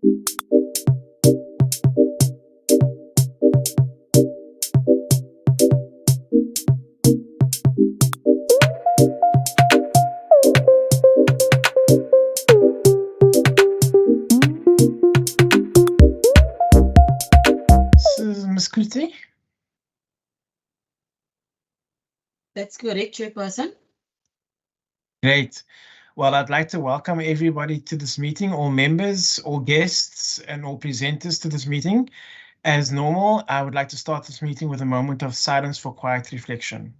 Ms. Kuti? That's correct, Chairperson. Great. Well, I'd like to welcome everybody to this meeting, all members, all guests, and all presenters to this meeting. As normal, I would like to start this meeting with a moment of silence for quiet reflection.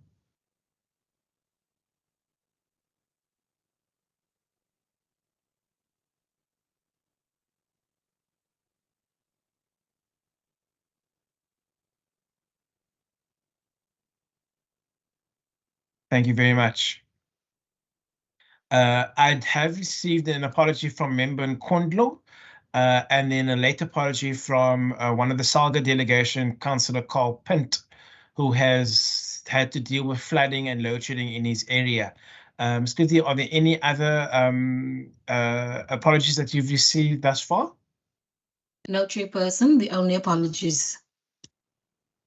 Thank you very much. I'd have received an apology from member Nkondlo, and then a late apology from one of the Salga delegation, Councillor Carl Pint, who has had to deal with flooding and load shedding in his area. Ms. Kuti, are there any other apologies that you've received thus far? No, Chairperson, the only apologies.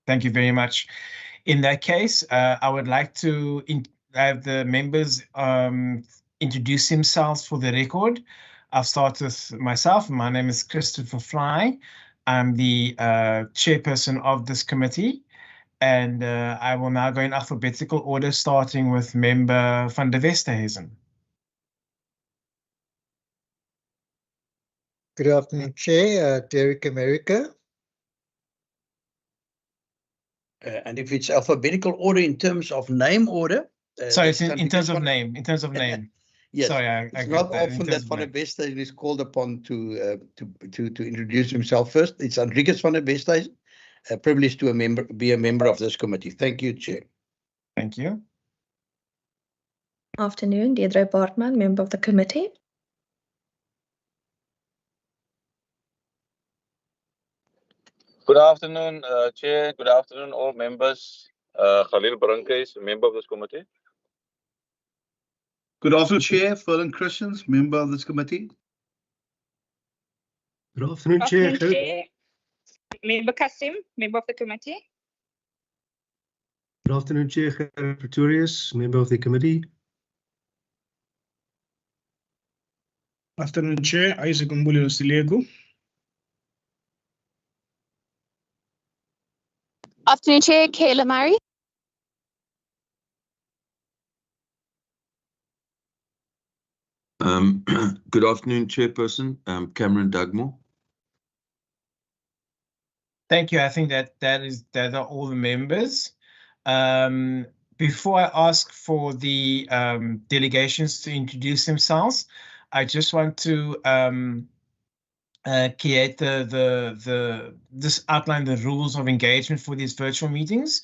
Thank you very much. In that case, I would like to have the members introduce themselves for the record. I'll start with myself. My name is Christopher Fly. I'm the chairperson of this committee, and I will now go in alphabetical order, starting with member van der Westerhuizen. Good afternoon, Chair. Derek America. And if it's alphabetical order in terms of name order. Sorry, it's in terms of name. In terms of name. Yes, sorry, it's not often that Van der Westhuizen is called upon to introduce himself first. It's Enriquez Van der Westhuizen, a privilege to be a member of this committee. Thank you, Chair. Thank you. Afternoon, Deirdre Bartman, member of the committee. Good afternoon, Chair. Good afternoon, all members. Khalil Brankes, member of this committee. Good afternoon, Chair. Ferland Christians, member of this committee. Good afternoon, Chair. Member Kasim, member of the committee. Good afternoon, Chair. Gerard Pretorius, member of the committee. Afternoon, Chair. Isaac Mbuli Osilego. Afternoon, Chair. Kayla Murray. Good afternoon, Chairperson. Cameron Dugmore. Thank you. I think that are all the members. Before I ask for the delegations to introduce themselves, I just want to create outline the rules of engagement for these virtual meetings.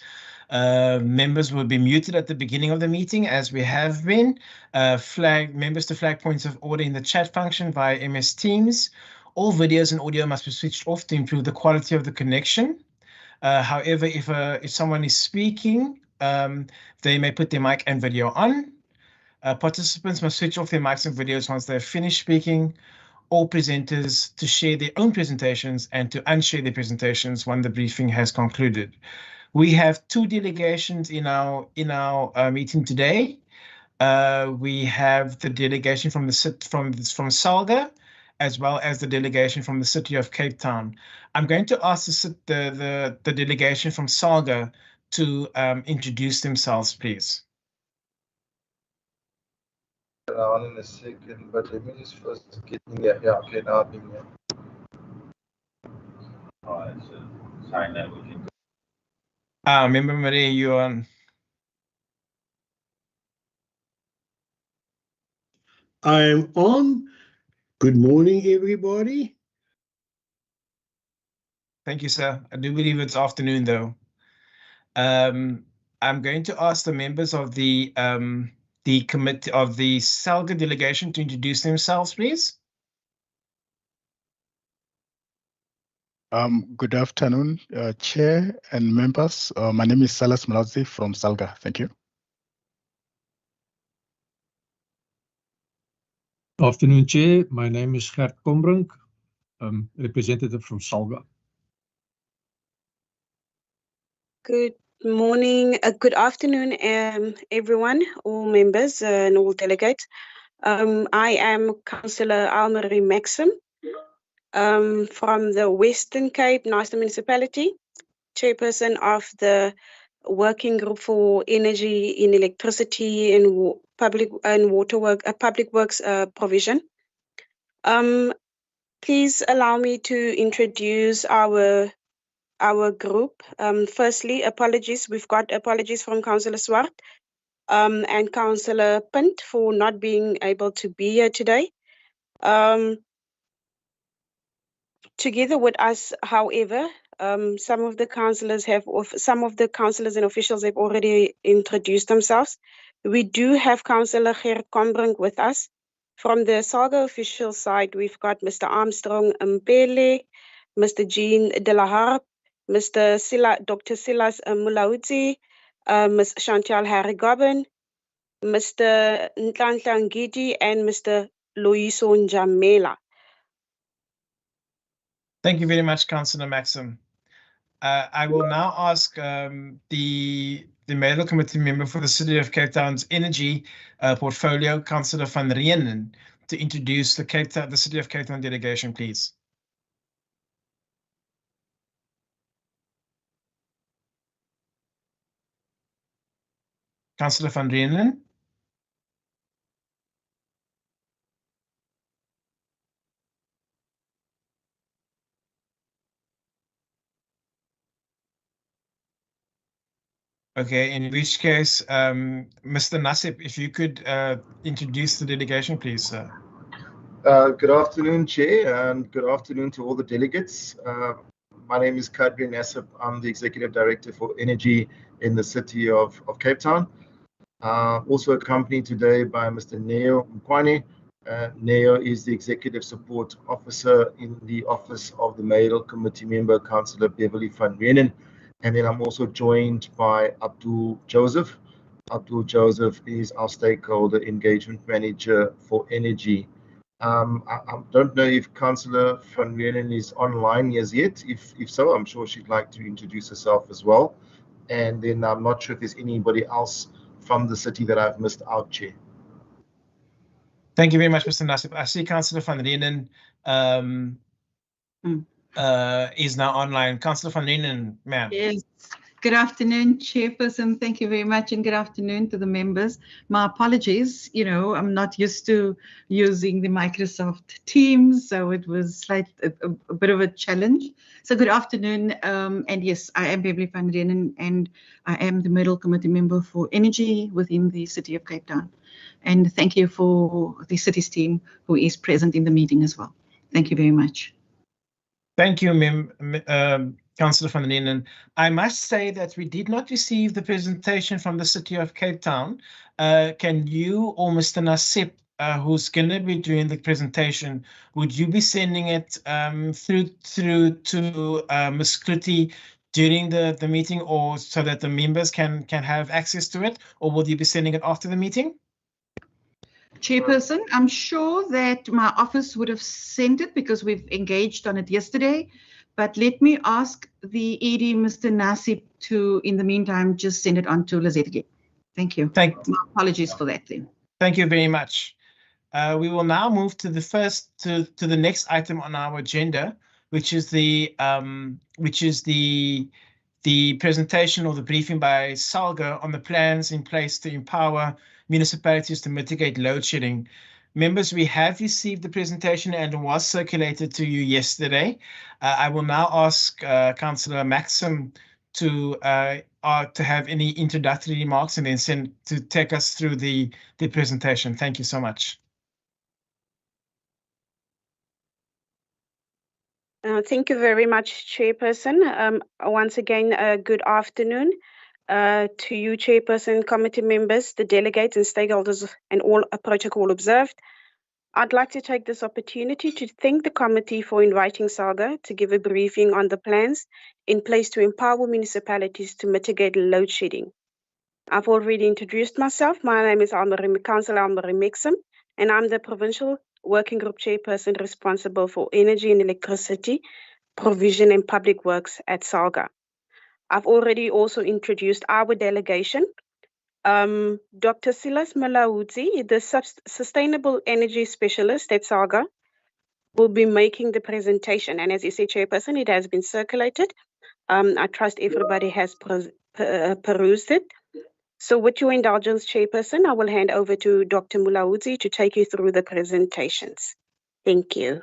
Members will be muted at the beginning of the meeting, as we have been. Members to flag points of order in the chat function via MS Teams. All videos and audio must be switched off to improve the quality of the connection. However, if someone is speaking, they may put their mic and video on. Participants must switch off their mics and videos once they're finished speaking. All presenters to share their own presentations and to unshare their presentations when the briefing has concluded. We have two delegations in our meeting today. We have the delegation from Salga, as well as the delegation from the city of Cape Town. I'm going to ask the delegation from Salga to introduce themselves, please. On in a second, but let me just first get in there. Yeah, okay, now I'm in here. Oh, it's a sign that we can. Member Marie, you're on. I'm on. Good morning, everybody. Thank you, sir. I do believe it's afternoon, though. I'm going to ask the members of the committee of the Salga delegation to introduce themselves, please. Good afternoon, Chair and members. My name is Salas Malazi from Salga. Thank you. Afternoon, Chair. My name is Gert Kombrink. representative from Salga. Good morning, good afternoon, everyone, all members and all delegates. I am Councillor Almarie Maxim from the Western Cape Nasta Municipality, chairperson of the Working Group for Energy in Electricity and Public and Public Works Provision. Please allow me to introduce our group. Firstly, apologies. We've got apologies from Councillor Swart and Councillor Punt for not being able to be here today. Together with us, however, some of the councillors and officials have already introduced themselves. We do have Councillor Gerrit Kombrink with us. From the Salga official side, we've got Mr. Armstrong Mpele, Mr. Jean De La Harp, Dr. Silas Mulaudzi, Ms. Chantal Harry-Gobbin, Mr. Nhlanhla Ngidi, and Mr. Loyiso Njamela. Thank you very much, Councillor Maxim. I will now ask the Mayoral Committee member for the City of Cape Town's energy portfolio, Councillor van Reenen, to introduce the City of Cape Town delegation, please. Councillor van Reenen. Okay, in which case, Mr. Nassib, if you could introduce the delegation, please, sir. Good afternoon, Chair, and good afternoon to all the delegates. My name is Kadri Nassib. I'm the Executive Director for Energy in the City of Cape Town. Also accompanied today by Mr. Neo Mkwane. Neo is the Executive Support Officer in the Office of the Mayoral Committee member, Councillor Beverly van Reenen. And then I'm also joined by Abdul Joseph. Abdul Joseph is our Stakeholder Engagement Manager for Energy. I don't know if Councillor van Reenen is online as yet. If so, I'm sure she'd like to introduce herself as well. And then I'm not sure if there's anybody else from the city that I've missed out, Chair. Thank you very much, Mr. Nassib. I see Councillor van Reenen is now online. Councillor van Reenen, ma'am. Yes. Good afternoon, Chairperson. Thank you very much, and good afternoon to the members. My apologies. I'm not used to using the Microsoft Teams, so it was a bit of a challenge. So good afternoon, and yes, I am Beverly van Reenen, and I am the Mayoral Committee member for Energy within the City of Cape Town. And thank you for the city's team who is present in the meeting as well. Thank you very much. Thank you, Councillor van Reenen. I must say that we did not receive the presentation from the City of Cape Town. Can you or Mr. Nassib, who's going to be doing the presentation, would you be sending it through to Ms. Kluti during the meeting, or so that the members can have access to it, or will you be sending it after the meeting? Chairperson, I'm sure that my office would have sent it because we've engaged on it yesterday. But let me ask the ED, Mr. Nassib, to, in the meantime, just send it on to Lizette again. Thank you. My apologies for that then. Thank you very much. We will now move to the next item on our agenda, which is the presentation or the briefing by Salga on the plans in place to empower municipalities to mitigate load shedding. Members, we have received the presentation and it was circulated to you yesterday. I will now ask Councillor Maxim to have any introductory remarks and then to take us through the presentation. Thank you so much. Thank you very much, Chairperson. Once again, good afternoon to you, Chairperson, committee members, the delegates and stakeholders, and all protocol observed. I'd like to take this opportunity to thank the committee for inviting Salga to give a briefing on the plans in place to empower municipalities to mitigate load shedding. I've already introduced myself. My name is Councillor Almarie Maxim, and I'm the Provincial Working Group Chairperson responsible for energy and electricity, provision and public works at SALGA. I've already also introduced our delegation. Dr. Silas Malauzi, the Sustainable Energy Specialist at SALGA, will be making the presentation. And as you say, Chairperson, it has been circulated. I trust everybody has perused it. So with your indulgence, Chairperson, I will hand over to Dr. Mulauzi to take you through the presentations. Thank you.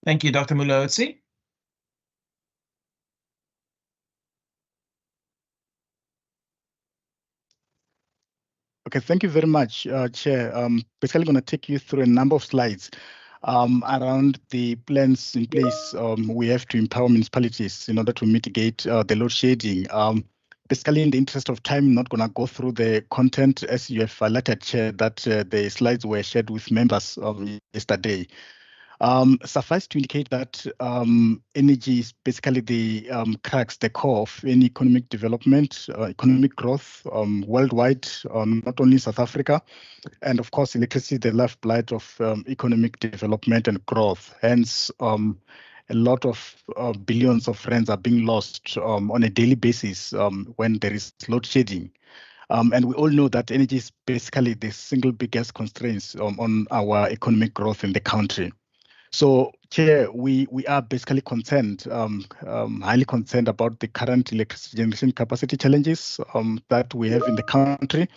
Thank you, Dr. Mulauzi. Okay, thank you very much, Chair. Basically going to take you through a number of slides around the plans in place we have to empower municipalities in order to mitigate the load shedding. Basically, in the interest of time, I'm not going to go through the content as you have highlighted, Chair, that the slides were shared with members yesterday. Suffice to indicate that energy is basically the crux, the core of any economic development, economic growth worldwide, not only South Africa, and of course, electricity, the lifeblood of economic development and growth. Hence, a lot of billions of rands are being lost on a daily basis when there is load shedding. And we all know that energy is basically the single biggest constraints on our economic growth in the country. So, Chair, we are basically concerned, highly concerned about the current electricity generation capacity challenges that we have in the country.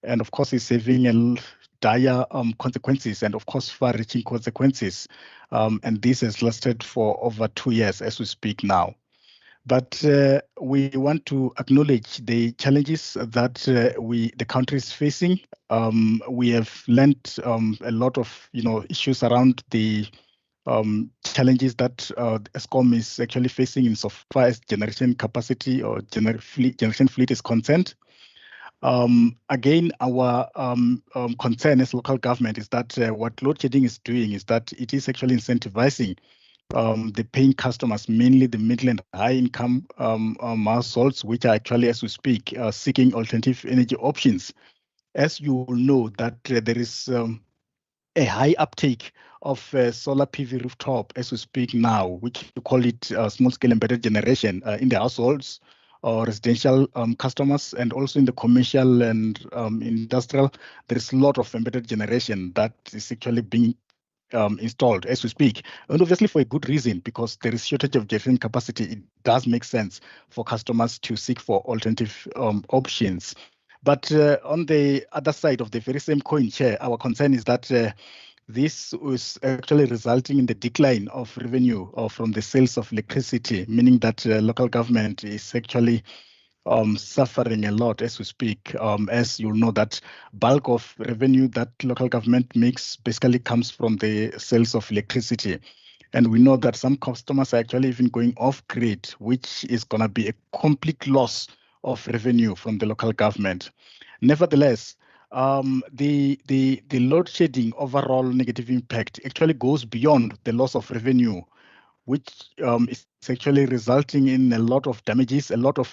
And of course, it's having dire consequences and of course, far-reaching consequences. And this has lasted for over 2 years as we speak now. But we want to acknowledge the challenges that the country is facing. We have learned a lot of issues around the challenges that Eskom is actually facing insofar as generation capacity or generation fleet is concerned. Again, our concern as local government is that what load shedding is doing is that it is actually incentivizing the paying customers, mainly the middle and high income households, which are actually, as we speak, seeking alternative energy options. As you will know that there is a high uptake of solar PV rooftop as we speak now, which we call it small-scale embedded generation in the households or residential customers, and also in the commercial and industrial. There is a lot of embedded generation that is actually being installed as we speak, and obviously for a good reason, because there is shortage of generation capacity. It does make sense for customers to seek for alternative options. But on the other side of the very same coin, Chair, our concern is that this was actually resulting in the decline of revenue from the sales of electricity, meaning that local government is actually suffering a lot as we speak. As you know, that bulk of revenue that local government makes basically comes from the sales of electricity. And we know that some customers are actually even going off grid, which is going to be a complete loss of revenue from the local government. Nevertheless, the load shedding overall negative impact actually goes beyond the loss of revenue, which is actually resulting in a lot of damages, a lot of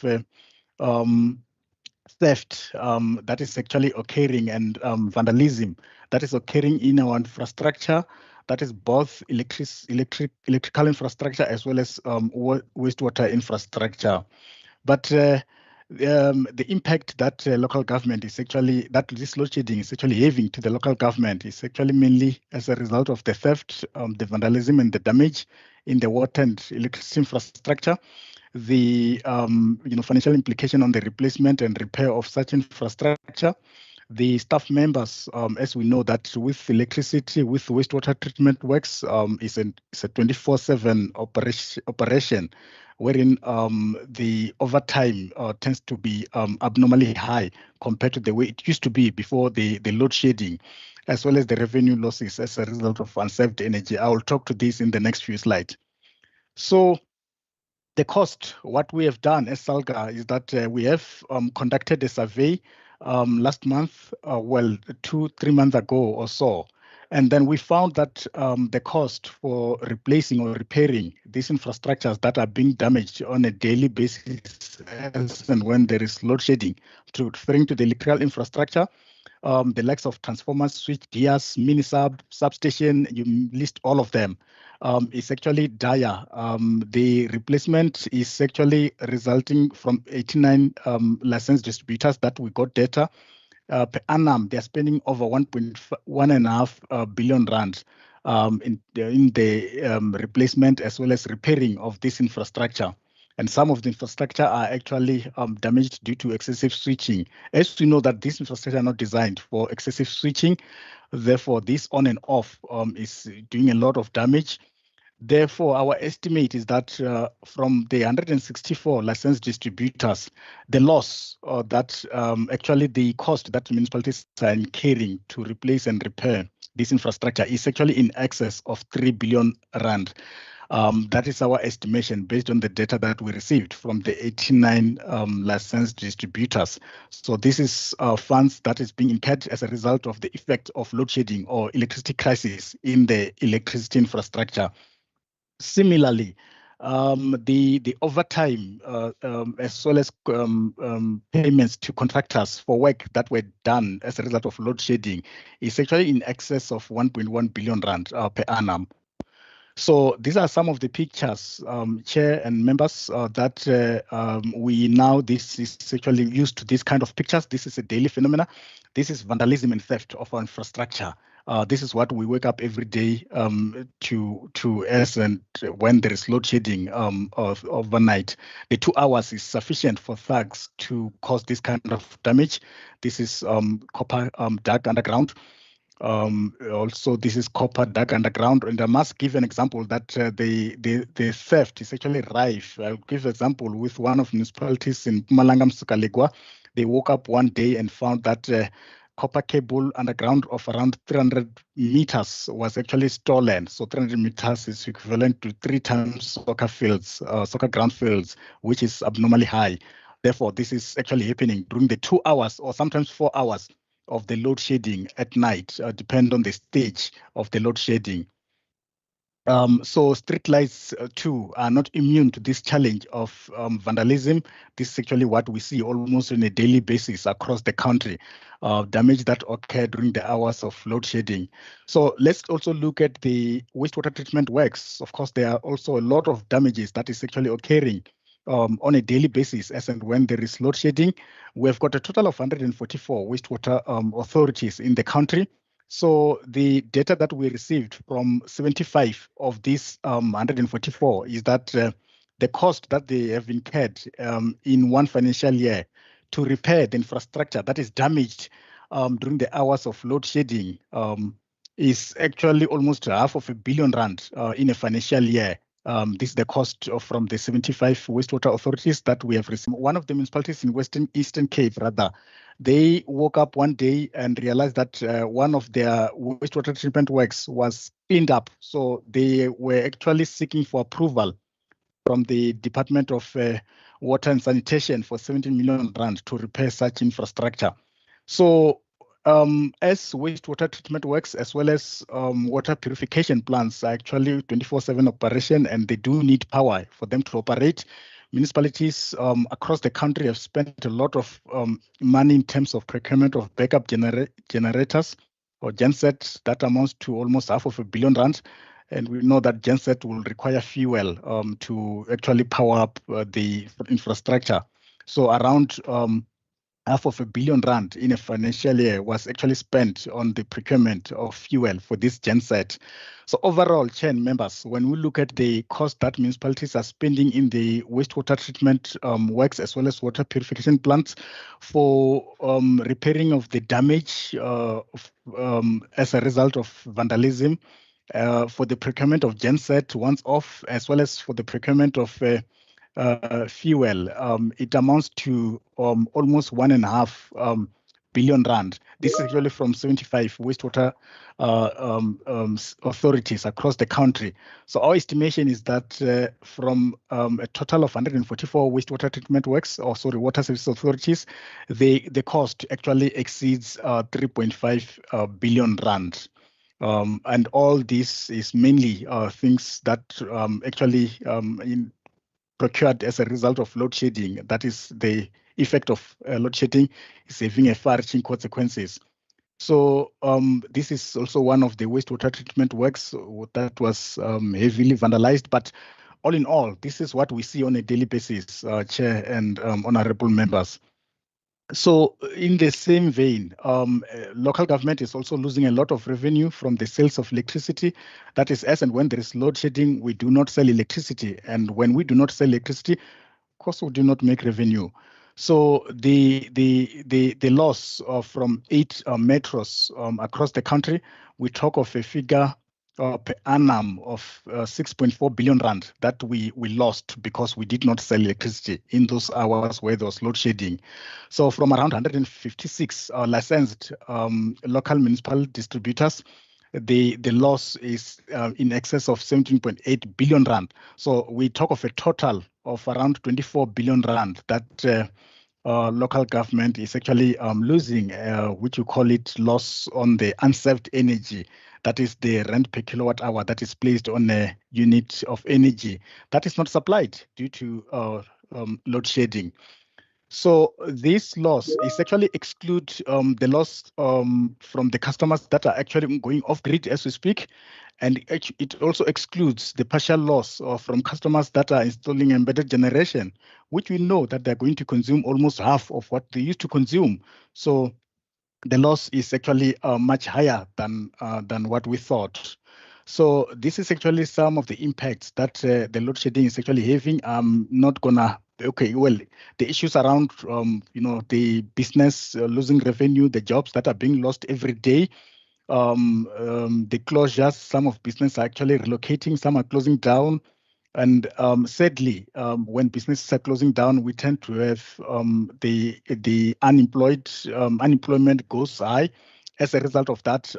theft that is actually occurring, and vandalism that is occurring in our infrastructure. That is both electrical infrastructure as well as wastewater infrastructure. But the impact that local government is actually, that this load shedding is actually having to the local government is actually mainly as a result of the theft, the vandalism and the damage in the water and electricity infrastructure, the financial implication on the replacement and repair of such infrastructure, the staff members, as we know that with electricity, with wastewater treatment works, is a 24/7 operation, wherein the overtime tends to be abnormally high compared to the way it used to be before the load shedding, as well as the revenue losses as a result of unsaved energy. I will talk to this in the next few slides. So the cost, what we have done as SALGA is that we have conducted a survey last month, 2-3 months ago or so. And then we found that the cost for replacing or repairing these infrastructures that are being damaged on a daily basis, as and when there is load shedding, referring to the electrical infrastructure, the likes of transformers, switch gears, mini substation, you list all of them, is actually dire. The replacement is actually resulting from 89 licensed distributors that we got data. Per annum, they're spending over 1.5 billion rand in the replacement as well as repairing of this infrastructure. And some of the infrastructure are actually damaged due to excessive switching. As we know that these infrastructure are not designed for excessive switching, therefore this on and off is doing a lot of damage. Therefore, our estimate is that from the 164 licensed distributors, the loss that actually the cost that municipalities are incurring to replace and repair this infrastructure is actually in excess of 3 billion rand. That is our estimation based on the data that we received from the 89 licensed distributors. So this is funds that is being incurred as a result of the effect of load shedding or electricity crisis in the electricity infrastructure. Similarly, the overtime as well as payments to contractors for work that were done as a result of load shedding is actually in excess of 1.1 billion rand per annum. So these are some of the pictures, Chair and members, that we now, this is actually used to this kind of pictures. This is a daily phenomena. This is vandalism and theft of our infrastructure. This is what we wake up every day to as and when there is load shedding overnight. The 2 hours is sufficient for thugs to cause this kind of damage. This is copper dug underground. Also, this is copper dug underground, and I must give an example that the theft is actually rife. I'll give an example with one of municipalities in Mpumalanga, Msukalegwa. They woke up one day and found that copper cable underground of around 300 meters was actually stolen. So 300 meters is equivalent to 3 times soccer ground fields, which is abnormally high. Therefore, this is actually happening during the 2 hours or sometimes 4 hours of the load shedding at night, depend on the stage of the load shedding. So street lights too are not immune to this challenge of vandalism. This is actually what we see almost on a daily basis across the country, damage that occur during the hours of load shedding. So let's also look at the wastewater treatment works. Of course, there are also a lot of damages that is actually occurring on a daily basis as and when there is load shedding. We've got a total of 144 wastewater authorities in the country. So the data that we received from 75 of these 144 is that the cost that they have incurred in one financial year to repair the infrastructure that is damaged during the hours of load shedding is actually almost 500 million rand in a financial year. This is the cost from the 75 wastewater authorities that we have received. One of the municipalities in Eastern Cape, rather, they woke up one day and realized that one of their wastewater treatment works was cleaned up. So they were actually seeking for approval from the Department of Water and Sanitation for 17 million rand to repair such infrastructure. So as wastewater treatment works as well as water purification plants are actually 24/7 operation, and they do need power for them to operate. Municipalities across the country have spent a lot of money in terms of procurement of backup generators or gensets that amounts to almost 500 million rand. And we know that genset will require fuel to actually power up the infrastructure. So around 500 million rand in a financial year was actually spent on the procurement of fuel for this genset. So overall, chain members, when we look at the cost that municipalities are spending in the wastewater treatment works as well as water purification plants for repairing of the damage as a result of vandalism, for the procurement of genset once off, as well as for the procurement of fuel, it amounts to almost 1.5 billion rand. This is actually from 75 wastewater authorities across the country. So our estimation is that from a total of 144 wastewater treatment works, or sorry, water service authorities, the cost actually exceeds 3.5 billion rand. And all this is mainly things that actually procured as a result of load shedding. That is the effect of load shedding is having a far-reaching consequences. So this is also one of the wastewater treatment works that was heavily vandalized. But all in all, this is what we see on a daily basis, Chair and honorable members. So in the same vein, local government is also losing a lot of revenue from the sales of electricity. That is, as and when there is load shedding, we do not sell electricity. And when we do not sell electricity, of course, we do not make revenue. So the loss from 8 metros across the country, we talk of a figure per annum of 6.4 billion rand that we lost because we did not sell electricity in those hours where there was load shedding. So from around 156 licensed local municipal distributors, the loss is in excess of 17.8 billion rand. So we talk of a total of around 24 billion rand that local government is actually losing, which you call it loss on the unserved energy. That is the rent per kilowatt hour that is placed on a unit of energy that is not supplied due to load shedding. So this loss is actually exclude the loss from the customers that are actually going off grid as we speak. And it also excludes the partial loss from customers that are installing embedded generation, which we know that they're going to consume almost half of what they used to consume. So the loss is actually much higher than what we thought. So this is actually some of the impacts that the load shedding is actually having. I'm not gonna, okay, well, the issues around, the business losing revenue, the jobs that are being lost every day, the closures, some of business are actually relocating, some are closing down. And sadly, when businesses are closing down, we tend to have the unemployment goes high. As a result of that,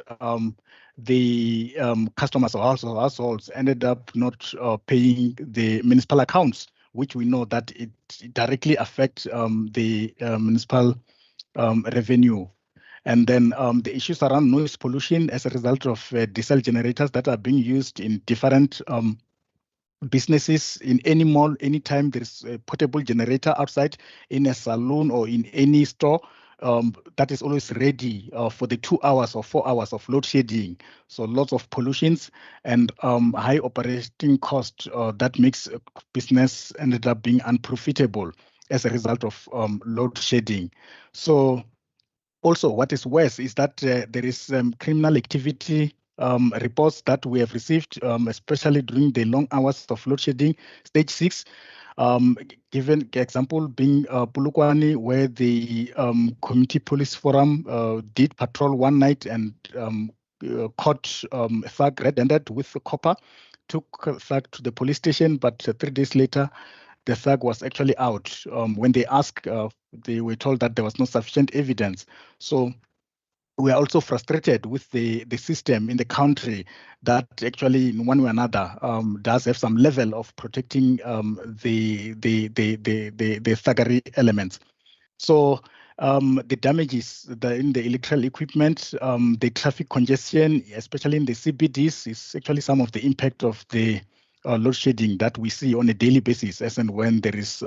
the customers or households ended up not paying the municipal accounts, which we know that it directly affects the municipal revenue. And then the issues around noise pollution as a result of diesel generators that are being used in different businesses, in any mall, anytime there's a portable generator outside in a salon or in any store, that is always ready for the 2 hours or 4 hours of load shedding. So lots of pollutions and high operating cost that makes business ended up being unprofitable as a result of load shedding. So also, what is worse is that there is criminal activity reports that we have received, especially during the long hours of load shedding, stage 6. Given example being Pulukwani, where the community police forum did patrol one night and caught a thug red-handed with a copper, took a thug to the police station, but 3 days later, the thug was actually out. When they asked, they were told that there was no sufficient evidence. So we are also frustrated with the system in the country that actually, in one way or another, does have some level of protecting the thuggery elements. So the damages in the electrical equipment, the traffic congestion, especially in the CBDs, is actually some of the impact of the load shedding that we see on a daily basis as and when there is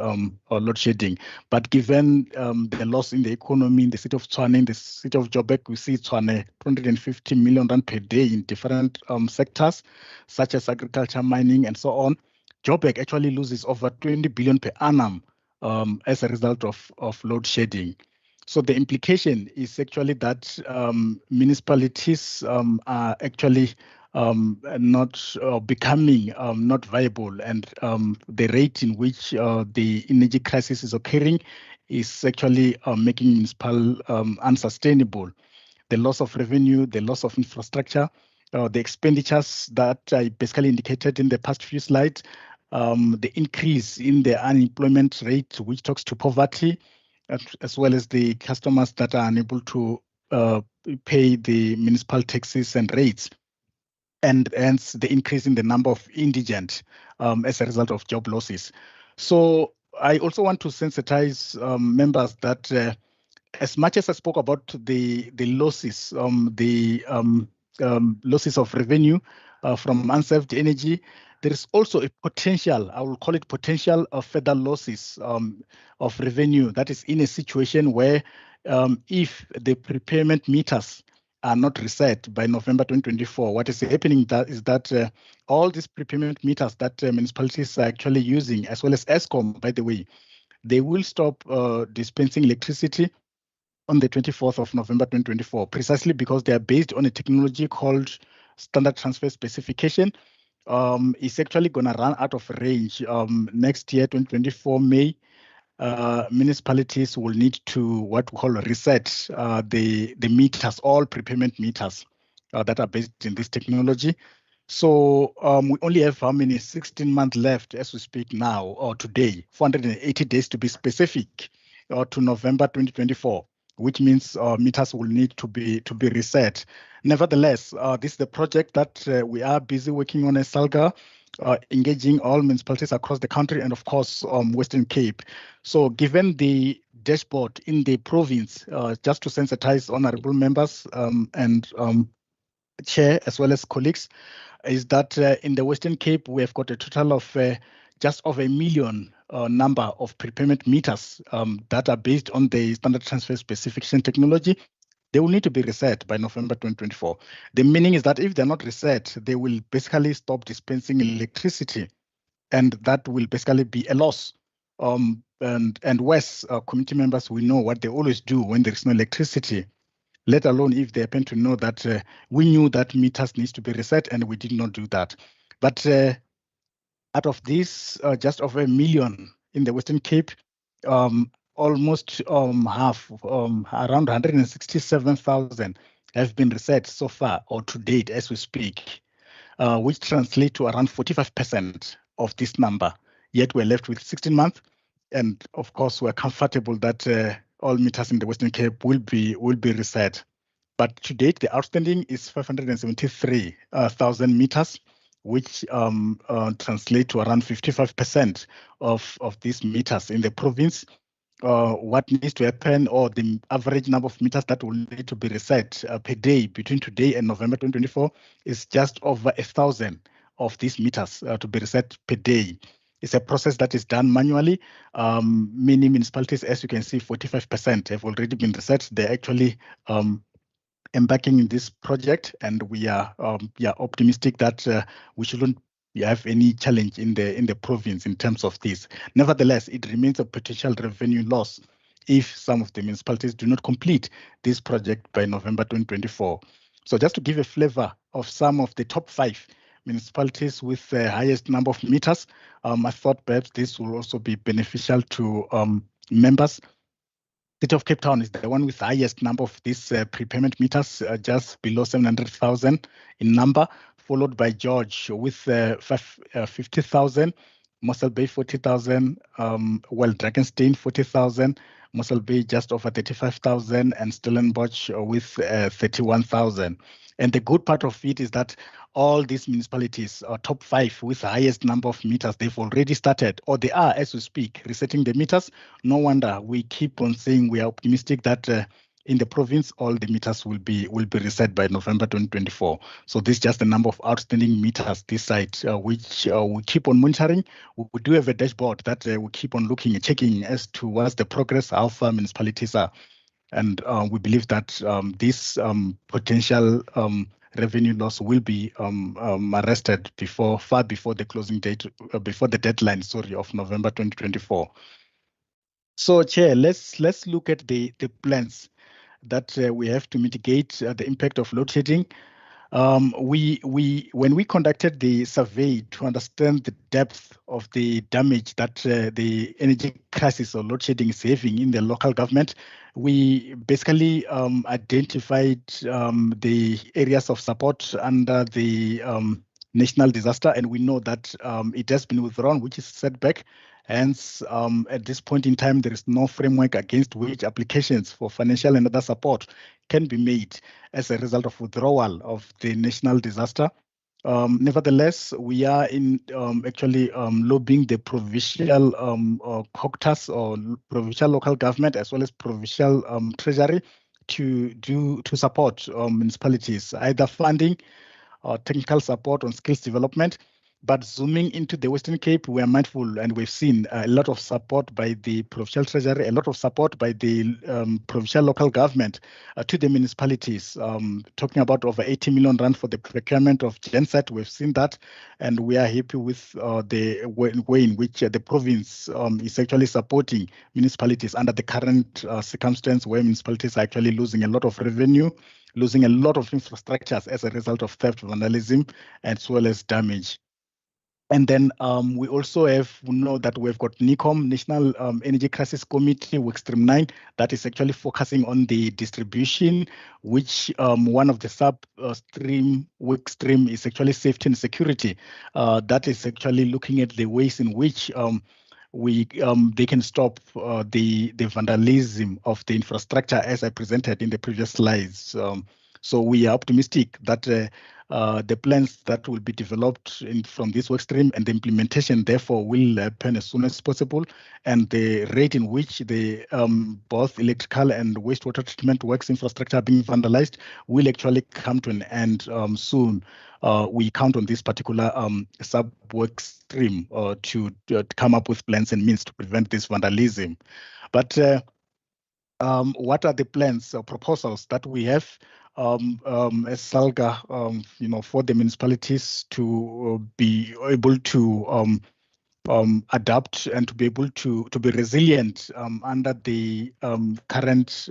load shedding. But given the loss in the economy in the city of Tshwane, in the city of Joburg, we see Tshwane 250 million rand per day in different sectors, such as agriculture, mining, and so on. Joburg actually loses over 20 billion per annum as a result of load shedding. So the implication is actually that municipalities are actually not becoming not viable, and the rate in which the energy crisis is occurring is actually making municipal unsustainable. The loss of revenue, the loss of infrastructure, the expenditures that I basically indicated in the past few slides, the increase in the unemployment rate, which talks to poverty, as well as the customers that are unable to pay the municipal taxes and rates, and hence the increase in the number of indigent as a result of job losses. So I also want to sensitize members that as much as I spoke about the losses, the losses of revenue from unserved energy. There is also a potential, I will call it potential, of further losses of revenue. That is in a situation where if the prepayment meters are not reset by November 2024, what is happening is that all these prepayment meters that municipalities are actually using, as well as ESCOM, by the way, they will stop dispensing electricity on the 24th of November 2024, precisely because they are based on a technology called Standard Transfer Specification. It's actually going to run out of range next year, 2024 May. Municipalities will need to what we call reset the meters, all prepayment meters that are based in this technology. So we only have how many 16 months left as we speak now, or today, 480 days to be specific, to November 2024, which means meters will need to be reset. Nevertheless, this is the project that we are busy working on as SALGA, engaging all municipalities across the country and of course Western Cape. So given the dashboard in the province, just to sensitize honorable members and chair as well as colleagues, is that in the Western Cape, we have got a total of just over 1 million number of prepayment meters that are based on the Standard Transfer Specification technology. They will need to be reset by November 2024. The meaning is that if they're not reset, they will basically stop dispensing electricity, and that will basically be a loss. And West community members will know what they always do when there is no electricity, let alone if they happen to know that we knew that meters needs to be reset and we did not do that. But out of this, just over 1 million in the Western Cape, almost half, around 167,000 have been reset so far or to date as we speak, which translates to around 45% of this number. Yet we're left with 16 months. And of course, we're comfortable that all meters in the Western Cape will be reset. But to date, the outstanding is 573,000 meters, which translate to around 55% of these meters in the province. What needs to happen, or the average number of meters that will need to be reset per day between today and November 2024 is just over 1,000 of these meters to be reset per day. It's a process that is done manually. Many municipalities, as you can see, 45% have already been reset. They're actually embarking in this project, and we are optimistic that we shouldn't have any challenge in the province in terms of this. Nevertheless, it remains a potential revenue loss if some of the municipalities do not complete this project by November 2024. So just to give a flavor of some of the top 5 municipalities with the highest number of meters, I thought perhaps this will also be beneficial to members. City of Cape Town is the one with the highest number of these prepayment meters, just below 700,000 in number, followed by George with 50,000, Mossel Bay 40,000, well, Drakenstein 40,000, Mossel Bay just over 35,000, and Stellenbosch with 31,000. And the good part of it is that all these municipalities are top 5 with the highest number of meters. They've already started, or they are, as we speak, resetting the meters. No wonder we keep on saying we are optimistic that in the province, all the meters will be reset by November 2024. So this is just the number of outstanding meters this side, which we keep on monitoring. We do have a dashboard that we keep on looking and checking as to what's the progress, how far municipalities are. And we believe that this potential revenue loss will be arrested far before the closing date, before the deadline, of November 2024. So, Chair, let's look at the plans that we have to mitigate the impact of load shedding. When we conducted the survey to understand the depth of the damage that the energy crisis or load shedding is having in the local government, we basically identified the areas of support under the national disaster, and we know that it has been withdrawn, which is setback. Hence, at this point in time, there is no framework against which applications for financial and other support can be made as a result of withdrawal of the national disaster. Nevertheless, we are actually lobbying the provincial caucus or provincial local government as well as provincial treasury to support municipalities, either funding or technical support on skills development. But zooming into the Western Cape, we are mindful, and we've seen a lot of support by the Provincial Treasury, a lot of support by the Provincial local government to the municipalities, talking about over 80 million rand for the procurement of genset. We've seen that, and we are happy with the way in which the province is actually supporting municipalities under the current circumstance where municipalities are actually losing a lot of revenue, losing a lot of infrastructures as a result of theft, vandalism, as well as damage. And then we also know that we've got NECOM, National Energy Crisis Committee, Workstream 9, that is actually focusing on the distribution, which one of the sub-stream workstream is actually safety and security. That is actually looking at the ways in which they can stop the vandalism of the infrastructure as I presented in the previous slides. So we are optimistic that the plans that will be developed from this work stream and the implementation therefore will happen as soon as possible, and the rate in which the both electrical and wastewater treatment works infrastructure are being vandalized will actually come to an end soon. We count on this particular sub-work stream to come up with plans and means to prevent this vandalism. But what are the plans or proposals that we have as SALGA, for the municipalities to be able to adapt and to be able to be resilient under the current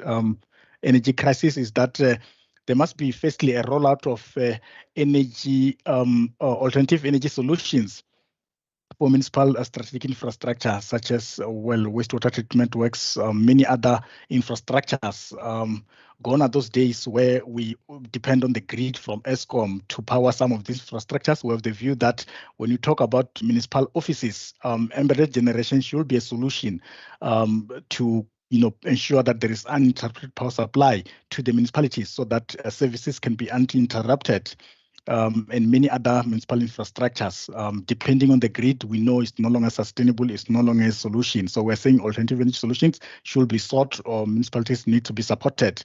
energy crisis? Is that there must be firstly a rollout of energy alternative energy solutions for municipal strategic infrastructure, such as wastewater treatment works, many other infrastructures. Gone are those days where we depend on the grid from ESCOM to power some of these infrastructures. We have the view that when you talk about municipal offices, embedded generation should be a solution to ensure that there is uninterrupted power supply to the municipalities so that services can be uninterrupted. And many other municipal infrastructures, depending on the grid, we know it's no longer sustainable, it's no longer a solution. So we're saying alternative energy solutions should be sought, or municipalities need to be supported.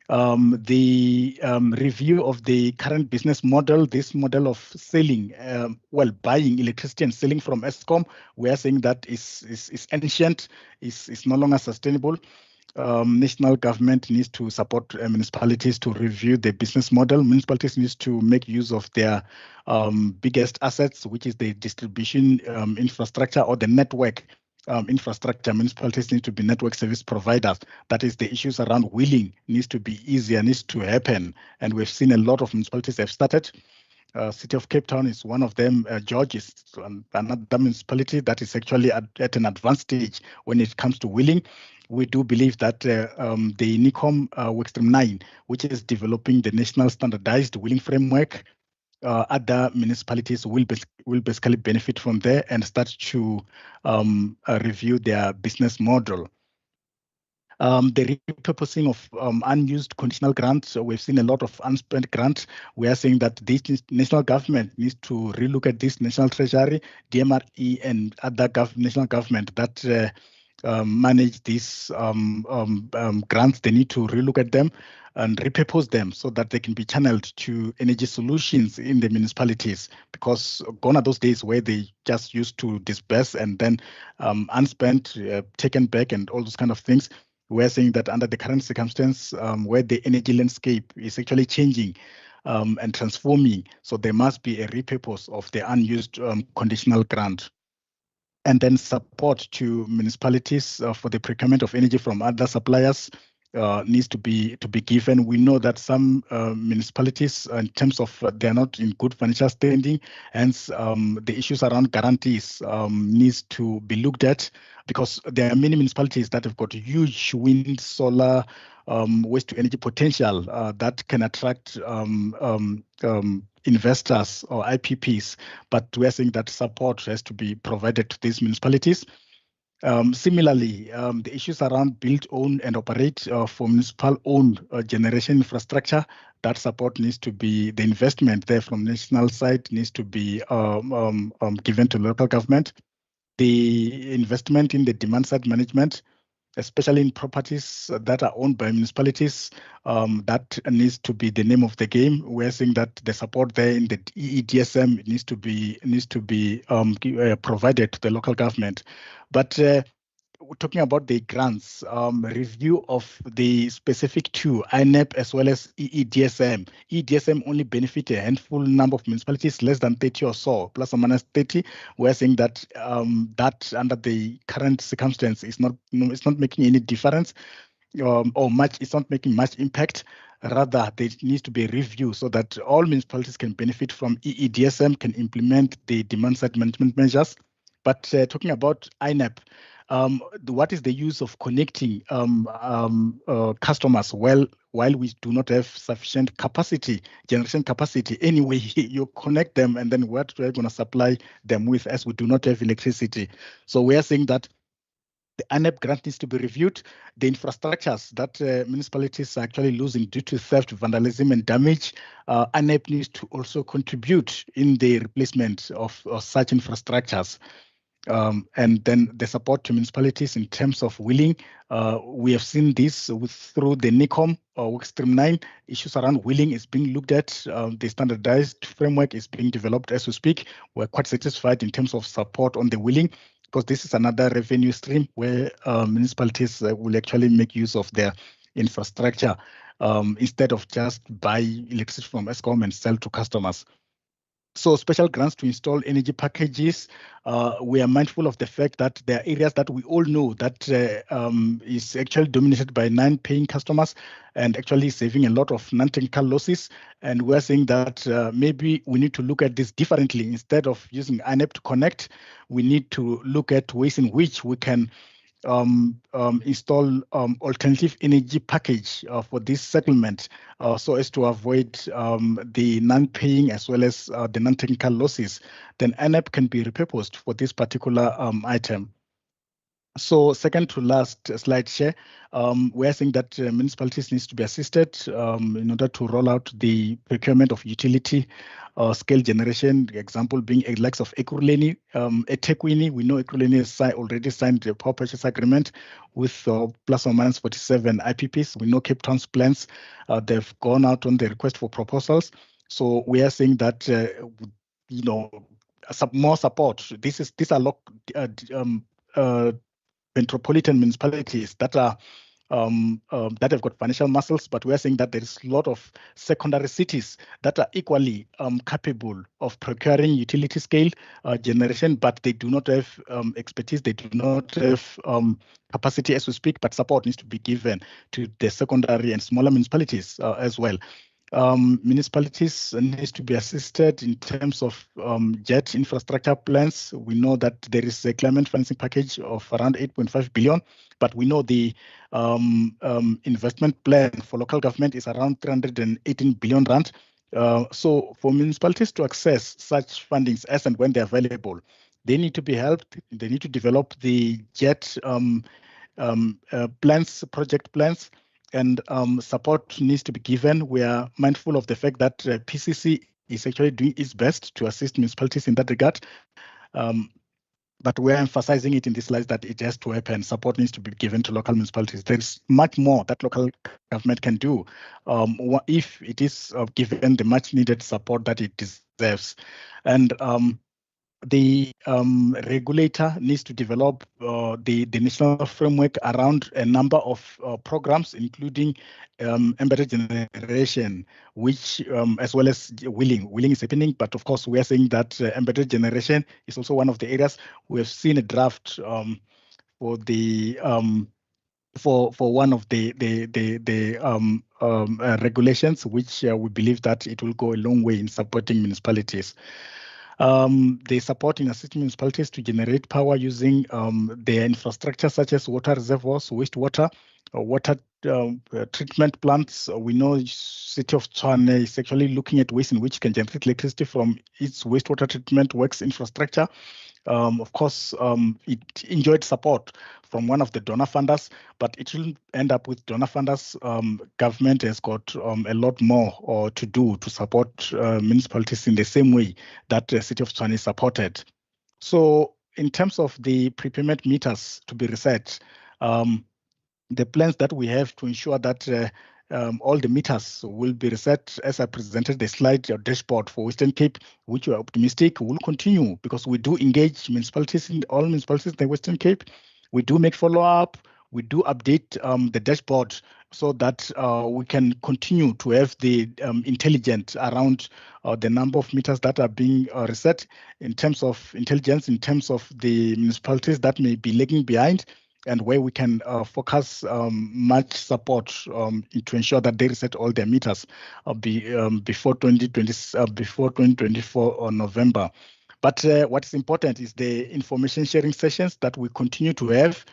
The review of the current business model, this model of selling, buying electricity and selling from ESCOM, we are saying that is ancient, is no longer sustainable. National government needs to support municipalities to review the business model. Municipalities need to make use of their biggest assets, which is the distribution infrastructure or the network infrastructure. Municipalities need to be network service providers. That is, the issues around wheeling needs to be easier, needs to happen. And we've seen a lot of municipalities have started. City of Cape Town is one of them. George is another municipality that is actually at an advanced stage when it comes to wheeling. We do believe that the NECOM Workstream 9, which is developing the national standardized wheeling framework, other municipalities will basically benefit from there and start to review their business model. The repurposing of unused conditional grants. So we've seen a lot of unspent grants. We are saying that this national government needs to relook at this, National Treasury, DMRE, and other national government that manage these grants. They need to relook at them and repurpose them so that they can be channeled to energy solutions in the municipalities, because gone are those days where they just used to disperse and then unspent, taken back, and all those kind of things. We're saying that under the current circumstance, where the energy landscape is actually changing and transforming, so there must be a repurpose of the unused conditional grant. And then support to municipalities for the procurement of energy from other suppliers needs to be given. We know that some municipalities, in terms of they're not in good financial standing, hence the issues around guarantees needs to be looked at, because there are many municipalities that have got huge wind, solar, waste to energy potential that can attract investors or IPPs, but we're saying that support has to be provided to these municipalities. Similarly, the issues around build, own, and operate for municipal-owned generation infrastructure, that support needs to be, the investment there from national side needs to be given to local government. The investment in the demand side management especially in properties that are owned by municipalities. That needs to be the name of the game. We're seeing that the support there in the EEDSM needs to be provided to the local government. But talking about the grants, review of the specific two, INEP as well as EEDSM. EEDSM only benefit a handful number of municipalities, less than 30 or so, plus or minus 30. We're saying that that under the current circumstance is not, it's not making any difference, or much. It's not making much impact. Rather, there needs to be a review so that all municipalities can benefit from EEDSM, can implement the demand side management measures. But talking about INEP, what is the use of connecting customers while we do not have sufficient capacity, generation capacity? Anyway, you connect them, and then what we're going to supply them with, as we do not have electricity. So we are saying that the INEP grant needs to be reviewed. The infrastructures that municipalities are actually losing due to theft, vandalism, and damage, INEP needs to also contribute in the replacement of such infrastructures. And then the support to municipalities in terms of wheeling. We have seen this through the NICOM Workstream 9. Issues around wheeling is being looked at. The standardized framework is being developed as we speak. We're quite satisfied in terms of support on the wheeling, because this is another revenue stream where municipalities will actually make use of their infrastructure instead of just buy electricity from Eskom and sell to customers. So special grants to install energy packages. We are mindful of the fact that there are areas that we all know that is actually dominated by non-paying customers and actually saving a lot of non-technical losses. And we're saying that maybe we need to look at this differently. Instead of using INEP to connect, we need to look at ways in which we can install alternative energy package for this settlement, so as to avoid the non-paying as well as the non-technical losses. Then INEP can be repurposed for this particular item. So second to last slide share, we're saying that municipalities needs to be assisted in order to roll out the procurement of utility scale generation, example being a likes of Ekurhuleni, eThekwini. We know Ekurhuleni has already signed the power purchase agreement with plus or minus 47 IPPs. We know Cape Town's plans, they've gone out on the request for proposals. So we are saying that, you know, more support. These are metropolitan municipalities that are that have got financial muscles, but we're saying that there is a lot of secondary cities that are equally capable of procuring utility scale generation, but they do not have expertise, they do not have capacity as we speak, but support needs to be given to the secondary and smaller municipalities as well. Municipalities needs to be assisted in terms of jet infrastructure plans. We know that there is a climate financing package of around 8.5 billion, but we know the investment plan for local government is around 318 billion rand. So for municipalities to access such fundings as and when they're available, they need to be helped. They need to develop the jet plans, project plans, and support needs to be given. We are mindful of the fact that PCC is actually doing its best to assist municipalities in that regard. But we're emphasizing it in this slide that it has to happen. Support needs to be given to local municipalities. There's much more that local government can do if it is given the much needed support that it deserves. And the regulator needs to develop the national framework around a number of programs, including embedded generation, which as well as wheeling. Wheeling is happening, but of course we are saying that embedded generation is also one of the areas. We have seen a draft for the for one of the regulations, which we believe that it will go a long way in supporting municipalities. They support in assisting municipalities to generate power using their infrastructure such as water reservoirs, wastewater, water treatment plants. We know City of Tshwane is actually looking at ways in which it can generate electricity from its wastewater treatment works infrastructure. Of course, it enjoyed support from one of the donor funders, but it will end up with donor funders. Government has got a lot more to do to support municipalities in the same way that the City of Tshwane is supported. So in terms of the prepayment meters to be reset, the plans that we have to ensure that all the meters will be reset, as I presented the slide dashboard for Western Cape, which we are optimistic will continue because we do engage municipalities in all municipalities in the Western Cape. We do make follow-up. We do update the dashboard so that we can continue to have the intelligence around the number of meters that are being reset in terms of intelligence, in terms of the municipalities that may be lagging behind, and where we can focus much support to ensure that they reset all their meters before 2024 or November. But what is important is the information sharing sessions that we continue to have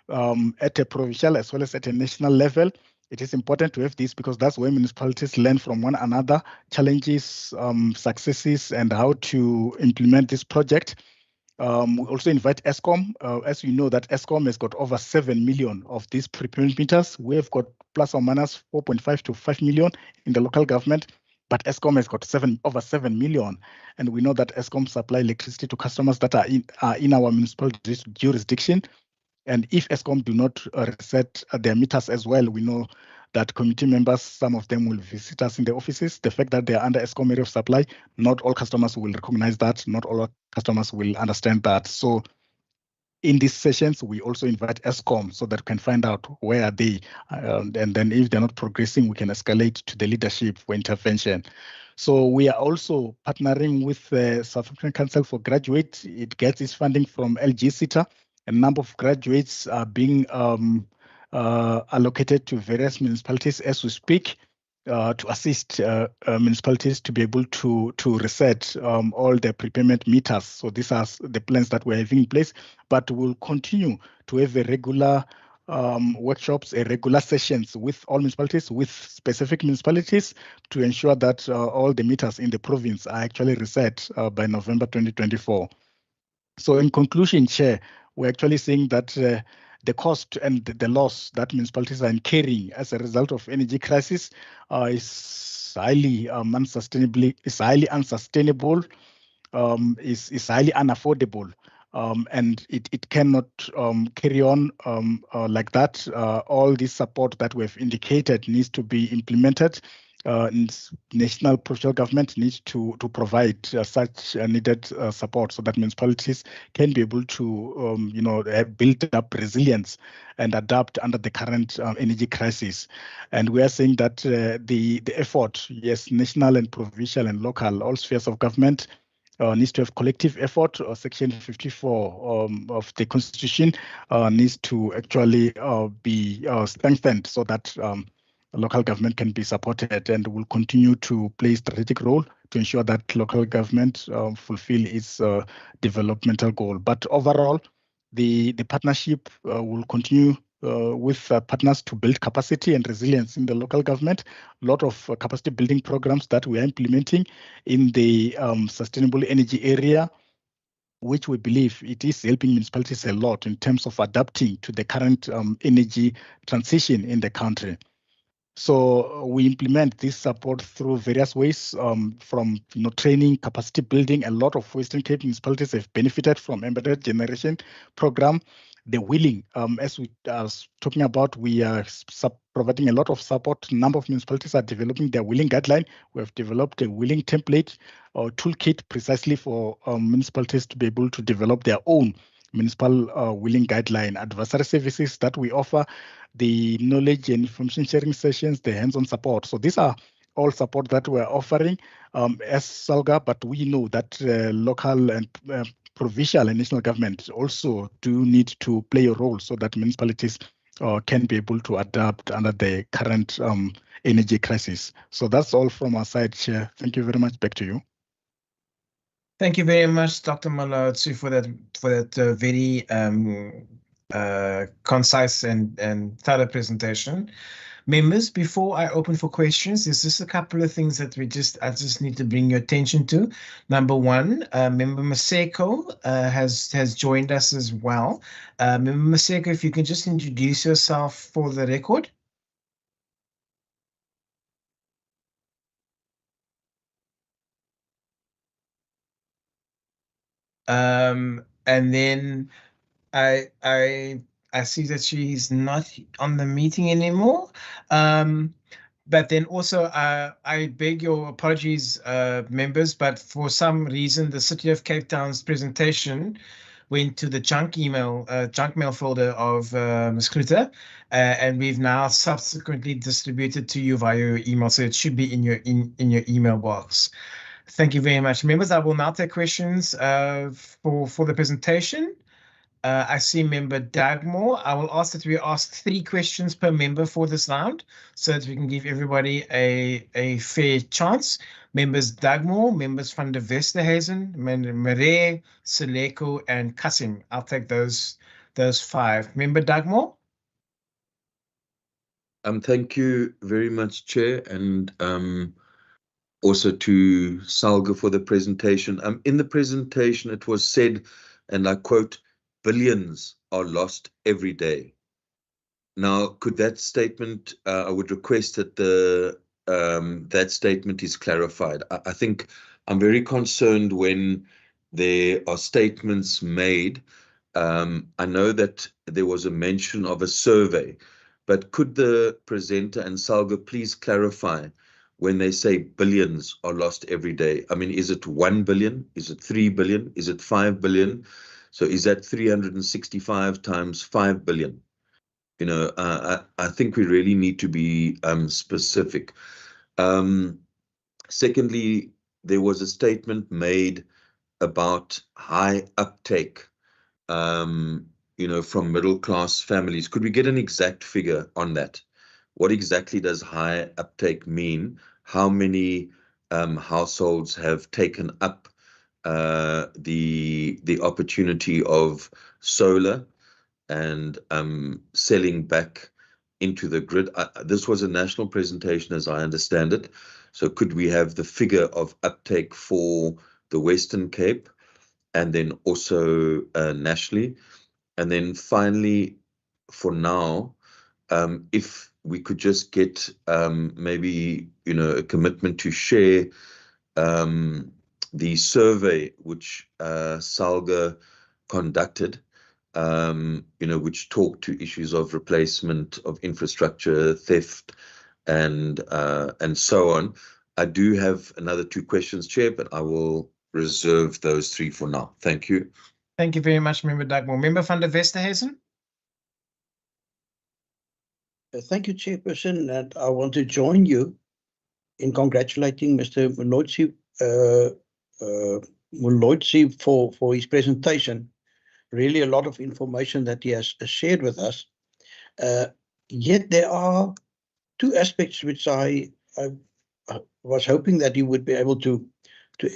at a provincial as well as at a national level. It is important to have this because that's where municipalities learn from one another, challenges, successes, and how to implement this project. We also invite Eskom. As you know, that Eskom has got over 7 million of these prepayment meters. We have got plus or minus 4.5 to 5 million in the local government, but Eskom has got over 7 million. And we know that Eskom supply electricity to customers that are in our municipal jurisdiction. And if Eskom do not reset their meters as well, we know that committee members, some of them will visit us in the offices. The fact that they are under Eskom area of supply, not all customers will recognize that. Not all customers will understand that. So in these sessions, we also invite Eskom so that we can find out where are they. And then if they're not progressing, we can escalate to the leadership for intervention. So we are also partnering with the South African Council for Graduates. It gets its funding from LG-SITA. A number of graduates are being allocated to various municipalities as we speak to assist municipalities to be able to reset all their prepayment meters. So these are the plans that we're having in place, but we'll continue to have a regular workshops, regular sessions with all municipalities, with specific municipalities to ensure that all the meters in the province are actually reset by November 2024. So in conclusion, Chair, we're actually saying that the cost and the loss that municipalities are incurring as a result of energy crisis is highly unsustainable, is highly unaffordable. And it cannot carry on like that. All this support that we've indicated needs to be implemented. National provincial government needs to provide such needed support so that municipalities can be able to build up resilience and adapt under the current energy crisis. And we are saying that the effort, yes, national and provincial and local, all spheres of government needs to have collective effort. Section 54 of the Constitution needs to actually be strengthened so that local government can be supported, and will continue to play a strategic role to ensure that local government fulfill its developmental goal. But overall, the partnership will continue with partners to build capacity and resilience in the local government. A lot of capacity building programs that we are implementing in the sustainable energy area, which we believe it is helping municipalities a lot in terms of adapting to the current energy transition in the country. So we implement this support through various ways, from training, capacity building. A lot of Western Cape municipalities have benefited from embedded generation program. The wheeling, as we are talking about, we are providing a lot of support. A number of municipalities are developing their wheeling guideline. We have developed a wheeling template or toolkit precisely for municipalities to be able to develop their own municipal wheeling guideline. Advisory services that we offer, the knowledge and information sharing sessions, the hands-on support. So these are all support that we're offering as SALGA, but we know that local and provincial and national government also do need to play a role so that municipalities can be able to adapt under the current energy crisis. So that's all from our side, Chair. Thank you very much. Back to you. Thank you very much, Dr. Malaotsi, for that very concise and thorough presentation. Members, before I open for questions, there's just a couple of things that I just need to bring your attention to. Number one, Member Maseko has joined us as well. Member Maseko, if you can just introduce yourself for the record. And then I I see that she's not on the meeting anymore. But then also, I beg your apologies, members, but for some reason, the City of Cape Town's presentation went to the junk mail folder of Ms. Kluter, and we've now subsequently distributed to you via your email, so it should be in your email box. Thank you very much, members. I will now take questions for the presentation. I see member Dagmore. I will ask that we ask 3 questions per member for this round so that we can give everybody a fair chance. Members Dagmore, members van der Westerhuizen, Maree, Seleko, and Kasim. I'll take those 5. Member Dagmore? Thank you very much, Chair, and also to Salga for the presentation. In the presentation, it was said, and I quote, "Billions are lost every day." Now, could that statement, I would request that that statement is clarified. I think I'm very concerned when there are statements made. I know that there was a mention of a survey, but could the presenter and Salga please clarify when they say billions are lost every day? I mean, is it 1 billion? Is it 3 billion? Is it 5 billion? So is that 365 times 5 billion? You know, I think we really need to be specific. Secondly, there was a statement made about high uptake, you know, from middle-class families. Could we get an exact figure on that? What exactly does high uptake mean? How many households have taken up the opportunity of solar and selling back into the grid? This was a national presentation, as I understand it. So could we have the figure of uptake for the Western Cape and then also nationally? And then finally, for now, if we could just get maybe, you know, a commitment to share the survey which Salga conducted, you know, which talked to issues of replacement of infrastructure, theft, and so on. I do have another 2 questions, Chair, but I will reserve those 3 for now. Thank you. Thank you very much, Member Dagmore. Member van der Westerhuizen? Thank you, Chairperson, and I want to join you in congratulating Mr. Molotsi for his presentation. Really a lot of information that he has shared with us. Yet there are 2 aspects which I was hoping that he would be able to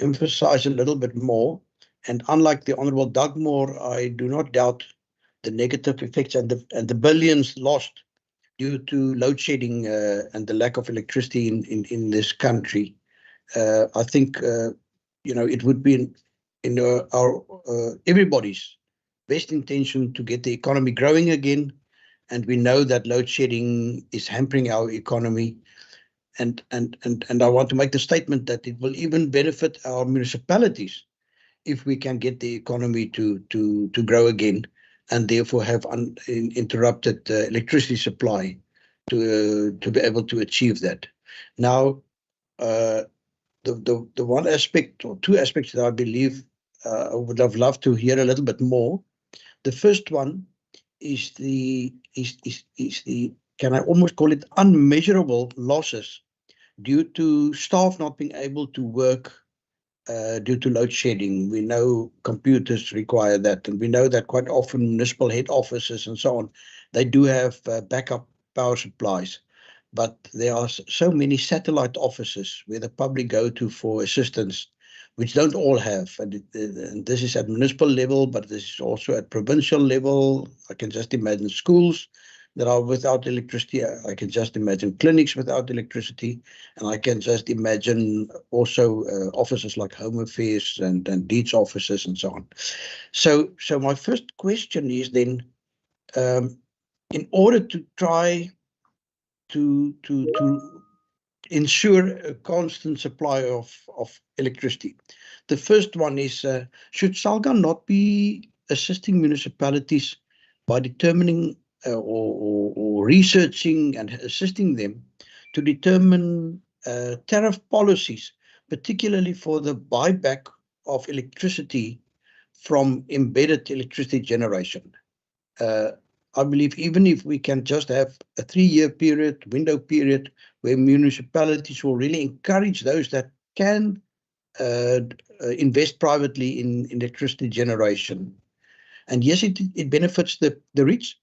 emphasize a little bit more. And unlike the Honourable Dagmore, I do not doubt the negative effects and the billions lost due to load shedding and the lack of electricity in this country. I think you know, it would be in our everybody's best intention to get the economy growing again, and we know that load shedding is hampering our economy. And I want to make the statement that it will even benefit our municipalities if we can get the economy to grow again, and therefore have uninterrupted electricity supply to be able to achieve that. Now, the one aspect or 2 aspects that I believe I would have loved to hear a little bit more. The first one is the can I almost call it unmeasurable losses due to staff not being able to work due to load shedding. We know computers require that, and we know that quite often municipal head offices and so on, they do have backup power supplies. But there are so many satellite offices where the public go to for assistance, which don't all have. And this is at municipal level, but this is also at provincial level. I can just imagine schools that are without electricity. I can just imagine clinics without electricity. And I can just imagine also offices like Home Affairs and Deeds offices and so on. So my first question is then, in order to try to ensure a constant supply of electricity. The first one is, should Salga not be assisting municipalities by determining or researching and assisting them to determine tariff policies, particularly for the buyback of electricity from embedded electricity generation. I believe even if we can just have a 3-year window period, where municipalities will really encourage those that can invest privately in electricity generation. And yes, it benefits the rich,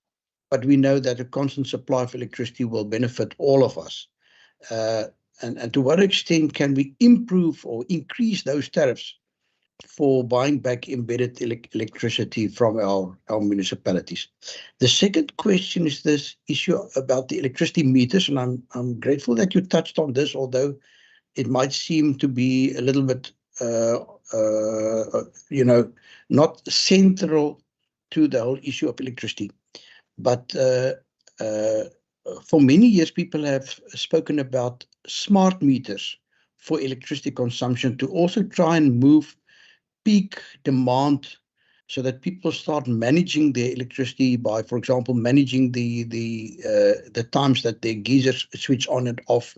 but we know that a constant supply of electricity will benefit all of us. And to what extent can we improve or increase those tariffs for buying back embedded electricity from our municipalities? The second question is this issue about the electricity meters, and I'm grateful that you touched on this, although it might seem to be a little bit, not central to the whole issue of electricity. But for many years, people have spoken about smart meters for electricity consumption to also try and move peak demand so that people start managing their electricity by, for example, managing the times that their geysers switch on and off,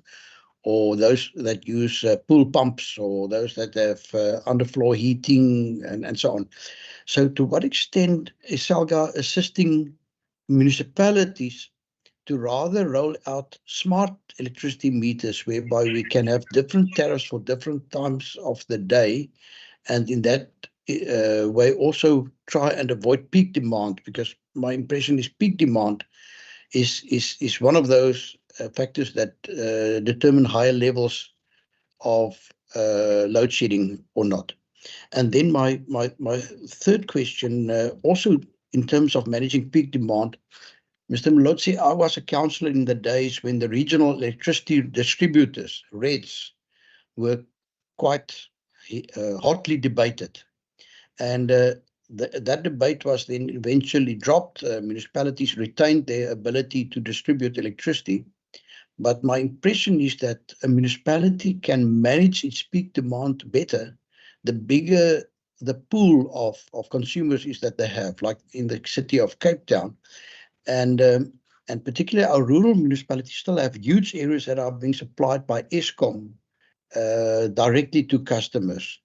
or those that use pool pumps, or those that have underfloor heating and so on. So to what extent is SALGA assisting municipalities to rather roll out smart electricity meters whereby we can have different tariffs for different times of the day, and in that way also try and avoid peak demand? Because my impression is peak demand is one of those factors that determine higher levels of load shedding or not. And then my third question, also in terms of managing peak demand, Mr. Mlotsi, I was a councillor in the days when the regional electricity distributors, REDs, were quite hotly debated. And that debate was then eventually dropped. Municipalities retained their ability to distribute electricity. But my impression is that a municipality can manage its peak demand better the bigger the pool of consumers is that they have, like in the city of Cape Town. And particularly our rural municipalities still have huge areas that are being supplied by Eskom directly to customers.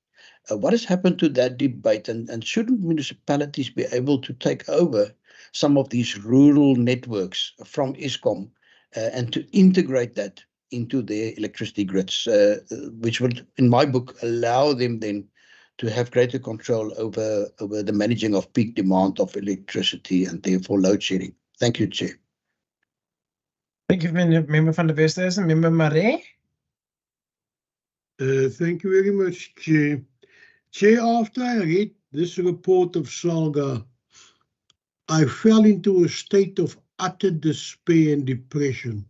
What has happened to that debate, and shouldn't municipalities be able to take over some of these rural networks from Eskom and to integrate that into their electricity grids, which would, in my book, allow them then to have greater control over the managing of peak demand of electricity and therefore load shedding? Thank you, Chair. Thank you, Member van der Westhuizen. Member Marais. Thank you very much, Chair. Chair, after I read this report of SALGA, I fell into a state of utter despair and depression.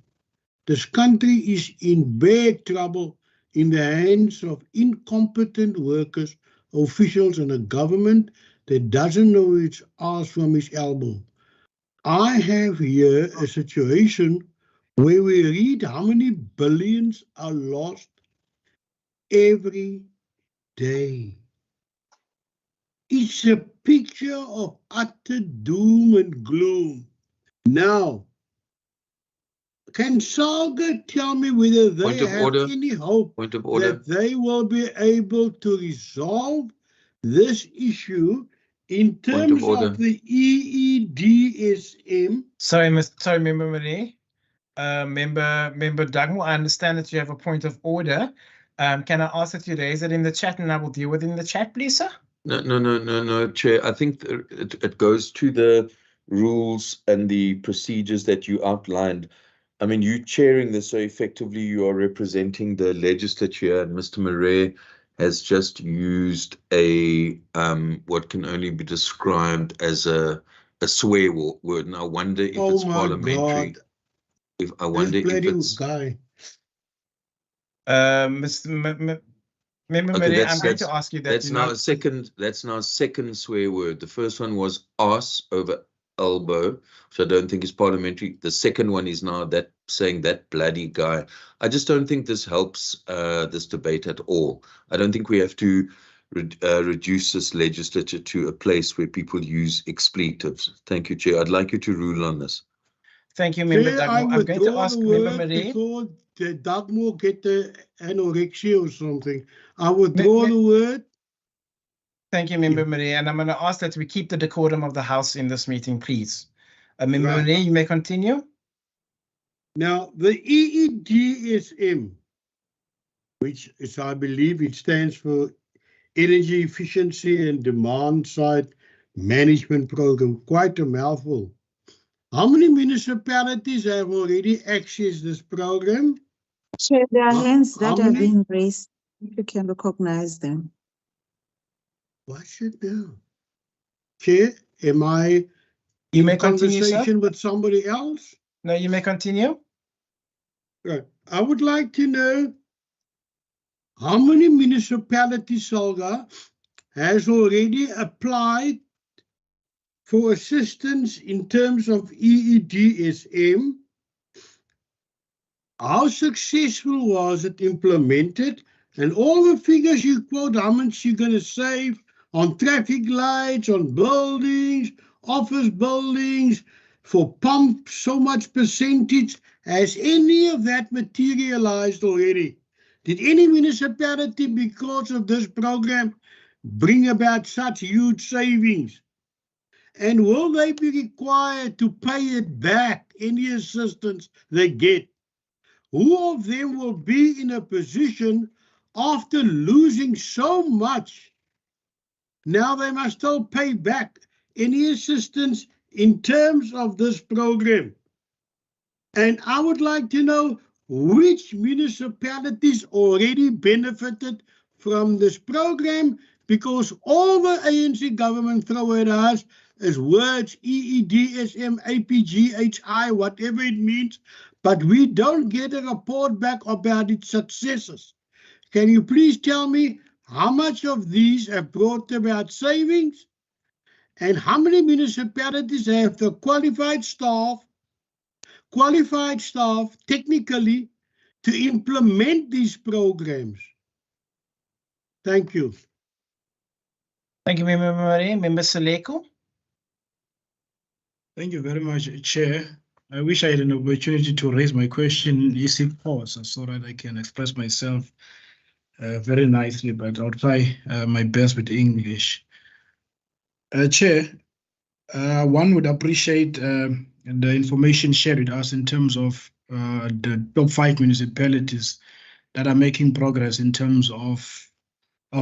This country is in bad trouble in the hands of incompetent workers, officials, and a government that doesn't know its arse from its elbow. I have here a situation where we read how many billions are lost every day. It's a picture of utter doom and gloom. Now, can SALGA tell me whether they have any hope that they will be able to resolve this issue in terms of the EEDSM? Sorry, Member Marais. Member Dugmore, I understand that you have a point of order. Can I ask that you raise it in the chat and I will deal with it in the chat, please, sir? No, Chair. I think it goes to the rules and the procedures that you outlined. I mean, you chairing this, so effectively you are representing the legislature, and Mr. Marais has just used a what can only be described as a swear word. And I wonder if it's parliamentary. I wonder if it's guy. Member Marais, I'm going to ask you that. That's now a second swear word. The first one was arse over elbow, which I don't think is parliamentary. The second one is now that saying that bloody guy. I just don't think this helps this debate at all. I don't think we have to reduce this legislature to a place where people use expletives. Thank you, Chair. I'd like you to rule on this. Thank you, Member Chair, I Dugmore. I'm going to withdraw ask the Member word Marie. before the Dugmore get the anorexia or something. I withdraw the word. Thank you, Member Marie. And I'm going to ask that we keep the decorum of the House in this meeting, please. Member Right. Marie, you may continue. Now, the EEDSM, which is, I believe, it stands for Energy Efficiency and Demand Side Management Program, quite a mouthful. How many municipalities have already accessed this program? Chair, there are hands How that have many? been raised. If you can recognize them. What's it now? Chair, am I You in may continue, sir. conversation with somebody else? No, you may continue. Right. I would like to know how many municipalities Salga has already applied for assistance in terms of EEDSM. How successful was it implemented? And all the figures you quote, how much you're going to save on traffic lights, on buildings, office buildings, for pumps, so much percentage. Has any of that materialized already? Did any municipality, because of this program, bring about such huge savings? And will they be required to pay it back, any assistance they get? Who of them will be in a position after losing so much? Now they must still pay back any assistance in terms of this program. And I would like to know which municipalities already benefited from this program, because all the ANC government throw at us is words, EEDSM, APG, HI, whatever it means, but we don't get a report back about its successes. Can you please tell me how much of these have brought about savings, and how many municipalities have the qualified staff technically to implement these programs? Thank you. Thank you, Member Marie. Member Saleko. Thank you very much, Chair. I wish I had an opportunity to raise my question in EC pause so that I can express myself very nicely, but I'll try my best with English. Chair, one would appreciate the information shared with us in terms of the top 5 municipalities that are making progress in terms of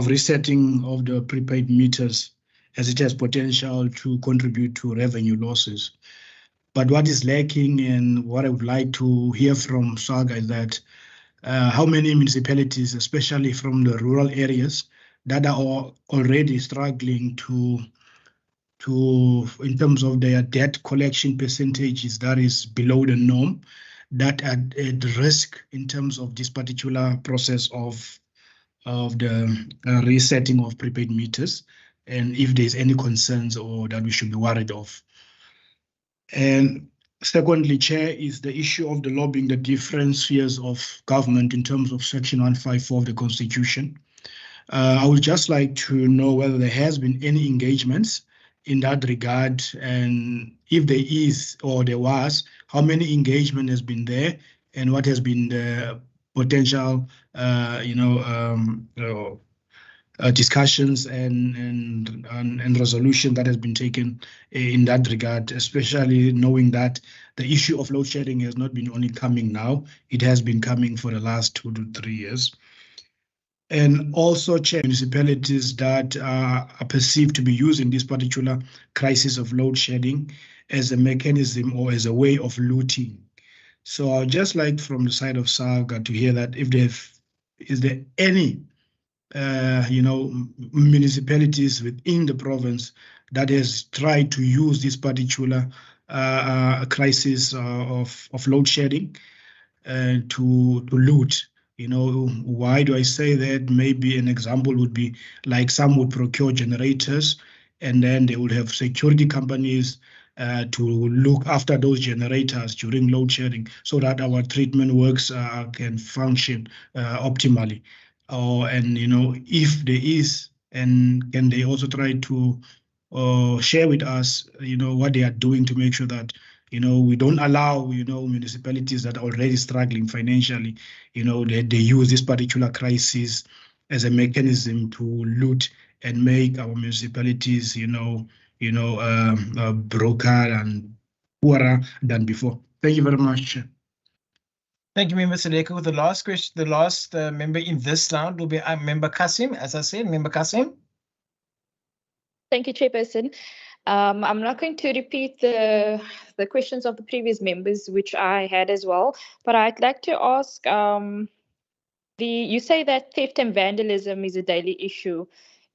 resetting of the prepaid meters, as it has potential to contribute to revenue losses. But what is lacking, and what I would like to hear from SAGA, is that how many municipalities, especially from the rural areas, that are already struggling to in terms of their debt collection percentages that is below the norm, that are at risk in terms of this particular process of the resetting of prepaid meters, and if there's any concerns or that we should be worried of. And secondly, Chair, is the issue of the lobbying the different spheres of government in terms of Section 154 of the Constitution. I would just like to know whether there has been any engagements in that regard, and if there is or there was, how many engagement has been there, and what has been the potential, discussions and resolution that has been taken in that regard, especially knowing that the issue of load shedding has not been only coming now, it has been coming for the last 2 to 3 years. And also, Chair, municipalities that are perceived to be using this particular crisis of load shedding as a mechanism or as a way of looting. So I'd just like from the side of SAGA to hear that is there any municipalities within the province that has tried to use this particular crisis of load shedding to loot. Why do I say that? Maybe an example would be like some would procure generators, and then they would have security companies to look after those generators during load shedding so that our treatment works can function optimally. And if there is And can they also try to share with us, what they are doing to make sure that, we don't allow, municipalities that are already struggling financially, they use this particular crisis as a mechanism to loot and make our municipalities, broker and poorer than before. Thank you very much. Thank you, Member Saleko. The last question, the last member in this round will be Member Kasim. As I said, Member Kasim. Thank you, Chairperson. I'm not going to repeat the questions of the previous members, which I had as well, but I'd like to ask, you say that theft and vandalism is a daily issue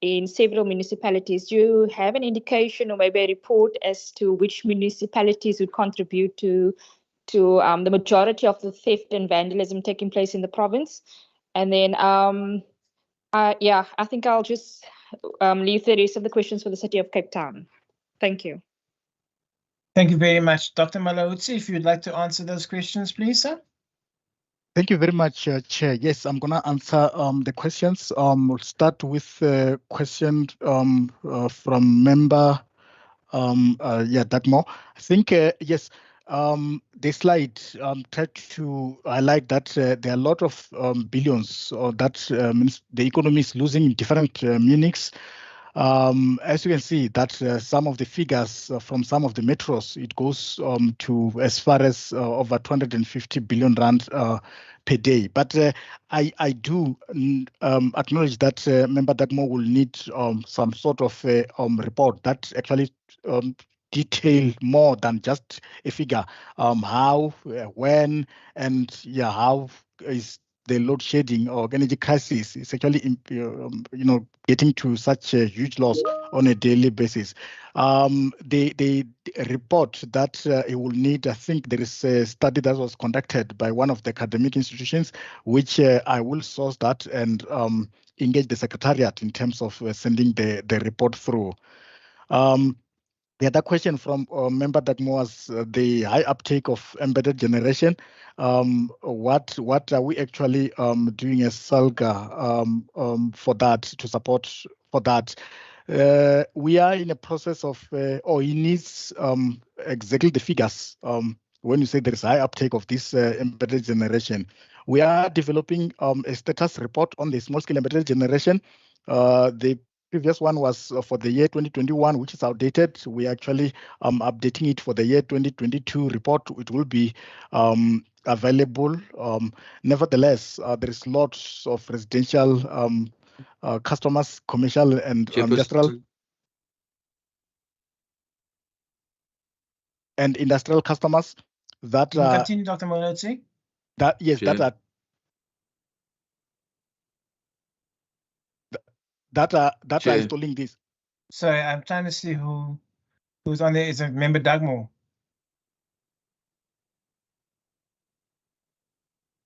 in several municipalities. Do you have an indication or maybe a report as to which municipalities would contribute to the majority of the theft and vandalism taking place in the province? And then, I think I'll just leave the rest of the questions for the City of Cape Town. Thank you. Thank you very much. Dr. Malotsi, if you'd like to answer those questions, please, sir. Thank you very much, Chair. Yes, I'm going to answer the questions. We'll start with a question from member Datmo. I think, yes, the slide tried to highlight that there are a lot of billions that means the economy is losing in different meanings. As you can see, that some of the figures from some of the metros, it goes to as far as over 250 billion rand per day. But I do acknowledge that Member Datmo will need some sort of report that actually detail more than just a figure. How, when, and how is the load shedding or energy crisis is actually, getting to such a huge loss on a daily basis. The report that it will need, I think there is a study that was conducted by one of the academic institutions, which I will source that and engage the Secretariat in terms of sending the report through. The other question from Member Datmo was the high uptake of embedded generation. What are we actually doing as SALGA for that, to support for that? We are in a process of, or he needs exactly the figures. When you say there is high uptake of this embedded generation, we are developing a status report on the small scale embedded generation. The previous one was for the year 2021, which is outdated. We are actually updating it for the year 2022 report. It will be available. Nevertheless, there is lots of residential customers, commercial and industrial customers that continue, Dr. Malotsi. That yes, Sure. that are installing this. Sorry, I'm trying to see who's on there. Is it Member Dagmo?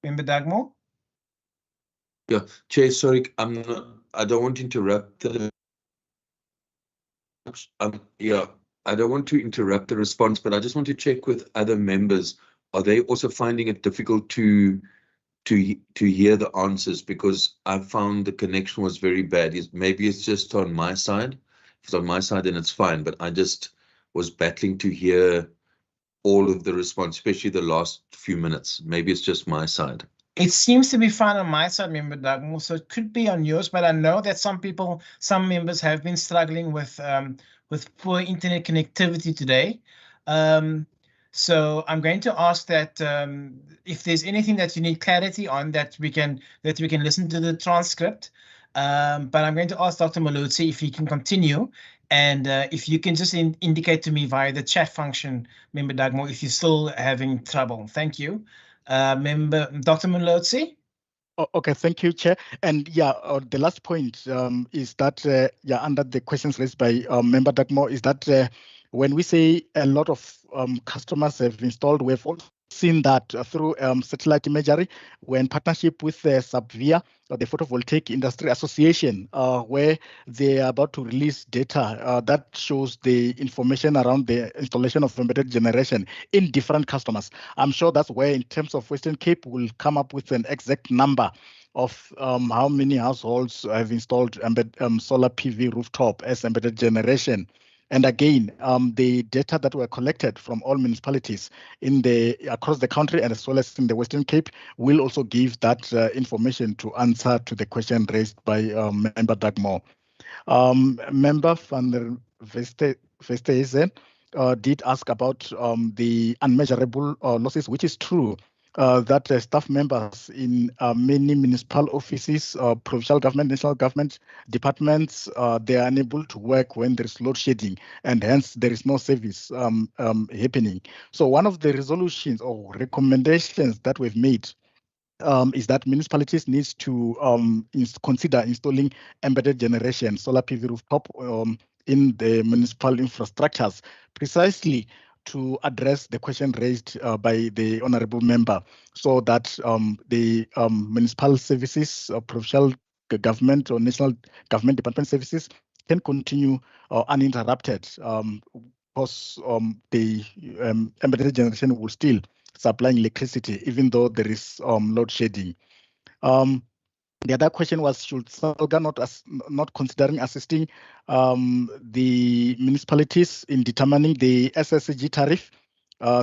Member Dagmo? Yeah, Chair, sorry, I don't want to interrupt the I don't want to interrupt the response, but I just want to check with other members. Are they also finding it difficult to hear the answers? Because I found the connection was very bad. Maybe it's just on my side. If it's on my side, then it's fine. But I just was battling to hear all of the response, especially the last few minutes. Maybe it's just my side. It seems to be fine on my side, Member Dagmo, so it could be on yours, but I know that some members have been struggling with poor internet connectivity today. So I'm going to ask that if there's anything that you need clarity on, that we can listen to the transcript. But I'm going to ask Dr. Malotsi if he can continue, and if you can just indicate to me via the chat function, Member Dagmo, if you're still having trouble. Thank you. Member Dr. Malotsi. Okay, thank you, Chair. And the last point is that under the questions raised by Member Dagmo, is that when we say a lot of customers have installed, we've also seen that through satellite imagery, we're in partnership with Subvia, the Photovoltaic Industry Association, where they are about to release data that shows the information around the installation of embedded generation in different customers. I'm sure that's where, in terms of Western Cape, we'll come up with an exact number of how many households have installed solar PV rooftop as embedded generation. And again, the data that were collected from all municipalities across the country and as well as in the Western Cape will also give that information to answer to the question raised by Member Dagmore. Member van der Vesthuizen did ask about the unmeasurable losses, which is true. That staff members in many municipal offices, provincial government, national government departments, they are unable to work when there is load shedding, and hence there is no service happening. So one of the resolutions or recommendations that we've made is that municipalities need to consider installing embedded generation solar PV rooftop in the municipal infrastructures, precisely to address the question raised by the honourable member, so that the municipal services, provincial government or national government department services can continue uninterrupted, because the embedded generation will still supplying electricity, even though there is load shedding. The other question was, should SALGA not considering assisting the municipalities in determining the SSG tariff,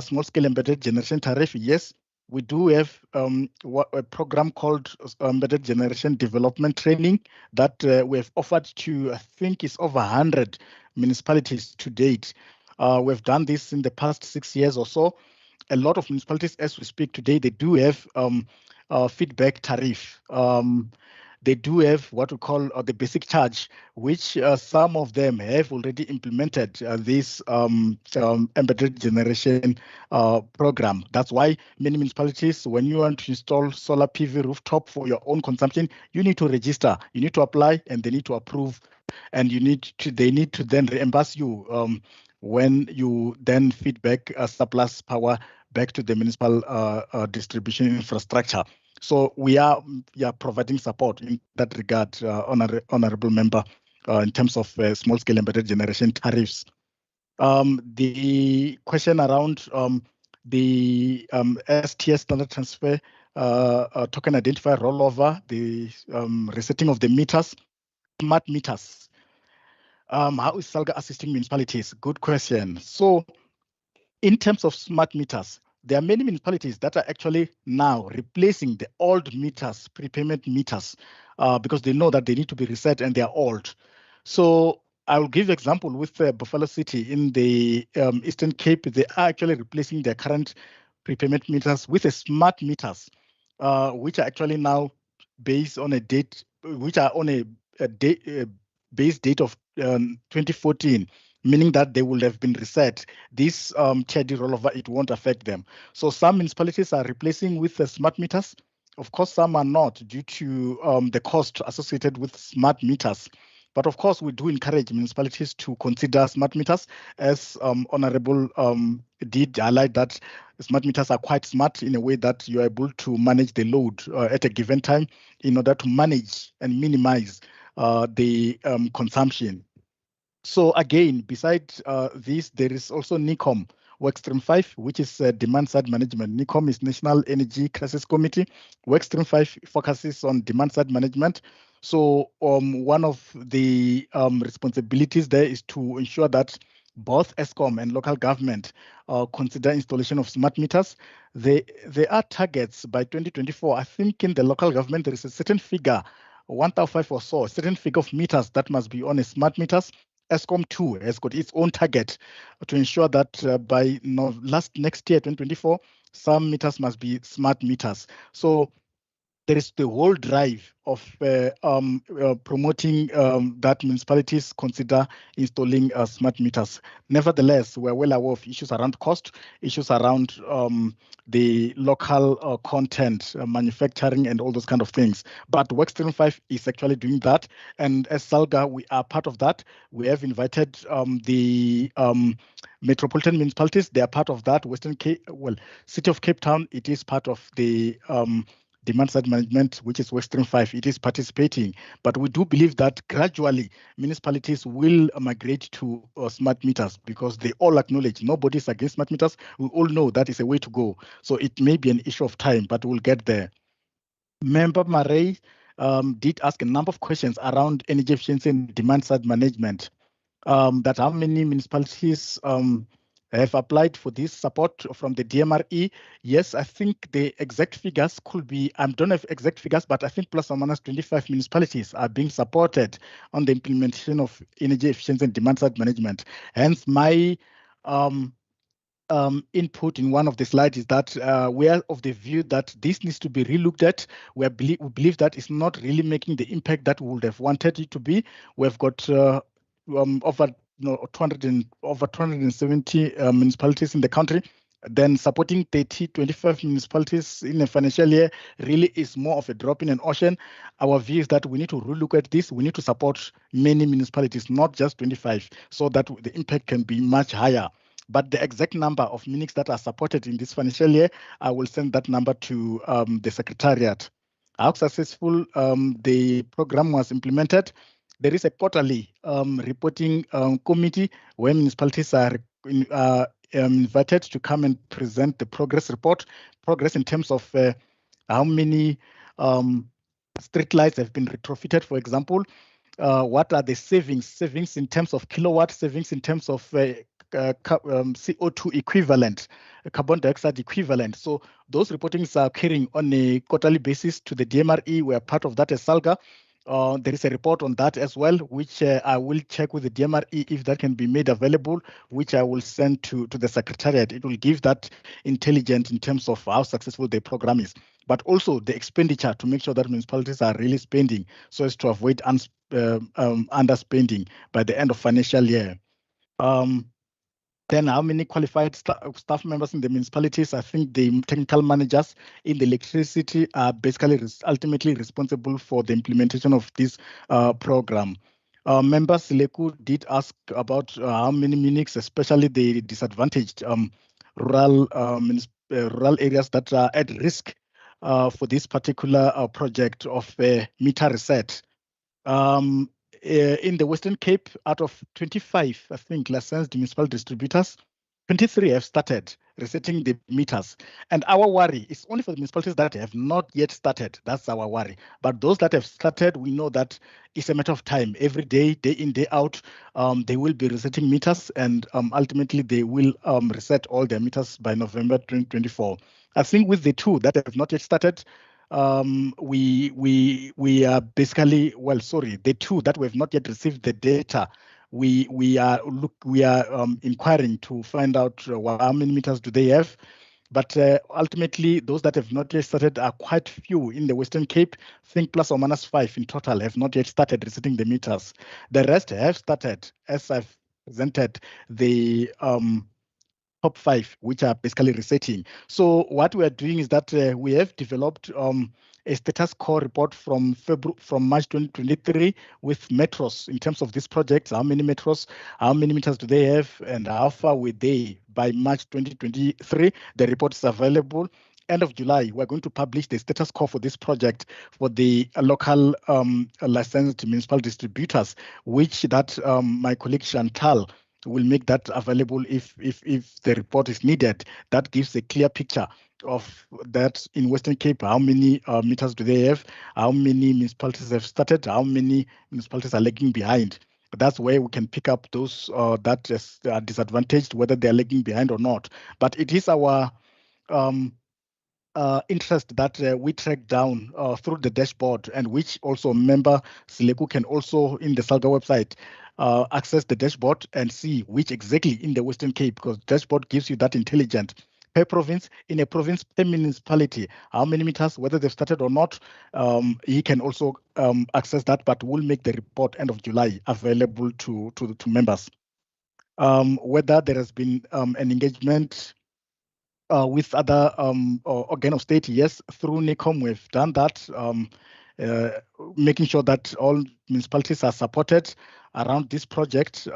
small-scale embedded generation tariff? Yes, we do have a program called Embedded Generation Development Training that we have offered to, I think, is over 100 municipalities to date. We've done this in the past 6 years or so. A lot of municipalities, as we speak today, they do have feedback tariff. They do have what we call the basic charge, which some of them have already implemented this embedded generation program. That's why many municipalities, when you want to install solar PV rooftop for your own consumption, you need to register, you need to apply, and they need to approve, and they need to then reimburse you when you then feedback surplus power back to the municipal distribution infrastructure. So we are providing support in that regard, honourable member, in terms of small-scale embedded generation tariffs. The question around the STS standard transfer token identifier rollover, the resetting of the meters, smart meters. How is SALGA assisting municipalities? Good question. So in terms of smart meters, there are many municipalities that are actually now replacing the old meters, prepayment meters, because they know that they need to be reset and they are old. So I'll give example with Buffalo City in the Eastern Cape. They are actually replacing their current prepayment meters with a smart meters, which are actually now based on a date, which are on a base date of 2014, meaning that they will have been reset. This TID rollover, it won't affect them. So some municipalities are replacing with the smart meters. Of course, some are not due to the cost associated with smart meters. But of course, we do encourage municipalities to consider smart meters, as Honourable did highlight that smart meters are quite smart in a way that you're able to manage the load at a given time in order to manage and minimize the consumption. So again, besides this, there is also NECOM Workstream 5, which is demand-side management. NECOM is National Energy Crisis Committee. Workstream 5 focuses on demand-side management. So one of the responsibilities there is to ensure that both ESCOM and local government consider installation of smart meters. There are targets by 2024. I think in the local government, there is a certain figure, 1,005 or so, a certain figure of meters that must be on a smart meters. ESCOM 2 has got its own target to ensure that by next year, 2024, some meters must be smart meters. So there is the whole drive of promoting that municipalities consider installing smart meters. Nevertheless, we're well aware of issues around cost, issues around the local content, manufacturing, and all those kind of things. But Workstream 5 is actually doing that. And as SALGA, we are part of that. We have invited the metropolitan municipalities. They are part of that. City of Cape Town, it is part of the demand-side management, which is Workstream 5, it is participating. But we do believe that gradually municipalities will migrate to smart meters, because they all acknowledge nobody's against smart meters. We all know that is a way to go. So it may be an issue of time, but we'll get there. Member Marais did ask a number of questions around energy efficiency and demand side management. That how many municipalities have applied for this support from the DMRE. Yes, I think the exact figures could be, I don't have exact figures, but I think plus or minus 25 municipalities are being supported on the implementation of energy efficiency and demand side management. Hence, my input in one of the slides is that we are of the view that this needs to be relooked at. We believe that it's not really making the impact that we would have wanted it to be. We've got over 270 municipalities in the country. Then supporting 25 municipalities in a financial year really is more of a drop in an ocean. Our view is that we need to relook at this. We need to support many municipalities, not just 25, so that the impact can be much higher. But the exact number of minutes that are supported in this financial year, I will send that number to the Secretariat. How successful the program was implemented. There is a quarterly reporting committee where municipalities are invited to come and present the progress report, progress in terms of how many street lights have been retrofitted, for example. What are the savings in terms of kilowatt, savings in terms of CO2 equivalent, carbon dioxide equivalent. So those reportings are occurring on a quarterly basis to the DMRE. We are part of that as SALGA. There is a report on that as well, which I will check with the DMRE if that can be made available, which I will send to the Secretariat. It will give that intelligence in terms of how successful the program is, but also the expenditure to make sure that municipalities are really spending so as to avoid underspending by the end of financial year. Then how many qualified staff members in the municipalities? I think the technical managers in the electricity are basically ultimately responsible for the implementation of this program. Members Leku did ask about how many minutes, especially the disadvantaged rural areas that are at risk for this particular project of meter reset. In the Western Cape, out of 25, I think, licensed municipal distributors, 23 have started resetting the meters. And our worry is only for the municipalities that have not yet started. That's our worry. But those that have started, we know that it's a matter of time. Every day, day in, day out, they will be resetting meters, and ultimately they will reset all their meters by November 2024. I think with the two that have not yet started, we are basically, well, sorry, the two that we have not yet received the data, we are inquiring to find out how many meters do they have. But ultimately, those that have not yet started are quite few in the Western Cape. I think plus or minus 5 in total have not yet started resetting the meters. The rest have started, as I've presented the top 5, which are basically resetting. So what we are doing is that we have developed a status quo report from March 2023 with metros in terms of this project. How many metros, how many meters do they have, and how far were they by March 2023? The report is available. End of July, we're going to publish the status quo for this project for the local licensed municipal distributors, which that my colleague Chantal will make that available if the report is needed. That gives a clear picture of that in Western Cape. How many meters do they have? How many municipalities have started? How many municipalities are lagging behind? That's where we can pick up those that are disadvantaged, whether they're lagging behind or not. But it is our interest that we track down through the dashboard, and which also member Sileku can also in the SALGA website access the dashboard and see which exactly in the Western Cape, because dashboard gives you that intelligence per province, in a province per municipality, how many meters, whether they've started or not. He can also access that, but we'll make the report end of July available to members. Whether there has been an engagement with other organ of state, yes, through NICOM we've done that, making sure that all municipalities are supported around this project,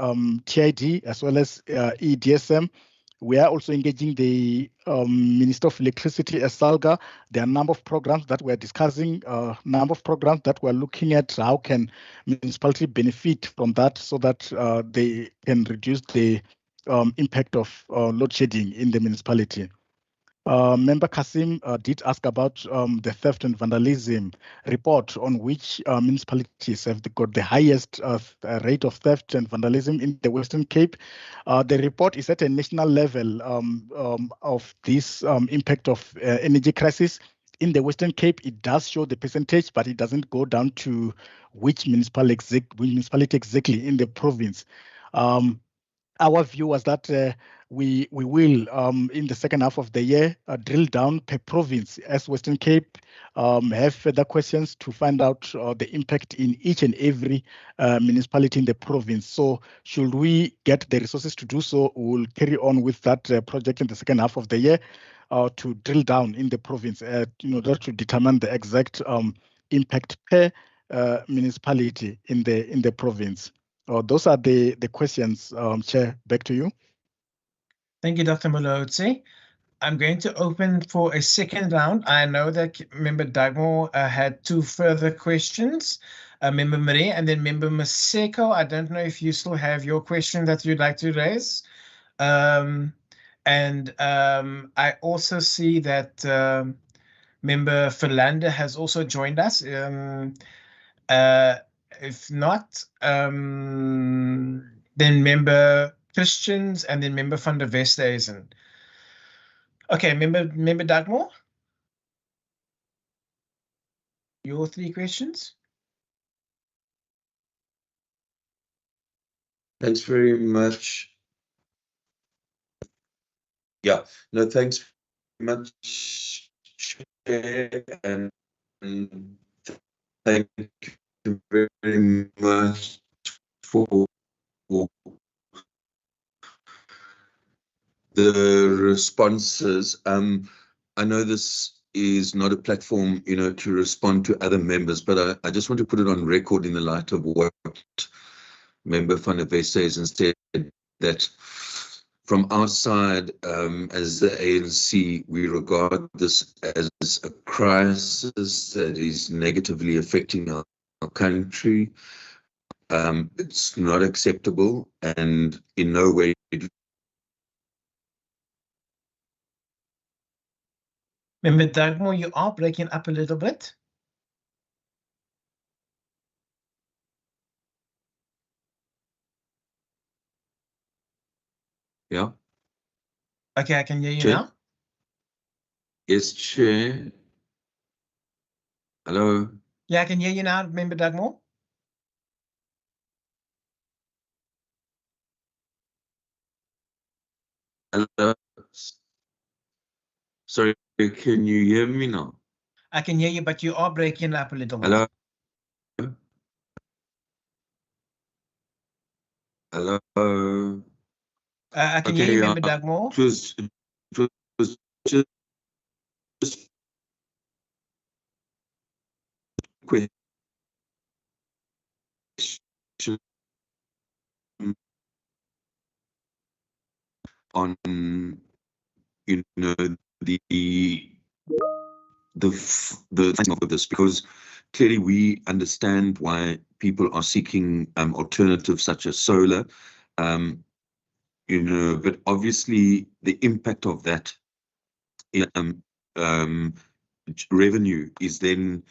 TID as well as EDSM. We are also engaging the Minister of Electricity as SALGA. There are a number of programs that we're discussing, number of programs that we're looking at. How can municipality benefit from that so that they can reduce the impact of load shedding in the municipality. Member Kasim did ask about the theft and vandalism report, on which municipalities have got the highest rate of theft and vandalism in the Western Cape. The report is at a national level of this impact of energy crisis. In the Western Cape, it does show the percentage, but it doesn't go down to which municipality exactly in the province. Our view was that we will, in the second half of the year, drill down per province as Western Cape, have further questions to find out the impact in each and every municipality in the province. So should we get the resources to do so, we'll carry on with that project in the second half of the year to drill down in the province in order to determine the exact impact per municipality in the province. Those are the questions, Chair. Back to you. Thank you, Dr. Malotsi. I'm going to open for a second round. I know that Member Dagmore had two further questions, Member Marie and then Member Maseko. I don't know if you still have your question that you'd like to raise. I also see that Member Philander has also joined us. If not, then Member Christians and then Member van der Westhuizen. Okay, Member Dagmore? Your three questions? Thanks very much. Yeah, no, thanks very much, Chair, and thank you very much for the responses. I know this is not a platform, to respond to other members, but I just want to put it on record in the light of what Member van der Westhuizen said, that from our side, as the ANC, we regard this as a crisis that is negatively affecting our country. It's not acceptable, and in no way Member Dagmore, you are breaking up a little bit. Yeah. Okay, I can hear you Chair? now. Yes, Chair. Hello. Yeah, I can hear you now, Member Dagmore. Hello. Sorry, can you hear me now? I can hear you, but you are breaking up a little bit. Hello. Hello. I can hear you, Member Dagmore. It was just question on, the thing of this, because clearly we understand why people are seeking alternatives such as solar, but obviously the impact of that in revenue is then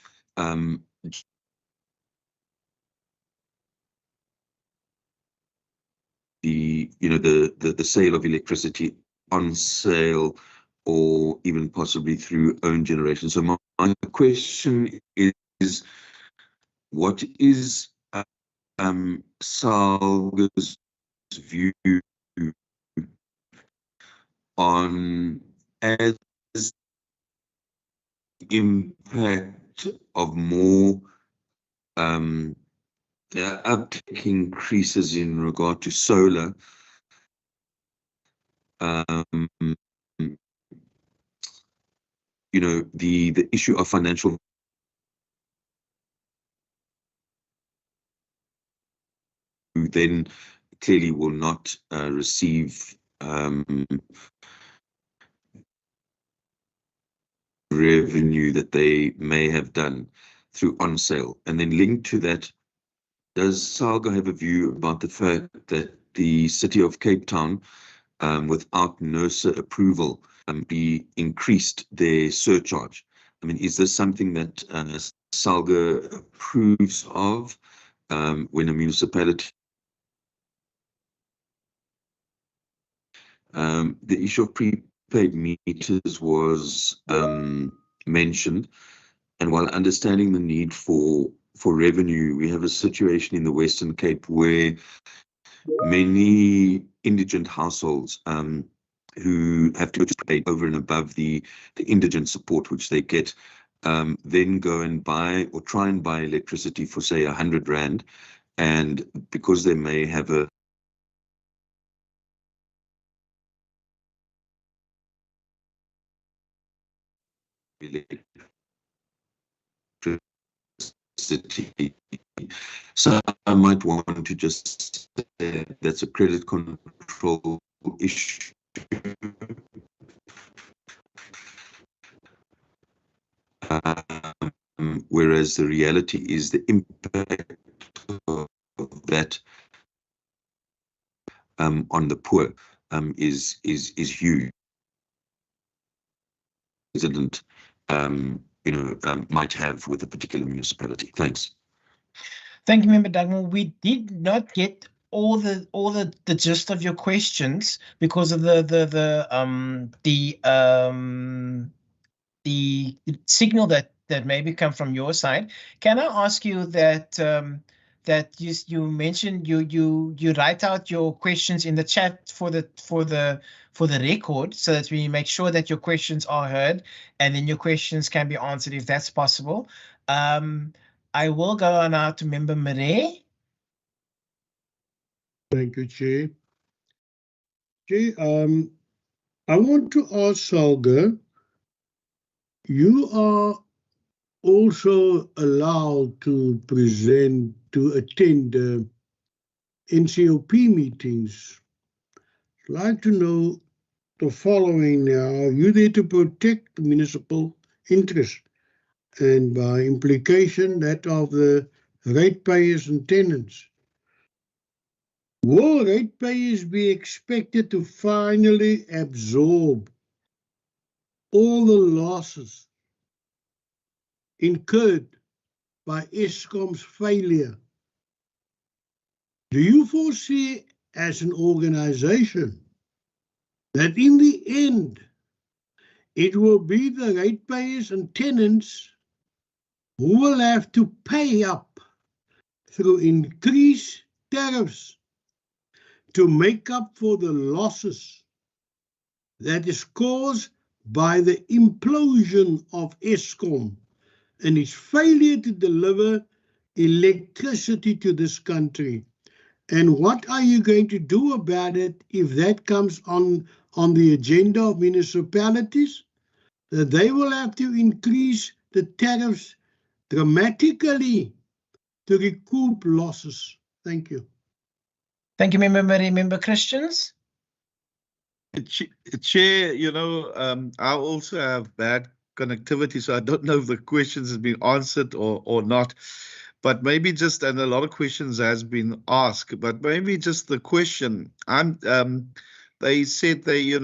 the sale of electricity on sale, or even possibly through own generation. So my question is, what is SALGA's view on as impact of more uptake increases in regard to solar, the issue of financial then clearly will not receive revenue that they may have done through on sale. And then linked to that, does SALGA have a view about the fact that the city of Cape Town without NERSA approval, be increased their surcharge. I mean, is this something that SALGA approves of when a municipality? The issue of prepaid meters was mentioned, and while understanding the need for revenue, we have a situation in the Western Cape where many indigent households who have to pay over and above the indigent support which they get, then go and buy or try and buy electricity for, say, 100 Rand, and because they may have a electricity. So I might want to just say that's a credit control issue. Whereas the reality is the impact of that on the poor is huge. President, might have with a particular municipality. Thanks. Thank you, Member Duggan. We did not get all the gist of your questions because of the signal that maybe come from your side. Can I ask you that that you mentioned you write out your questions in the chat for the record, so that we make sure that your questions are heard and then your questions can be answered if that's possible. I will go now to Member Murray. Thank you, Chair. Chair, I want to ask SALGA, you are also allowed to attend NCOP meetings. I'd like to know the following now. Are you there to protect the municipal interest, and by implication that of the ratepayers and tenants? Will ratepayers be expected to finally absorb all the losses incurred by Eskom's failure? Do you foresee as an organization that in the end it will be the ratepayers and tenants who will have to pay up through increased tariffs to make up for the losses that is caused by the implosion of Eskom and its failure to deliver electricity to this country? And what are you going to do about it if that comes on the agenda of municipalities? That they will have to increase the tariffs dramatically to recoup losses. Thank you. Thank you, Member Christians. Chair, I also have bad connectivity, so I don't know if the questions have been answered or not. But maybe just, and a lot of questions has been asked, but maybe just the question. They said they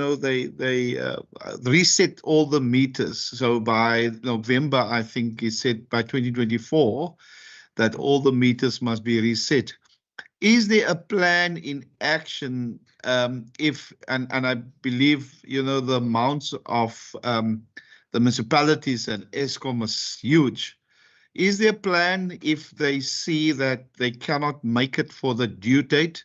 reset all the meters. So by November, I think he said by 2024 that all the meters must be reset. Is there a plan in action if, and I believe, the amounts of the municipalities and Eskom is huge. Is there a plan if they see that they cannot make it for the due date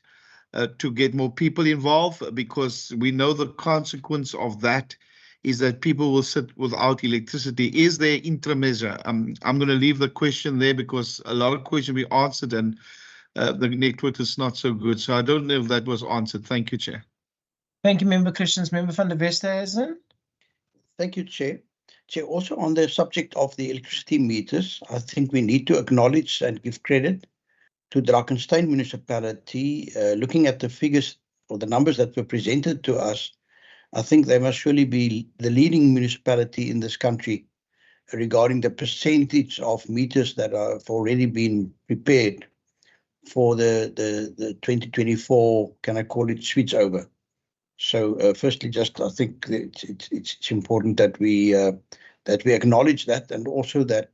to get more people involved? Because we know the consequence of that is that people will sit without electricity. Is there interim measure? I'm going to leave the question there because a lot of questions we answered and the network is not so good. So I don't know if that was answered. Thank you, Chair. Thank you, Member Christians. Member van der Westhuizen. Thank you, Chair. Chair, also on the subject of the electricity meters, I think we need to acknowledge and give credit to Drakensberg municipality. Looking at the figures or the numbers that were presented to us, I think they must surely be the leading municipality in this country regarding the percentage of meters that have already been prepared for the 2024, can I call it, switch over. So firstly, just I think it's important that we acknowledge that, and also that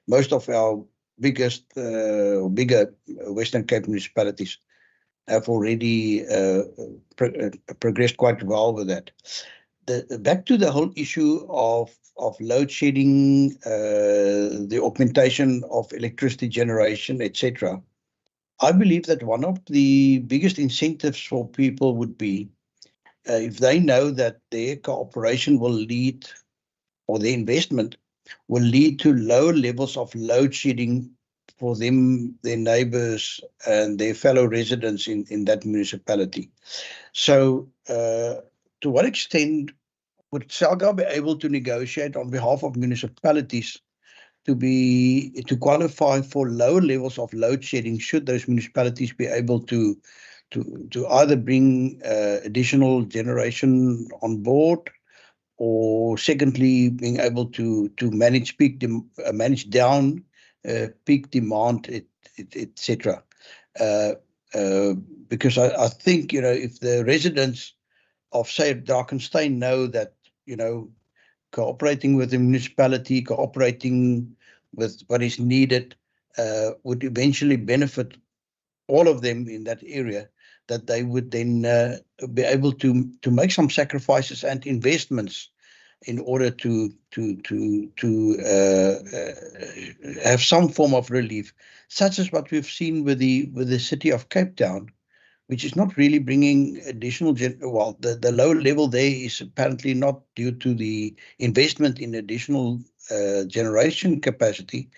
most of our bigger Western Cape municipalities have already progressed quite well with that. Back to the whole issue of load shedding, the augmentation of electricity generation, etc. I believe that one of the biggest incentives for people would be if they know that their cooperation will lead, or their investment will lead to lower levels of load shedding for them, their neighbors, and their fellow residents in that municipality. So to what extent would SALGA be able to negotiate on behalf of municipalities to qualify for lower levels of load shedding, should those municipalities be able to either bring additional generation on board, or secondly, being able to manage manage down peak demand, etc. Because I think, if the residents of, say, Drakensberg know that, cooperating with the municipality, cooperating with what is needed, would eventually benefit all of them in that area, that they would then be able to make some sacrifices and investments in order to have some form of relief, such as what we've seen with the city of Cape Town, which is not really bringing additional, the low level there is apparently not due to the investment in additional generation capacity,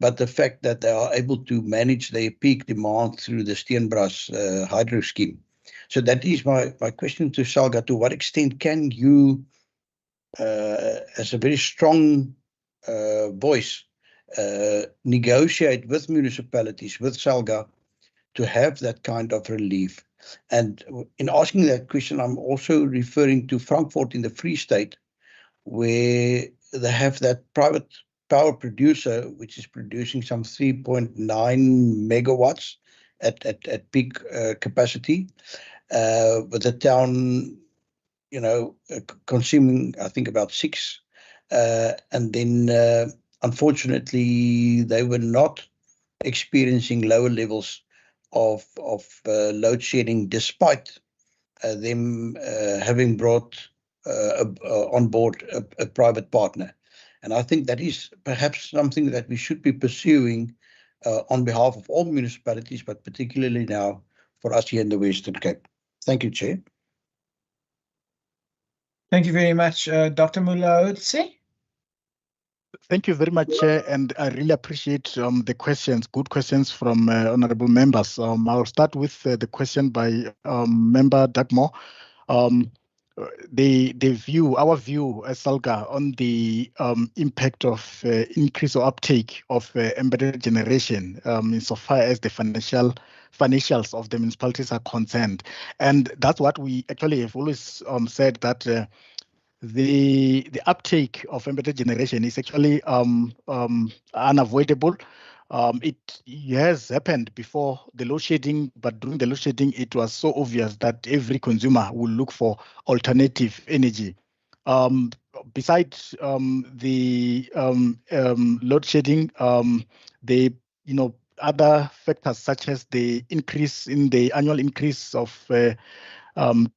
but the fact that they are able to manage their peak demand through the Steenbras hydro scheme. So that is my question to SALGA. To what extent can you, as a very strong voice, negotiate with municipalities, with SALGA, to have that kind of relief? And in asking that question, I'm also referring to Frankfurt in the Free State, where they have that private power producer, which is producing some 3.9 megawatts at peak capacity, with the town, consuming, I think, about 6. And then, unfortunately, they were not experiencing lower levels of load shedding, despite them having brought on board a private partner. And I think that is perhaps something that we should be pursuing on behalf of all municipalities, but particularly now for us here in the Western Cape. Thank you, Chair. Thank you very much, Dr. Mulaudzi. Thank you very much, Chair, and I really appreciate the questions, good questions from honorable members. I'll start with the question by Member Dagmore. Our view as SALGA on the impact of increase or uptake of embedded generation insofar as the financials of the municipalities are concerned. And that's what we actually have always said, that the uptake of embedded generation is actually unavoidable. It has happened before the load shedding, but during the load shedding, it was so obvious that every consumer will look for alternative energy. Besides the load shedding, the other factors such as the increase in the annual increase of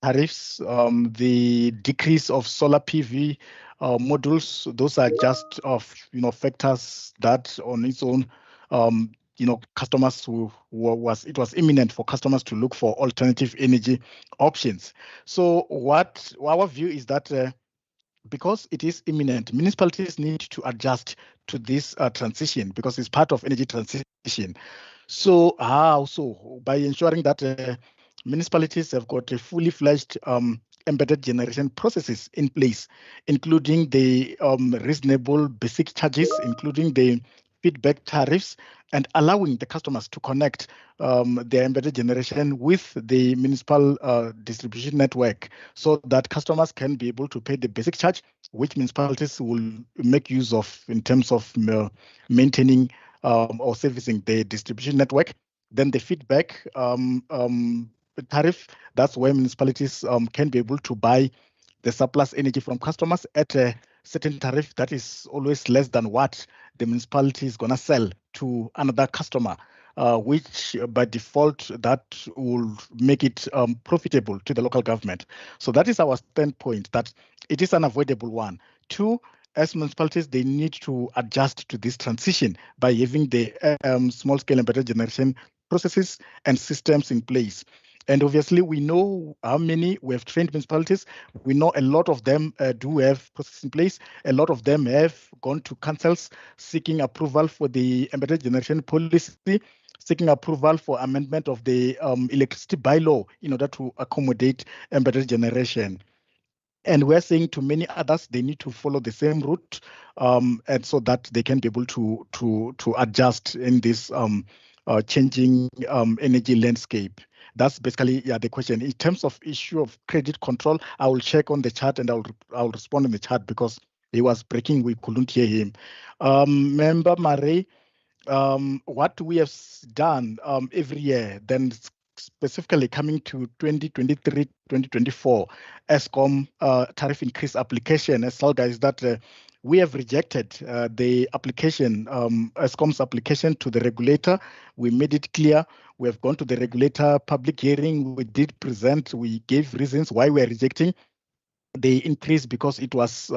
tariffs, the decrease of solar PV modules, those are just factors that on its own, customers it was imminent for customers to look for alternative energy options. So what our view is that because it is imminent, municipalities need to adjust to this transition, because it's part of energy transition. So how? So by ensuring that municipalities have got a fully fledged embedded generation processes in place, including the reasonable basic charges, including the feedback tariffs, and allowing the customers to connect their embedded generation with the municipal distribution network, so that customers can be able to pay the basic charge, which municipalities will make use of in terms of maintaining or servicing the distribution network. Then the feedback tariff. That's where municipalities can be able to buy the surplus energy from customers at a certain tariff that is always less than what the municipality is going to sell to another customer, which by default that will make it profitable to the local government. So that is our standpoint, that it is an avoidable one. Two, as municipalities, they need to adjust to this transition by having the small-scale embedded generation processes and systems in place. And obviously, we know how many we have trained municipalities. We know a lot of them do have processes in place. A lot of them have gone to councils seeking approval for the embedded generation policy, seeking approval for amendment of the electricity bylaw in order to accommodate embedded generation. And we're saying to many others, they need to follow the same route, and so that they can be able to adjust in this changing energy landscape. That's basically the question. In terms of issue of credit control, I will check on the chat and I'll respond in the chat because he was breaking. We couldn't hear him. Member Marie, what we have done every year, then specifically coming to 2023-2024 ESCOM tariff increase application, as SALGA, is that we have rejected the application, ESCOM's application to the regulator. We made it clear. We have gone to the regulator public hearing. We did present. We gave reasons why we are rejecting the increase because it was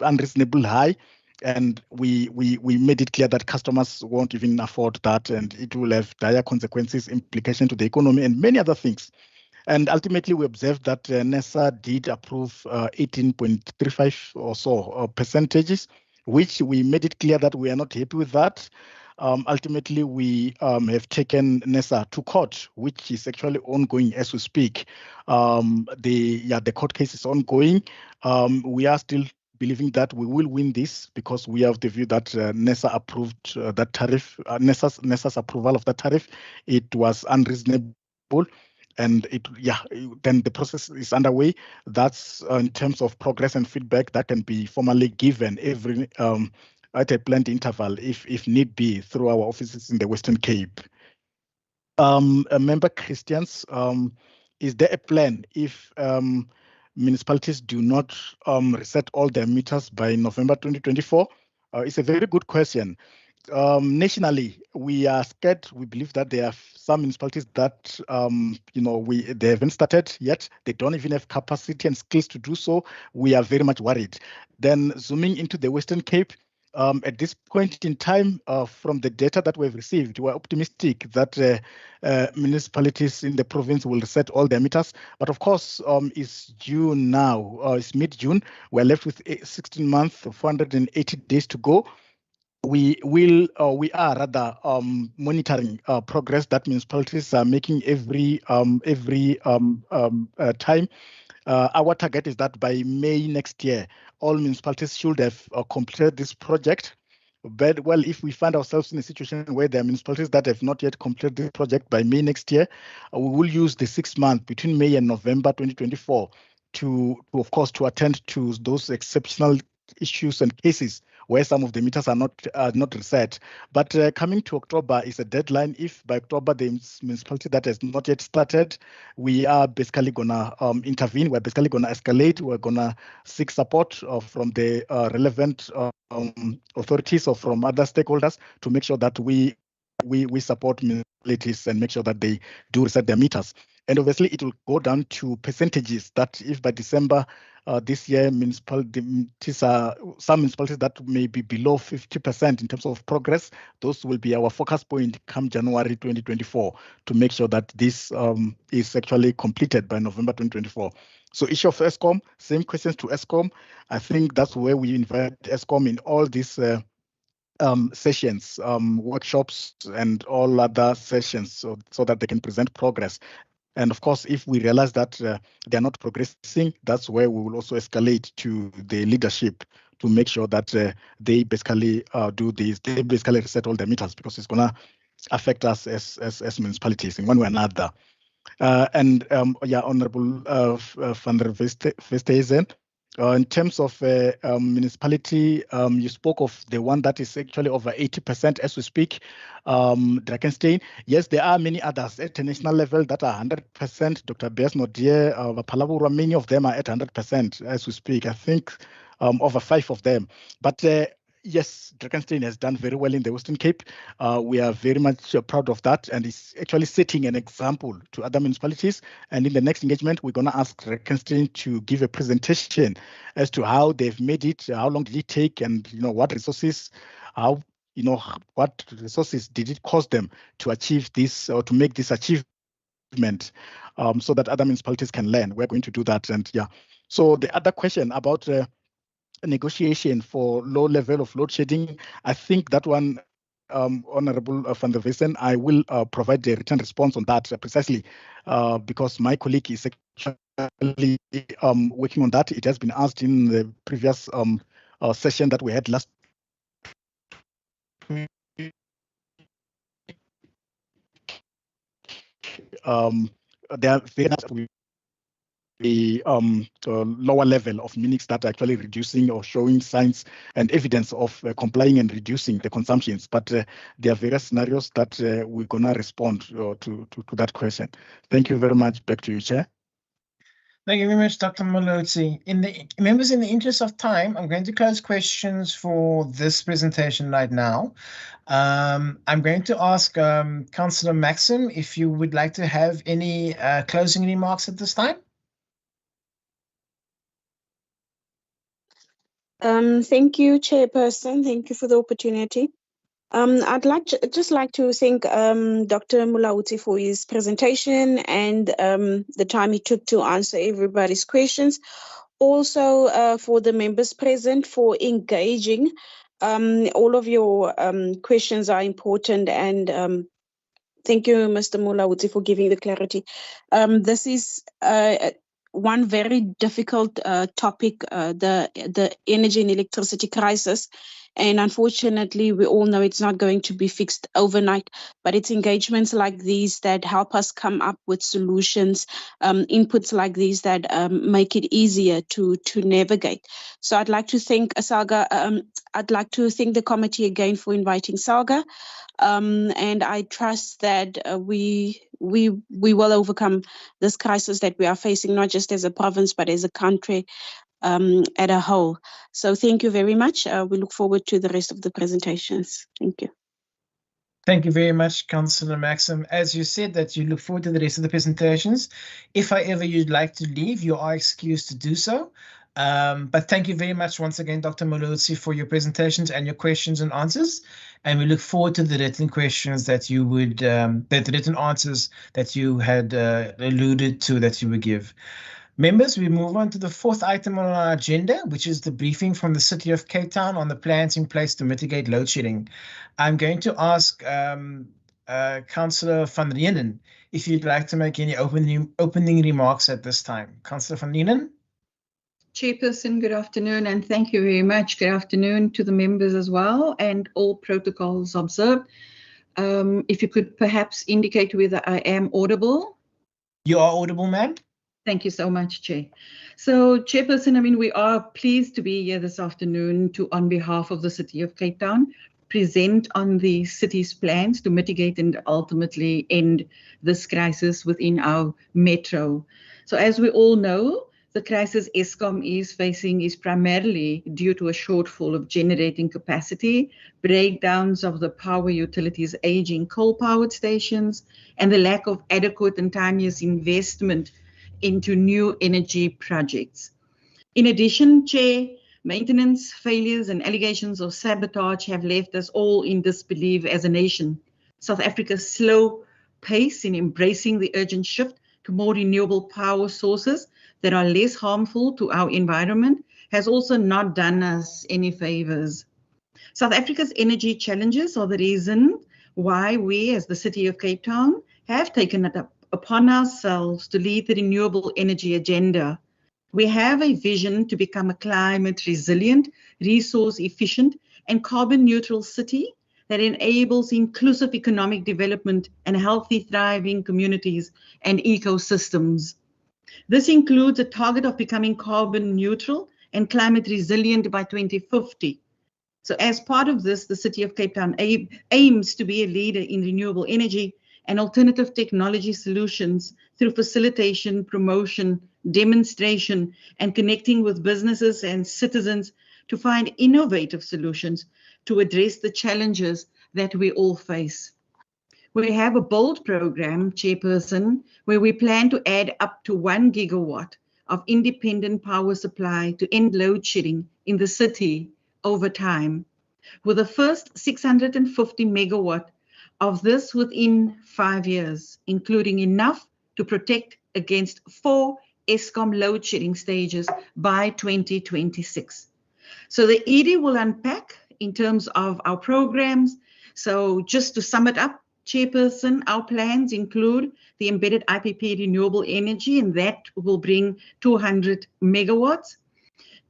unreasonable high. And we made it clear that customers won't even afford that, and it will have dire consequences, implication to the economy, and many other things. And ultimately, we observed that NESA did approve 18.35 or so percentages, which we made it clear that we are not happy with that. Ultimately, we have taken NESA to court, which is actually ongoing as we speak. The court case is ongoing. We are still believing that we will win this because we have the view that NESA approved that tariff. NESA's approval of that tariff, it was unreasonable. And then the process is underway. That's in terms of progress and feedback that can be formally given every at a planned interval, if need be, through our offices in the Western Cape. Member Christians, is there a plan if municipalities do not reset all their meters by November 2024? It's a very good question. Nationally, we are scared. We believe that there are some municipalities that, they haven't started yet. They don't even have capacity and skills to do so. We are very much worried. Then zooming into the Western Cape, at this point in time, from the data that we've received, we're optimistic that municipalities in the province will reset all their meters. But of course, it's June now. It's mid-June. We're left with 16 months, 480 days to go. We are rather monitoring progress that municipalities are making every time. Our target is that by May next year, all municipalities should have completed this project. But well, if we find ourselves in a situation where there are municipalities that have not yet completed the project by May next year, we will use the 6 months between May and November 2024 to of course, to attend to those exceptional issues and cases where some of the meters are not reset. But coming to October is a deadline. If by October the municipality that has not yet started, we are basically gonna intervene. We're basically gonna escalate. We're gonna seek support from the relevant authorities or from other stakeholders to make sure that we support municipalities and make sure that they do reset their meters. And obviously, it will go down to percentages that if by December this year, some municipalities that may be below 50% in terms of progress, those will be our focus point come January 2024 to make sure that this is actually completed by November 2024. So issue of ESCOM, same questions to ESCOM. I think that's where we invite ESCOM in all these sessions, workshops, and all other sessions so that they can present progress. And of course, if we realize that they are not progressing, that's where we will also escalate to the leadership to make sure that they basically do this. They basically reset all the meters because it's going to affect us as municipalities in one way or another. Honorable van der Vesthuizen, In terms of municipality, you spoke of the one that is actually over 80% as we speak, Drakenstein. Yes, there are many others at the national level that are 100%. Dr. Besmodier, Palabura, many of them are at 100% as we speak. I think over 5 of them. But yes, Drakenstein has done very well in the Western Cape. We are very much proud of that, and it's actually setting an example to other municipalities. And in the next engagement, we're going to ask Drakenstein to give a presentation as to how they've made it, how long did it take, and what resources, what resources did it cost them to achieve this or to make this achievement, so that other municipalities can learn. We're going to do that, and yeah. So the other question about negotiation for low level of load shedding, I think that one, Honorable van der Wesen, I will provide a written response on that precisely because my colleague is actually working on that. It has been asked in the previous session that we had last week. There are very the lower level of units that are actually reducing or showing signs and evidence of complying and reducing the consumptions. But there are various scenarios that we're going to respond to that question. Thank you very much. Back to you, Chair. Thank you very much, Dr. Malotsi. Members, in the interest of time, I'm going to close questions for this presentation right now. I'm going to ask Councillor Maxim if you would like to have any closing remarks at this time. Thank you, Chairperson. Thank you for the opportunity. I'd just like to thank Dr. Mulauti for his presentation and the time he took to answer everybody's questions. Also, for the members present for engaging. All of your questions are important, and thank you, Mr. Mulauti, for giving the clarity. This is one very difficult topic, the energy and electricity crisis. And unfortunately, we all know it's not going to be fixed overnight, but it's engagements like these that help us come up with solutions, inputs like these that make it easier to navigate. So I'd like to thank Salga. I'd like to thank the committee again for inviting Salga. And I trust that we will overcome this crisis that we are facing, not just as a province, but as a country at a whole. So thank you very much. We look forward to the rest of the presentations. Thank you. Thank you very much, Councillor Maxim. As you said that you look forward to the rest of the presentations. If however you'd like to leave, you are excused to do so. But thank you very much once again, Dr. Malotsi, for your presentations and your questions and answers. And we look forward to the written questions that you would, the written answers that you had alluded to that you would give. Members, we move on to the fourth item on our agenda, which is the briefing from the City of Cape Town on the plans in place to mitigate load shedding. I'm going to ask Councillor van Reenen if you'd like to make any opening remarks at this time. Councillor van Reenen. Chairperson, good afternoon, and thank you very much. Good afternoon to the members as well, and all protocols observed. If you could perhaps indicate whether I am audible. You are audible, ma'am. Thank you so much, Chair. So, Chairperson, I mean, we are pleased to be here this afternoon to, on behalf of the City of Cape Town, present on the city's plans to mitigate and ultimately end this crisis within our metro. So, as we all know, the crisis Eskom is facing is primarily due to a shortfall of generating capacity, breakdowns of the power utilities' aging coal-powered stations, and the lack of adequate and timeous investment into new energy projects. In addition, Chair, maintenance failures and allegations of sabotage have left us all in disbelief as a nation. South Africa's slow pace in embracing the urgent shift to more renewable power sources that are less harmful to our environment has also not done us any favors. South Africa's energy challenges are the reason why we, as the City of Cape Town, have taken it upon ourselves to lead the renewable energy agenda. We have a vision to become a climate resilient, resource efficient, and carbon neutral city that enables inclusive economic development and healthy, thriving communities and ecosystems. This includes a target of becoming carbon neutral and climate resilient by 2050. So as part of this, the City of Cape Town aims to be a leader in renewable energy and alternative technology solutions through facilitation, promotion, demonstration, and connecting with businesses and citizens to find innovative solutions to address the challenges that we all face. We have a bold program, Chairperson, where we plan to add up to 1 gigawatt of independent power supply to end load shedding in the city over time, with the first 650 megawatt of this within 5 years, including enough to protect against 4 Eskom load shedding stages by 2026. So the ED will unpack in terms of our programs. So just to sum it up, Chairperson, our plans include the embedded IPP renewable energy, and that will bring 200 megawatts.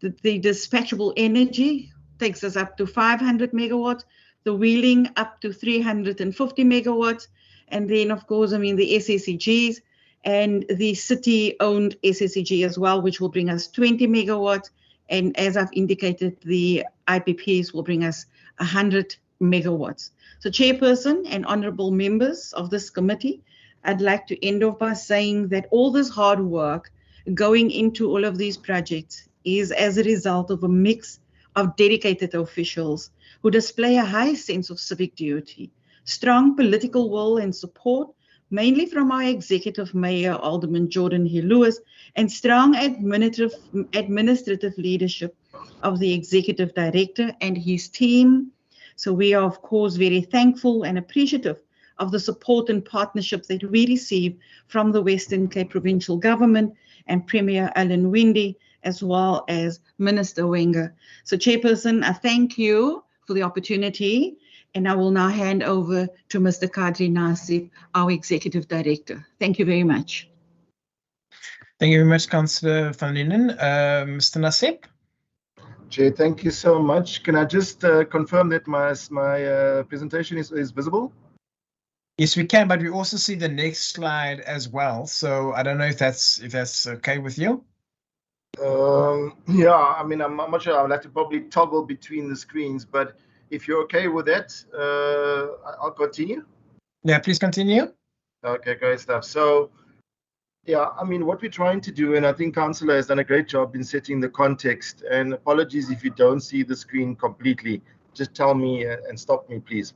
The dispatchable energy takes us up to 500 megawatts, the wheeling up to 350 megawatts, and then, of course, the SSEGs and the city-owned SSEG as well, which will bring us 20 megawatts. And as I've indicated, the IPPs will bring us 100 megawatts. So, Chairperson and honorable members of this committee, I'd like to end off by saying that all this hard work going into all of these projects is as a result of a mix of dedicated officials who display a high sense of civic duty, strong political will and support, mainly from our Executive Mayor, Alderman Jordan Lewis, and strong administrative leadership of the Executive Director and his team. So we are, of course, very thankful and appreciative of the support and partnership that we receive from the Western Cape Provincial Government and Premier Alan Winde, as well as Minister Wenger. So, Chairperson, I thank you for the opportunity, and I will now hand over to Mr. Kadri Nasib, our Executive Director. Thank you very much. Thank you very much, Councillor van Linden. Mr. Nasib? Chair, thank you so much. Can I just confirm that my presentation is visible? Yes, we can, but we also see the next slide as well. So I don't know if that's okay with you. Yeah, I'm not sure. I would like to probably toggle between the screens, but if you're okay with that, I'll continue. Yeah, please continue. Okay, great stuff. So, yeah, what we're trying to do, and I think Councillor has done a great job in setting the context, and apologies if you don't see the screen completely, just tell me and stop me, please.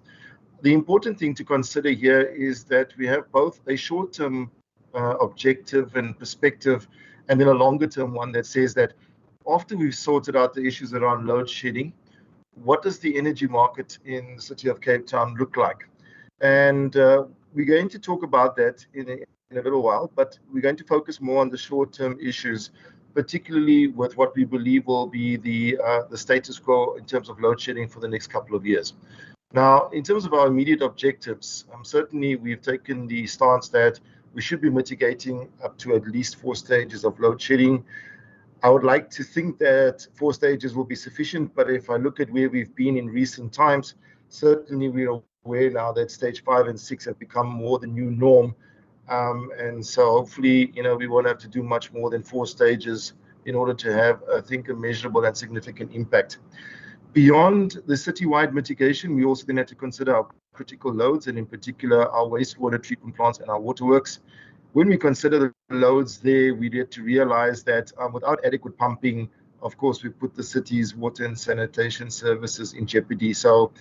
The important thing to consider here is that we have both a short-term objective and perspective, and then a longer-term one that says that after we've sorted out the issues around load shedding, what does the energy market in the City of Cape Town look like? And we're going to talk about that in a little while, but we're going to focus more on the short-term issues, particularly with what we believe will be the status quo in terms of load shedding for the next couple of years. Now, in terms of our immediate objectives, certainly we've taken the stance that we should be mitigating up to at least 4 stages of load shedding. I would like to think that 4 stages will be sufficient, but if I look at where we've been in recent times, certainly we're aware now that stage 5 and 6 have become more the new norm. And so hopefully, we won't have to do much more than 4 stages in order to have, I think, a measurable and significant impact. Beyond the citywide mitigation, we also then have to consider our critical loads, and in particular, our wastewater treatment plants and our waterworks. When we consider the loads there, we need to realize that without adequate pumping, of course, we put the city's water and sanitation services in jeopardy. So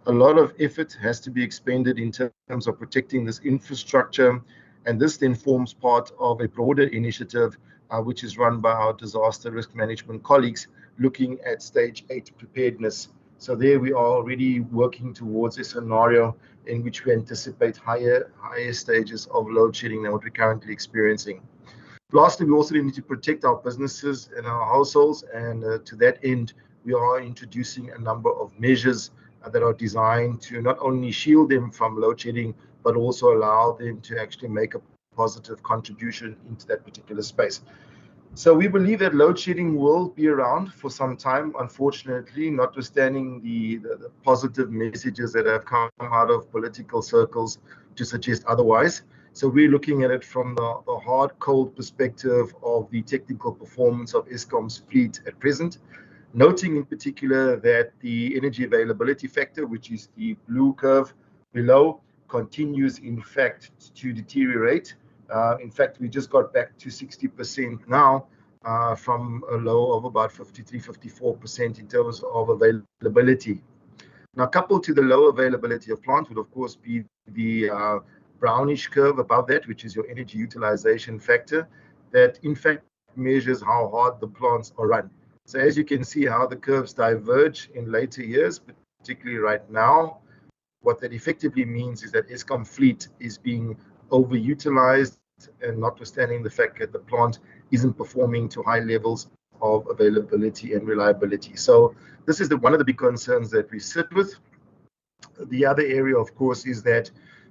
a lot of effort has to be expended in terms of protecting this infrastructure. And this then forms part of a broader initiative, which is run by our disaster risk management colleagues, looking at stage 8 preparedness. So there we are already working towards a scenario in which we anticipate higher stages of load shedding than what we're currently experiencing. Lastly, we also need to protect our businesses and our households, and to that end, we are introducing a number of measures that are designed to not only shield them from load shedding, but also allow them to actually make a positive contribution into that particular space. So we believe that load shedding will be around for some time, unfortunately, notwithstanding the positive messages that have come out of political circles to suggest otherwise. So we're looking at it from the hard, cold perspective of the technical performance of Eskom's fleet at present, noting in particular that the energy availability factor, which is the blue curve below, continues in fact to deteriorate. In fact, we just got back to 60% now from a low of about 53, 54% in terms of availability. Now, coupled to the low availability of plant would, of course, be the brownish curve above that, which is your energy utilization factor, that in fact measures how hard the plants are run. So as you can see how the curves diverge in later years, particularly right now, what that effectively means is that Eskom fleet is being overutilized, and notwithstanding the fact that the plant isn't performing to high levels of availability and reliability. So this is one of the big concerns that we sit with. The other area, of course, is that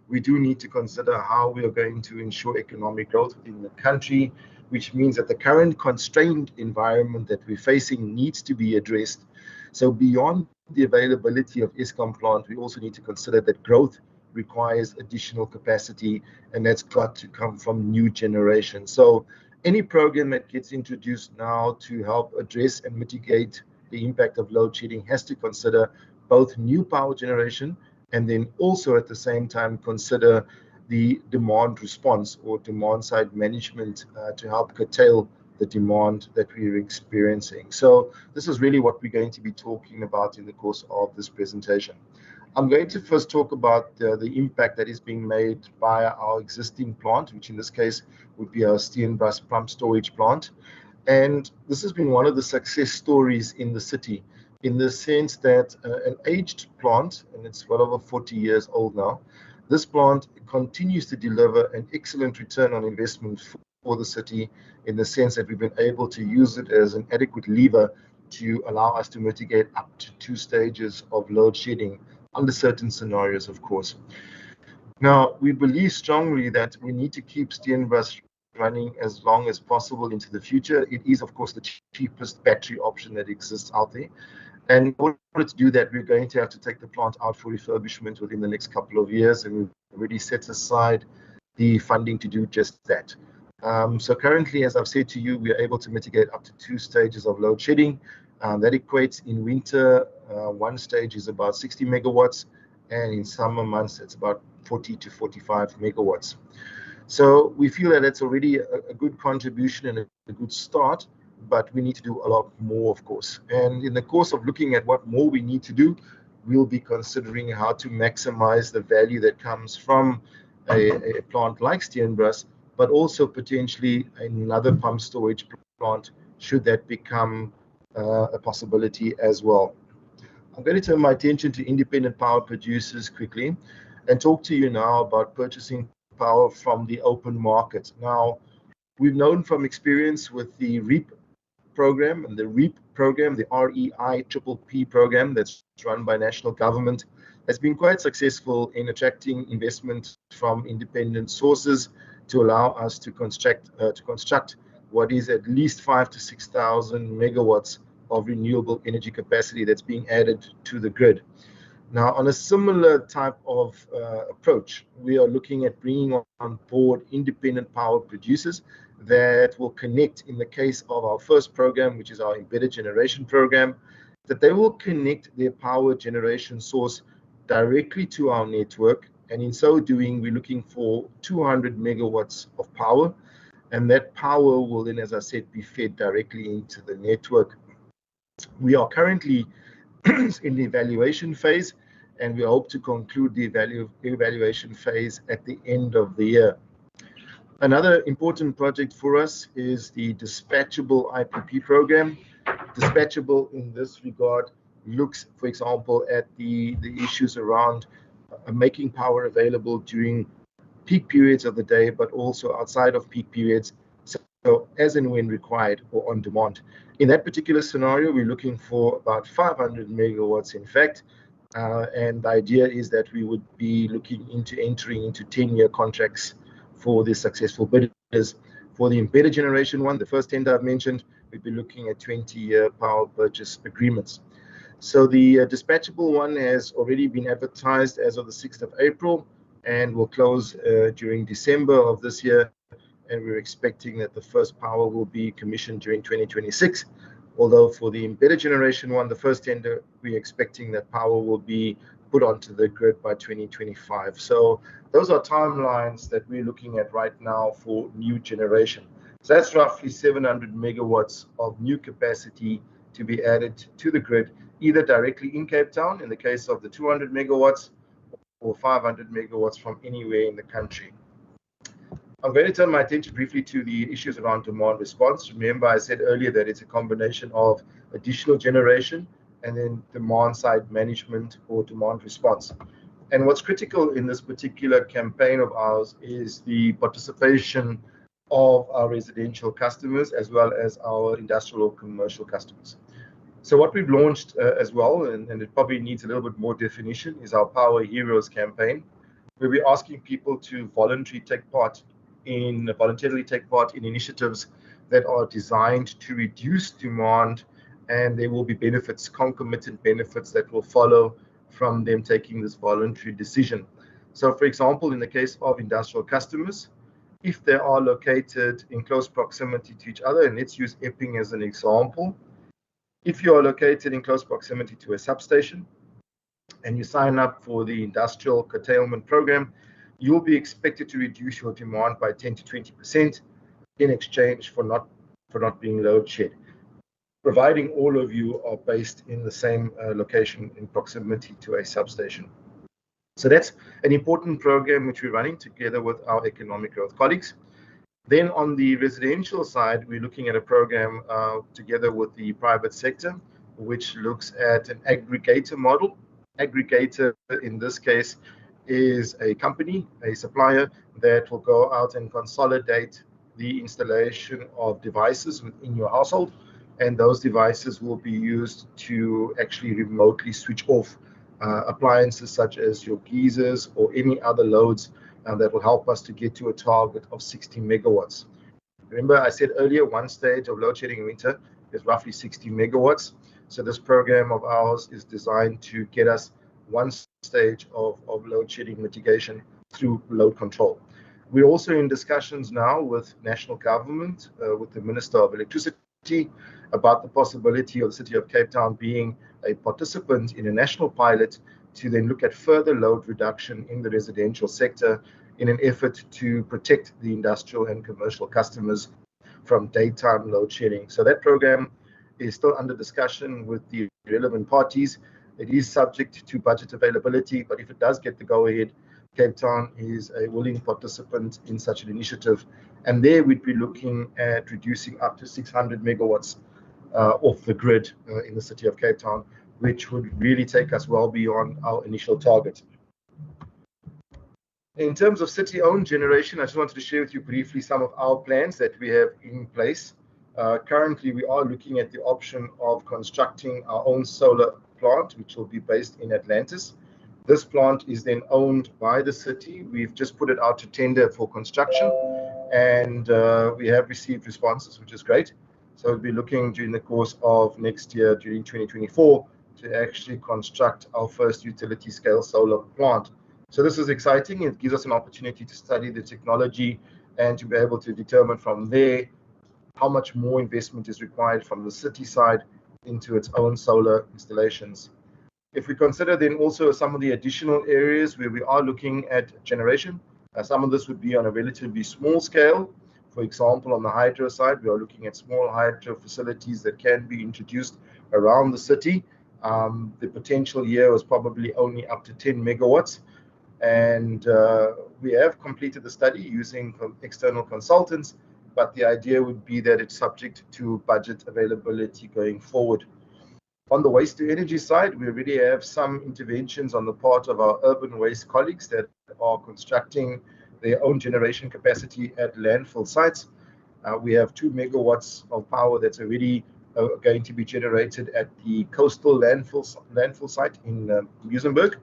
we do need to consider how we are going to ensure economic growth within the country, which means that the current constrained environment that we're facing needs to be addressed. So beyond the availability of Eskom plant, we also need to consider that growth requires additional capacity, and that's got to come from new generation. So any program that gets introduced now to help address and mitigate the impact of load shedding has to consider both new power generation and then also at the same time consider the demand response or demand side management to help curtail the demand that we're experiencing. So this is really what we're going to be talking about in the course of this presentation. I'm going to first talk about the impact that is being made by our existing plant, which in this case would be our Steenbras pump storage plant. And this has been one of the success stories in the city, in the sense that an aged plant, and it's well over 40 years old now, this plant continues to deliver an excellent return on investment for the city, in the sense that we've been able to use it as an adequate lever to allow us to mitigate up to 2 stages of load shedding under certain scenarios, of course. Now, we believe strongly that we need to keep Steenbras running as long as possible into the future. It is, of course, the cheapest battery option that exists out there. And in order to do that, we're going to have to take the plant out for refurbishment within the next couple of years, and we've already set aside the funding to do just that. So currently, as I've said to you, we are able to mitigate up to 2 stages of load shedding. That equates in winter, one stage is about 60 megawatts, and in summer months, it's about 40 to 45 megawatts. So we feel that it's already a good contribution and a good start, but we need to do a lot more, of course. And in the course of looking at what more we need to do, we'll be considering how to maximize the value that comes from a plant like Steenbras, but also potentially another pump storage plant, should that become a possibility as well. I'm going to turn my attention to independent power producers quickly and talk to you now about purchasing power from the open market. Now, we've known from experience with the REAP program and the REAP program, the REIPPP program that's run by national government, has been quite successful in attracting investment from independent sources to allow us to construct what is at least 5,000 to 6,000 megawatts of renewable energy capacity that's being added to the grid. Now, on a similar type of approach, we are looking at bringing on board independent power producers that will connect, in the case of our first program, which is our embedded generation program, that they will connect their power generation source directly to our network. And in so doing, we're looking for 200 megawatts of power. And that power will then, as I said, be fed directly into the network. We are currently in the evaluation phase, and we hope to conclude the evaluation phase at the end of the year. Another important project for us is the dispatchable IPP program. Dispatchable in this regard looks, for example, at the issues around making power available during peak periods of the day, but also outside of peak periods, so as and when required or on demand. In that particular scenario, we're looking for about 500 megawatts, in fact, and the idea is that we would be looking into entering into 10-year contracts for the successful bidders. For the embedded generation one, the first tender I've mentioned, we'd be looking at 20-year power purchase agreements. So the dispatchable one has already been advertised as of the 6th of April. and will close during December of this year. And we're expecting that the first power will be commissioned during 2026. Although for the embedded generation one, the first tender, we're expecting that power will be put onto the grid by 2025. So those are timelines that we're looking at right now for new generation. So that's roughly 700 megawatts of new capacity to be added to the grid, either directly in Cape Town in the case of the 200 megawatts or 500 megawatts from anywhere in the country. I'm going to turn my attention briefly to the issues around demand response. Remember, I said earlier that it's a combination of additional generation and then demand side management or demand response. And what's critical in this particular campaign of ours is the participation of our residential customers as well as our industrial or commercial customers. So what we've launched as well, and it probably needs a little bit more definition, is our Power Heroes campaign, where we're asking people to voluntarily take part in initiatives that are designed to reduce demand, and there will be benefits, concomitant benefits that will follow from them taking this voluntary decision. So for example, in the case of industrial customers, if they are located in close proximity to each other, and let's use Epping as an example, if you are located in close proximity to a substation and you sign up for the industrial curtailment program, you'll be expected to reduce your demand by 10 to 20% in exchange for not being load shed, providing all of you are based in the same location in proximity to a substation. So that's an important program which we're running together with our economic growth colleagues. Then on the residential side, we're looking at a program together with the private sector, which looks at an aggregator model. Aggregator in this case is a company, a supplier that will go out and consolidate the installation of devices within your household, and those devices will be used to actually remotely switch off appliances such as your geysers or any other loads that will help us to get to a target of 60 megawatts. Remember, I said earlier, one stage of load shedding in winter is roughly 60 megawatts. So this program of ours is designed to get us one stage of load shedding mitigation through load control. We're also in discussions now with national government, with the Minister of Electricity, about the possibility of the City of Cape Town being a participant in a national pilot to then look at further load reduction in the residential sector in an effort to protect the industrial and commercial customers from daytime load shedding. So that program is still under discussion with the relevant parties. It is subject to budget availability, but if it does get the go-ahead, Cape Town is a willing participant in such an initiative. And there we'd be looking at reducing up to 600 megawatts off the grid in the City of Cape Town, which would really take us well beyond our initial target. In terms of city-owned generation, I just wanted to share with you briefly some of our plans that we have in place. Currently, we are looking at the option of constructing our own solar plant, which will be based in Atlantis. This plant is then owned by the city. We've just put it out to tender for construction, and we have received responses, which is great. So we'll be looking during the course of next year, during 2024, to actually construct our first utility scale solar plant. So this is exciting. It gives us an opportunity to study the technology and to be able to determine from there how much more investment is required from the city side into its own solar installations. If we consider then also some of the additional areas where we are looking at generation, some of this would be on a relatively small scale. For example, on the hydro side, we are looking at small hydro facilities that can be introduced around the city. The potential here was probably only up to 10 megawatts. And we have completed the study using external consultants, but the idea would be that it's subject to budget availability going forward. On the waste to energy side, we already have some interventions on the part of our urban waste colleagues that are constructing their own generation capacity at landfill sites. We have 2 megawatts of power that's already going to be generated at the coastal landfill site in Muizenberg.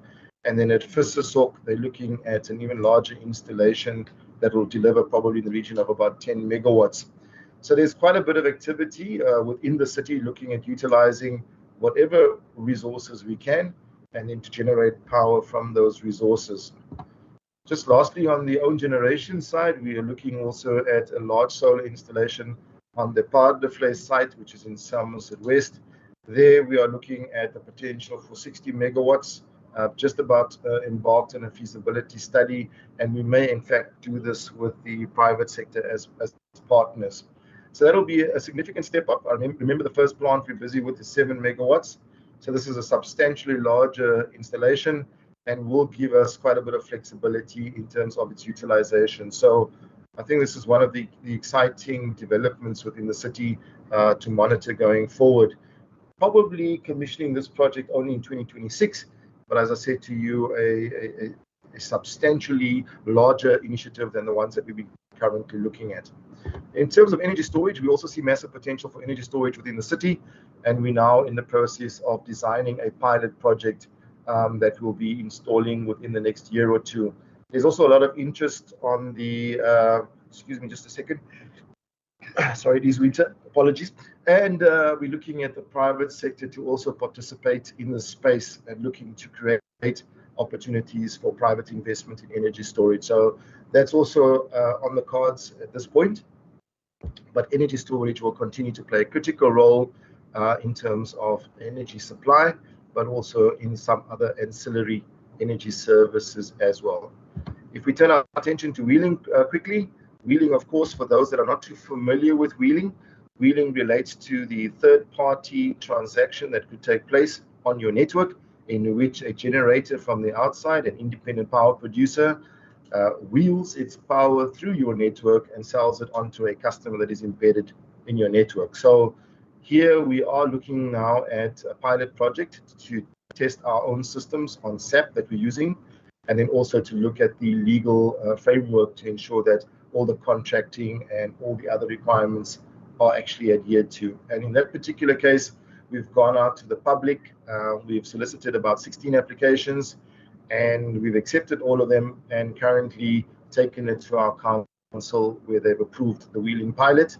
And then at Vissershoek, they're looking at an even larger installation that will deliver probably in the region of about 10 megawatts. So there's quite a bit of activity within the city looking at utilizing whatever resources we can and then to generate power from those resources. Just lastly, on the own generation side, we are looking also at a large solar installation on the Paardenvlei site, which is in Somerset West. There we are looking at the potential for 60 megawatts, just about embarked on a feasibility study, and we may in fact do this with the private sector as partners. So that'll be a significant step up. I remember the first plant we're busy with is 7 megawatts. So this is a substantially larger installation and will give us quite a bit of flexibility in terms of its utilization. So I think this is one of the exciting developments within the city to monitor going forward. Probably commissioning this project only in 2026, but as I said to you, a substantially larger initiative than the ones that we've been currently looking at. In terms of energy storage, we also see massive potential for energy storage within the city, and we're now in the process of designing a pilot project that we'll be installing within the next year or two. There's also a lot of interest on the, excuse me just a second, sorry, it is winter, apologies. And we're looking at the private sector to also participate in the space and looking to create opportunities for private investment in energy storage. So that's also on the cards at this point. But energy storage will continue to play a critical role in terms of energy supply, but also in some other ancillary energy services as well. If we turn our attention to wheeling quickly, wheeling, of course, for those that are not too familiar with wheeling, wheeling relates to the third-party transaction that could take place on your network, in which a generator from the outside, an independent power producer, wheels its power through your network and sells it onto a customer that is embedded in your network. So here we are looking now at a pilot project to test our own systems on SAP that we're using, and then also to look at the legal framework to ensure that all the contracting and all the other requirements are actually adhered to. And in that particular case, we've gone out to the public. We've solicited about 16 applications, and we've accepted all of them and currently taken it to our council where they've approved the wheeling pilot.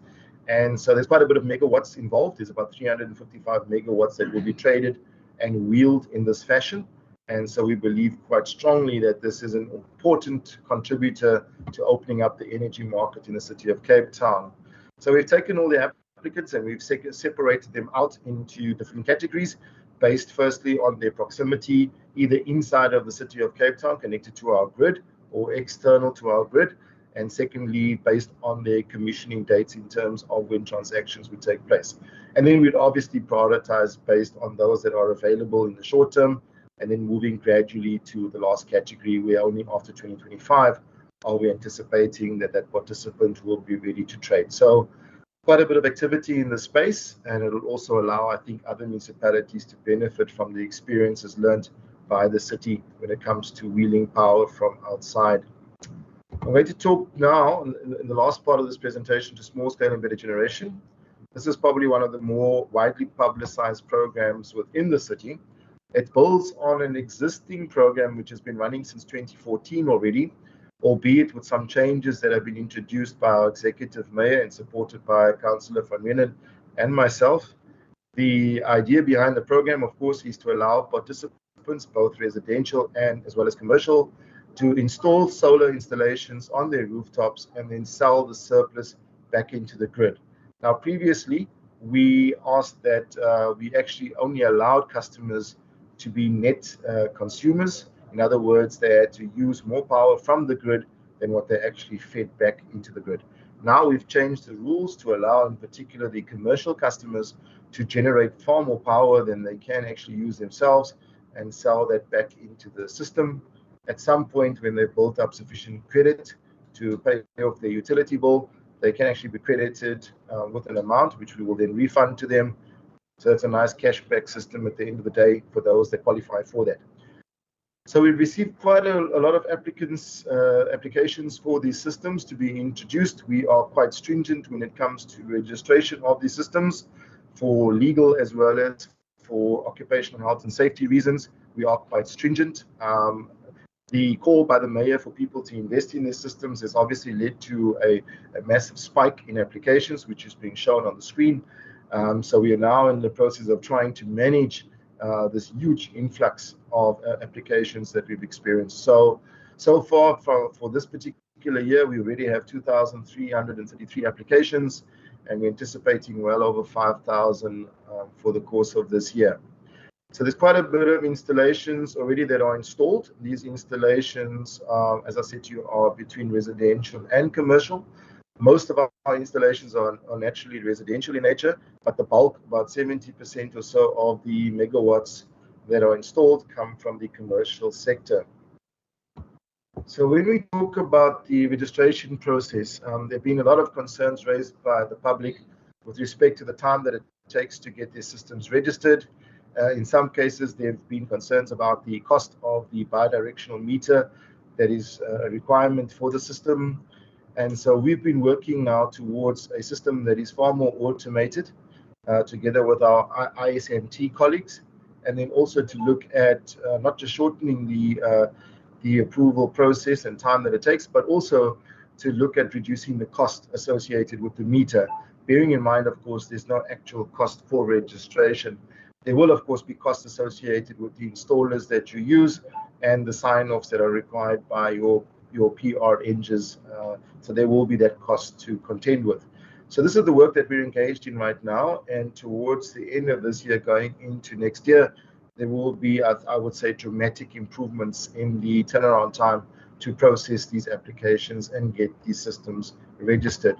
And so there's quite a bit of megawatts involved. There's about 355 megawatts that will be traded and wheeled in this fashion. And so we believe quite strongly that this is an important contributor to opening up the energy market in the city of Cape Town. So we've taken all the applicants and we've separated them out into different categories based firstly on their proximity, either inside of the city of Cape Town connected to our grid or external to our grid. And secondly, based on their commissioning dates in terms of when transactions would take place. And then we'd obviously prioritize based on those that are available in the short term, and then moving gradually to the last category where only after 2025 are we anticipating that that participant will be ready to trade. So quite a bit of activity in the space, and it will also allow, I think, other municipalities to benefit from the experiences learned by the city when it comes to wheeling power from outside. I'm going to talk now in the last part of this presentation to small scale embedded generation. This is probably one of the more widely publicized programs within the city. It builds on an existing program which has been running since 2014 already, albeit with some changes that have been introduced by our executive mayor and supported by Councillor van Wenen and myself. The idea behind the program, of course, is to allow participants, both residential and as well as commercial, to install solar installations on their rooftops and then sell the surplus back into the grid. Now, previously, we asked that we actually only allowed customers to be net consumers. In other words, they had to use more power from the grid than what they actually fed back into the grid. Now we've changed the rules to allow, in particular, the commercial customers to generate far more power than they can actually use themselves and sell that back into the system. At some point, when they've built up sufficient credit to pay off their utility bill, they can actually be credited with an amount which we will then refund to them. So it's a nice cashback system at the end of the day for those that qualify for that. So we've received quite a lot of applications for these systems to be introduced. We are quite stringent when it comes to registration of these systems for legal as well as for occupational health and safety reasons. We are quite stringent. The call by the mayor for people to invest in these systems has obviously led to a massive spike in applications, which is being shown on the screen. So we are now in the process of trying to manage this huge influx of applications that we've experienced. So So far, for this particular year, we already have 2,333 applications, and we're anticipating well over 5,000 for the course of this year. So there's quite a bit of installations already that are installed. These installations, as I said to you, are between residential and commercial. Most of our installations are naturally residential in nature, but the bulk, about 70% or so of the megawatts that are installed come from the commercial sector. So when we talk about the registration process, there have been a lot of concerns raised by the public with respect to the time that it takes to get their systems registered. In some cases, there have been concerns about the cost of the bidirectional meter that is a requirement for the system. And so we've been working now towards a system that is far more automated, together with our ISMT colleagues, and then also to look at not just shortening the approval process and time that it takes, but also to look at reducing the cost associated with the meter. Bearing in mind, of course, there's no actual cost for registration. There will, of course, be costs associated with the installers that you use and the sign-offs that are required by your PRNs. So there will be that cost to contend with. So this is the work that we're engaged in right now, and towards the end of this year, going into next year, there will be, I would say, dramatic improvements in the turnaround time to process these applications and get these systems registered.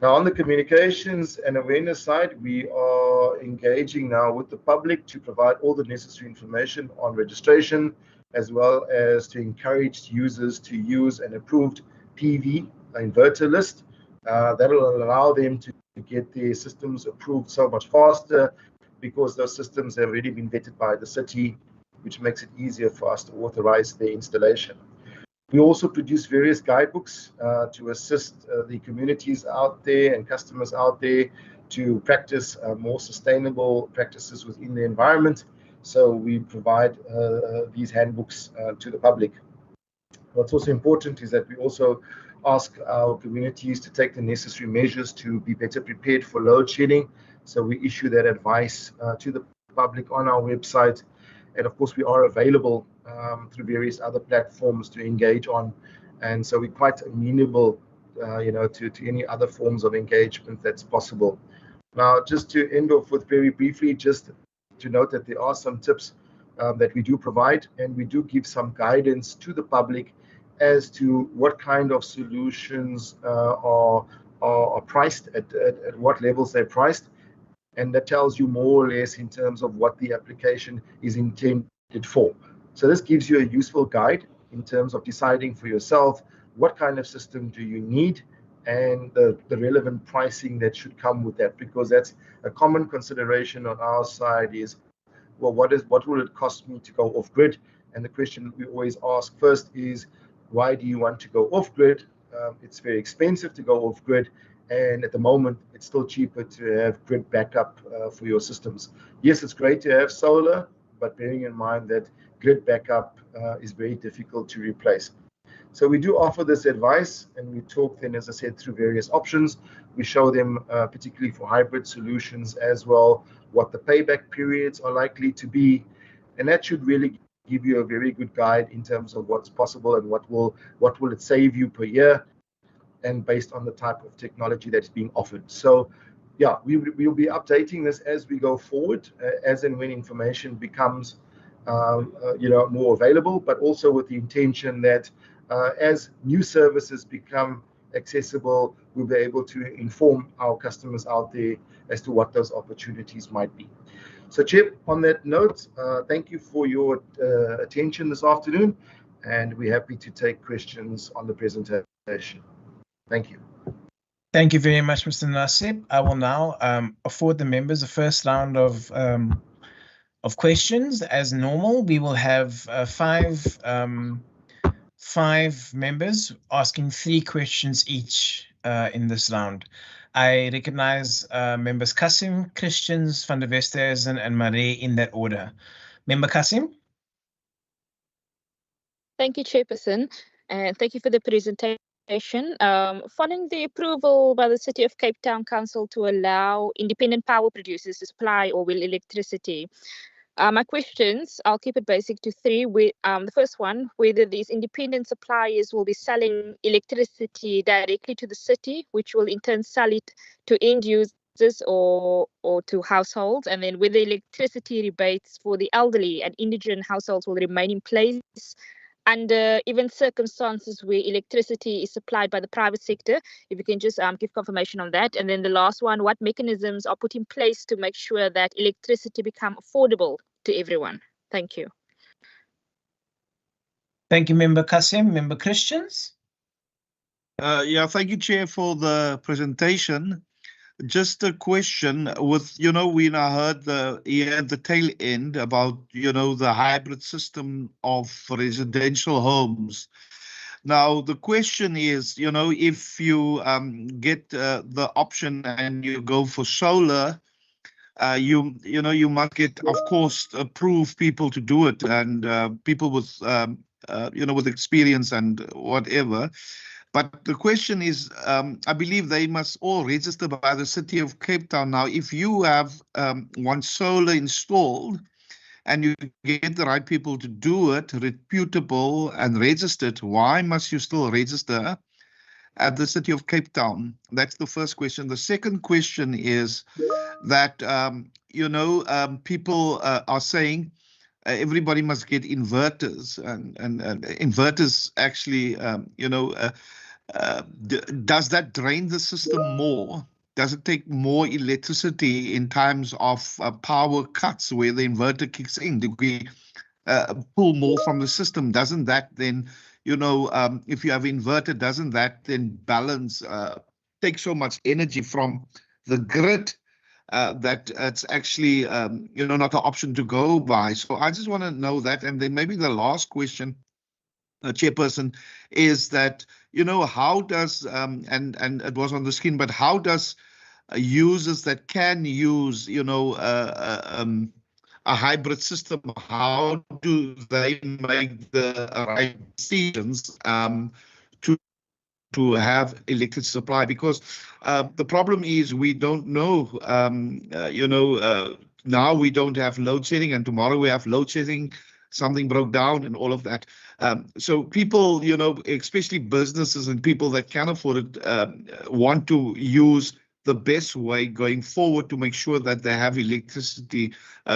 Now, on the communications and awareness side, we are engaging now with the public to provide all the necessary information on registration, as well as to encourage users to use an approved PV inverter list. That will allow them to get their systems approved so much faster, because those systems have already been vetted by the city, which makes it easier for us to authorize their installation. We also produce various guidebooks to assist the communities out there and customers out there to practice more sustainable practices within the environment. So we provide these handbooks to the public. What's also important is that we also ask our communities to take the necessary measures to be better prepared for load shedding. So we issue that advice to the public on our website. And of course, we are available through various other platforms to engage on. And so we're quite amenable, to any other forms of engagement that's possible. Now, just to end off with very briefly, just to note that there are some tips that we do provide, and we do give some guidance to the public as to what kind of solutions are priced at what levels they're priced. And that tells you more or less in terms of what the application is intended for. So this gives you a useful guide in terms of deciding for yourself what kind of system do you need, and the relevant pricing that should come with that, because that's a common consideration on our side is, well, what will it cost me to go off grid? And the question we always ask first is, why do you want to go off grid? It's very expensive to go off grid. And at the moment, it's still cheaper to have grid backup for your systems. Yes, it's great to have solar, but bearing in mind that grid backup is very difficult to replace. So we do offer this advice, and we talk then, as I said, through various options. We show them, particularly for hybrid solutions as well, what the payback periods are likely to be. And that should really give you a very good guide in terms of what's possible and what will it save you per year, and based on the type of technology that's being offered. So yeah, we'll be updating this as we go forward, as and when information becomes more available, but also with the intention that as new services become accessible, we'll be able to inform our customers out there as to what those opportunities might be. So Chip, on that note, thank you for your attention this afternoon, and we're happy to take questions on the presentation. Thank you. Thank you very much, Mr. Nassib. I will now afford the members the first round of questions. As normal, we will have five members asking 3 questions each in this round. I recognize members Kasim, Christians, Van der Westhuizen, and Marie in that order. Member Kasim? Thank you, Chairperson, and thank you for the presentation. Following the approval by the City of Cape Town Council to allow independent power producers to supply or will electricity, My questions, I'll keep it basic to three. The first one, whether these independent suppliers will be selling electricity directly to the city, which will in turn sell it to end users or to households, and then whether electricity rebates for the elderly and indigent households will remain in place under even circumstances where electricity is supplied by the private sector. If you can just give confirmation on that. And then the last one, what mechanisms are put in place to make sure that electricity become affordable to everyone? Thank you. Thank you, Member Kasim. Member Christians? Yeah, thank you, Chair, for the presentation. Just a question with, we now heard the tail end about, the hybrid system of residential homes. Now, the question is, if you get the option and you go for solar, you must get, of course, approve people to do it, and people with, with experience and whatever. But the question is, I believe they must all register by the City of Cape Town. Now, if you have one solar installed and you get the right people to do it, reputable and registered, why must you still register at the City of Cape Town? That's the first question. The second question is that, people are saying everybody must get inverters, and inverters actually, does that drain the system more? Does it take more electricity in times of power cuts where the inverter kicks in? Do we pull more from the system? Doesn't that then, if you have inverter, doesn't that then balance, take so much energy from the grid that it's actually, not an option to go by? So I just want to know that. And then maybe the last question, Chairperson, is that, how does, and it was on the screen, but how does users that can use, a hybrid system, how do they make the right decisions to have electricity supply? Because the problem is we don't know, now we don't have load shedding, and tomorrow we have load shedding, something broke down and all of that. So people, especially businesses and people that can afford it, want to use the best way going forward to make sure that they have electricity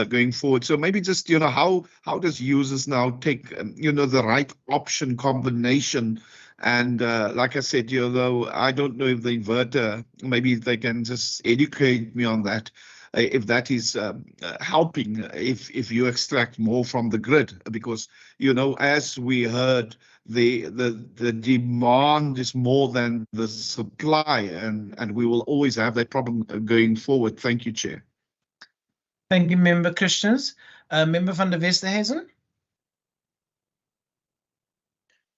going forward. So maybe just, how does users now take, the right option combination? And like I said, though, I don't know if the inverter, maybe they can just educate me on that, if that is helping, if you extract more from the grid, because, as we heard, the demand is more than the supply, and we will always have that problem going forward. Thank you, Chair. Thank you, Member Christians. Member van der Westerhuizen?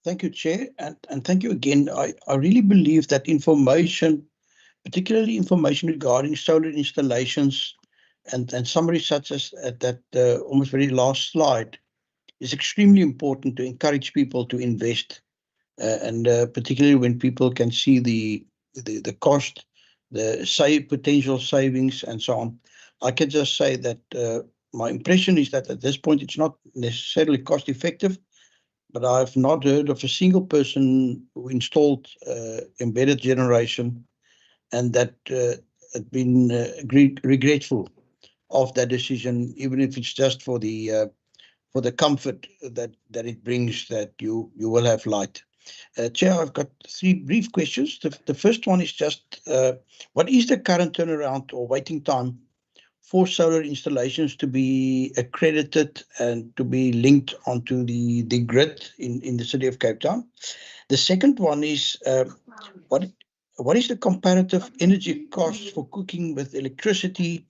Thank you, Chair, and thank you again. I really believe that information, particularly information regarding solar installations and summaries such as that almost very last slide, is extremely important to encourage people to invest, and particularly when people can see the cost, the potential savings, and so on. I can just say that my impression is that at this point it's not necessarily cost effective, but I've not heard of a single person who installed embedded generation and that had been regretful of that decision, even if it's just for the comfort that it brings, that you will have light. Chair, I've got three brief questions. The first one is just, what is the current turnaround or waiting time for solar installations to be accredited and to be linked onto the grid in the City of Cape Town? The second one is, what is the comparative energy costs for cooking with electricity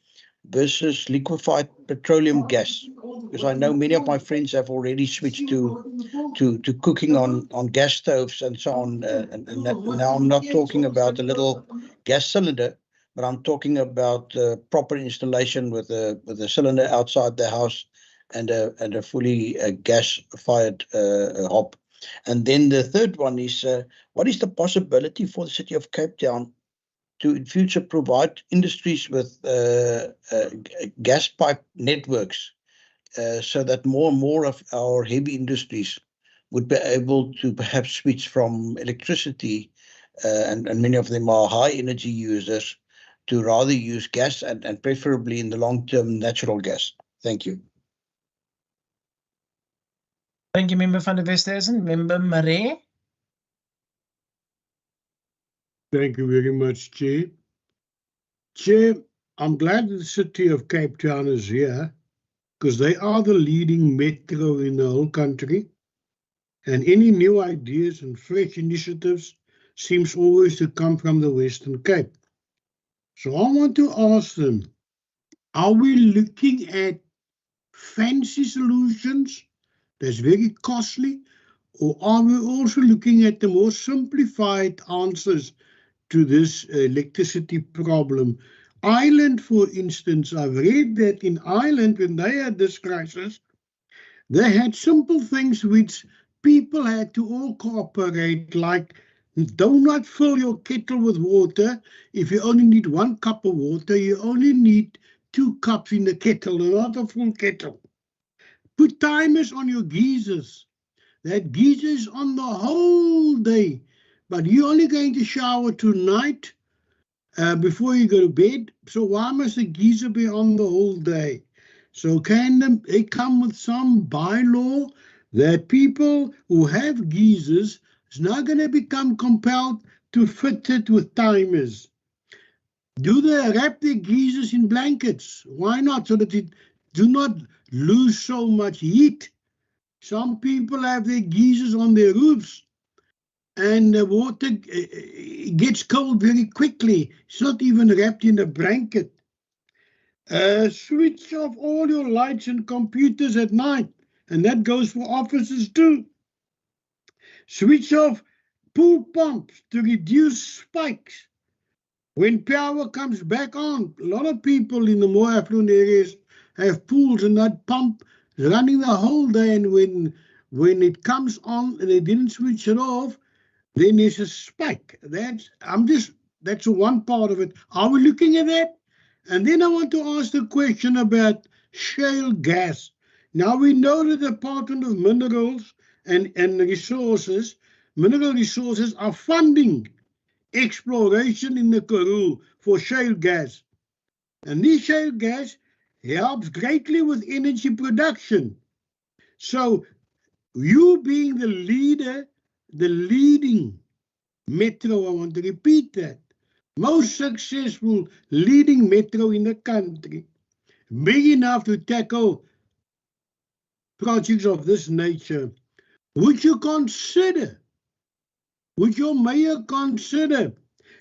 versus liquefied petroleum gas? Because I know many of my friends have already switched to cooking on gas stoves and so on. And now I'm not talking about a little gas cylinder, but I'm talking about proper installation with a cylinder outside the house and a fully gas-fired hob. And then the third one is, what is the possibility for the City of Cape Town to in future provide industries with gas pipe networks so that more and more of our heavy industries would be able to perhaps switch from electricity, and many of them are high energy users, to rather use gas and preferably in the long term natural gas. Thank you. Thank you, Member van der Westhuizen. Member Marais. Thank you very much, Chair. Chair, I'm glad the city of Cape Town is here because they are the leading metro in the whole country. And any new ideas and fresh initiatives seems always to come from the Western Cape. So I want to ask them, are we looking at fancy solutions that's very costly, or are we also looking at the more simplified answers to this electricity problem? Ireland, for instance, I've read that in Ireland, when they had this crisis, they had simple things which people had to all cooperate, like do not fill your kettle with water. If you only need 1 cup of water, you only need 2 cups in the kettle, not a full kettle. Put timers on your geysers. That geyser is on the whole day, but you're only going to shower tonight before you go to bed. So why must the geyser be on the whole day? So can they come with some bylaw that people who have geysers is not going to become compelled to fit it with timers? Do they wrap their geysers in blankets? Why not? So that it do not lose so much heat. Some people have their geysers on their roofs and the water gets cold very quickly. It's not even wrapped in a blanket. Switch off all your lights and computers at night, and that goes for offices too. Switch off pool pumps to reduce spikes. When power comes back on, a lot of people in the more affluent areas have pools and that pump is running the whole day, and when it comes on and they didn't switch it off, then there's a spike. That's one part of it. Are we looking at that? And then I want to ask the question about shale gas. Now we know that the Department of Minerals and Resources, Mineral Resources are funding exploration in the Karoo for shale gas. And this shale gas helps greatly with energy production. So you being the leader, the leading metro, I want to repeat that, most successful leading metro in the country, big enough to tackle projects of this nature, would your mayor consider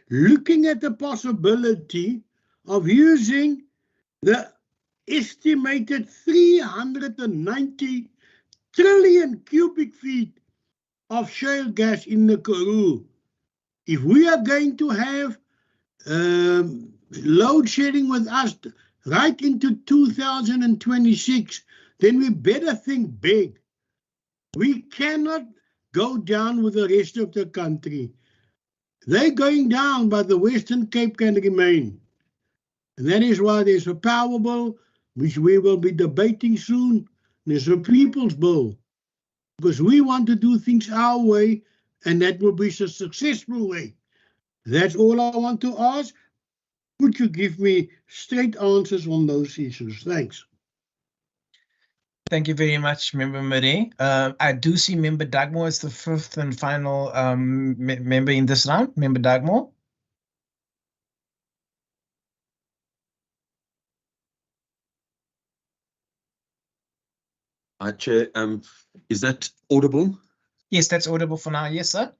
looking at the possibility of using the estimated 390 trillion cubic feet of shale gas in the Karoo? If we are going to have load shedding with us right into 2026, then we better think big. We cannot go down with the rest of the country. They're going down, but the Western Cape can remain. And that is why there's a power bill, which we will be debating soon. There's a people's bill, because we want to do things our way, and that will be a successful way. That's all I want to ask. Would you give me straight answers on those issues? Thanks. Thank you very much, Member Marais. I do see Member Dugmore as the 5th and final member in this round. Member Dugmore. Chair, is that audible? Yes, that's audible for now. Yes, sir.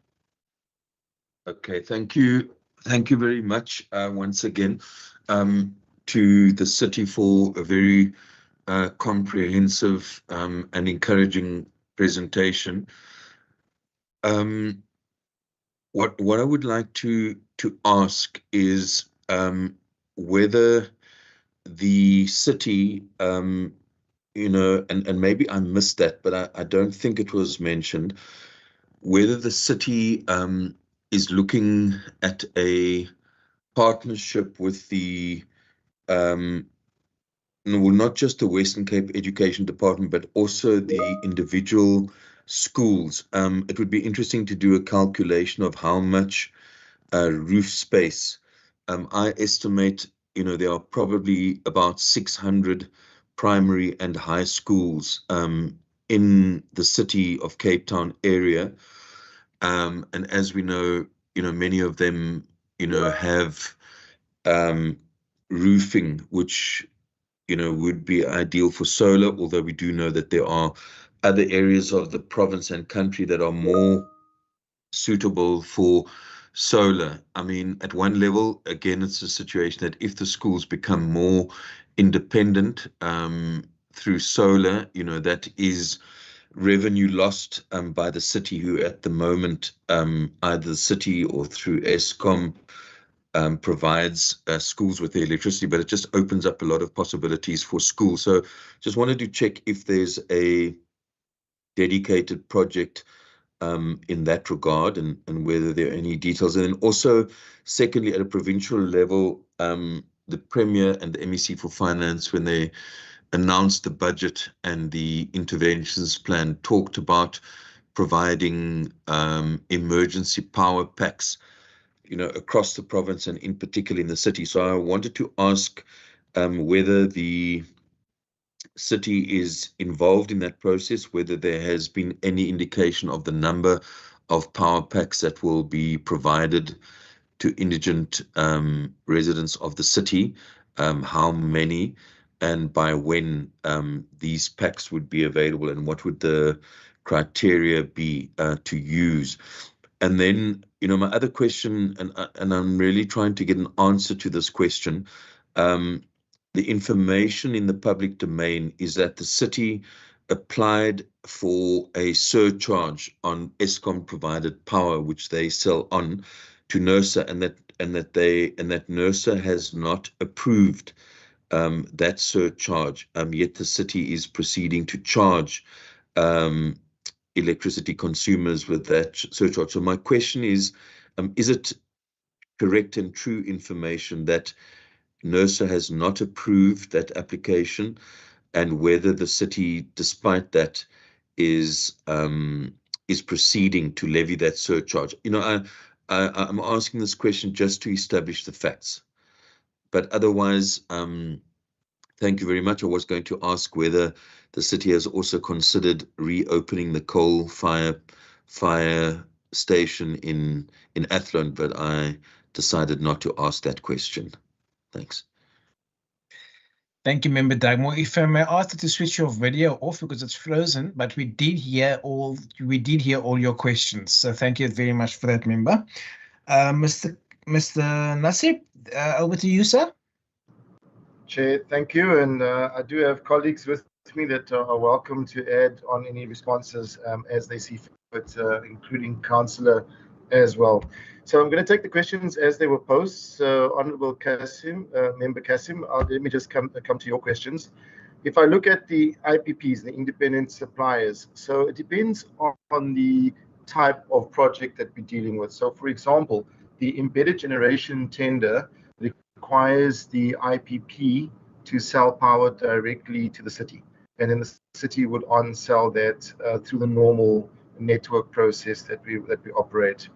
Okay, thank you. Thank you very much once again to the city for a very comprehensive and encouraging presentation. What I would like to ask is whether the city, and maybe I missed that, but I don't think it was mentioned, whether the city is looking at a partnership with the well, not just the Western Cape Education Department, but also the individual schools. It would be interesting to do a calculation of how much roof space. I estimate, there are probably about 600 primary and high schools in the city of Cape Town area. And as we know, many of them, have roofing, which, would be ideal for solar, although we do know that there are other areas of the province and country that are more suitable for solar. I mean, at one level, again, it's a situation that if the schools become more independent through solar, that is revenue lost by the city, who at the moment, either the city or through Eskom, provides schools with the electricity, but it just opens up a lot of possibilities for schools. So just wanted to check if there's a dedicated project in that regard, and whether there are any details. And then also, secondly, at a provincial level, the Premier and the MEC for Finance, when they announced the budget and the interventions plan, talked about providing emergency power packs, across the province and in particular in the city. So I wanted to ask whether the city is involved in that process, whether there has been any indication of the number of power packs that will be provided to indigent residents of the city, how many, and by when these packs would be available, and what would the criteria be to use. And then, my other question, and I'm really trying to get an answer to this question, the information in the public domain is that the city applied for a surcharge on Eskom provided power, which they sell on to NERSA, and that NERSA has not approved that surcharge. Yet the city is proceeding to charge electricity consumers with that surcharge. So my question is it correct and true information that NERSA has not approved that application, and whether the city, despite that, is proceeding to levy that surcharge? I'm asking this question just to establish the facts, but otherwise, thank you very much. I was going to ask whether the city has also considered reopening the coal fire station in Athlone, but I decided not to ask that question. Thanks. Thank you, Member Dagmore. If I may ask you to switch your video off because it's frozen, but we did hear all your questions. So thank you very much for that, Member. Mr. Nasib, over to you, sir. Chair, thank you. And I do have colleagues with me that are welcome to add on any responses as they see fit, including Councillor as well. So I'm going to take the questions as they were posed. So Honourable Kasim, Member Kasim, let me just come to your questions. If I look at the IPPs, the independent suppliers, so it depends on the type of project that we're dealing with. So for example, the embedded generation tender requires the IPP to sell power directly to the city, and then the city would on-sell that through the normal network process that we operate.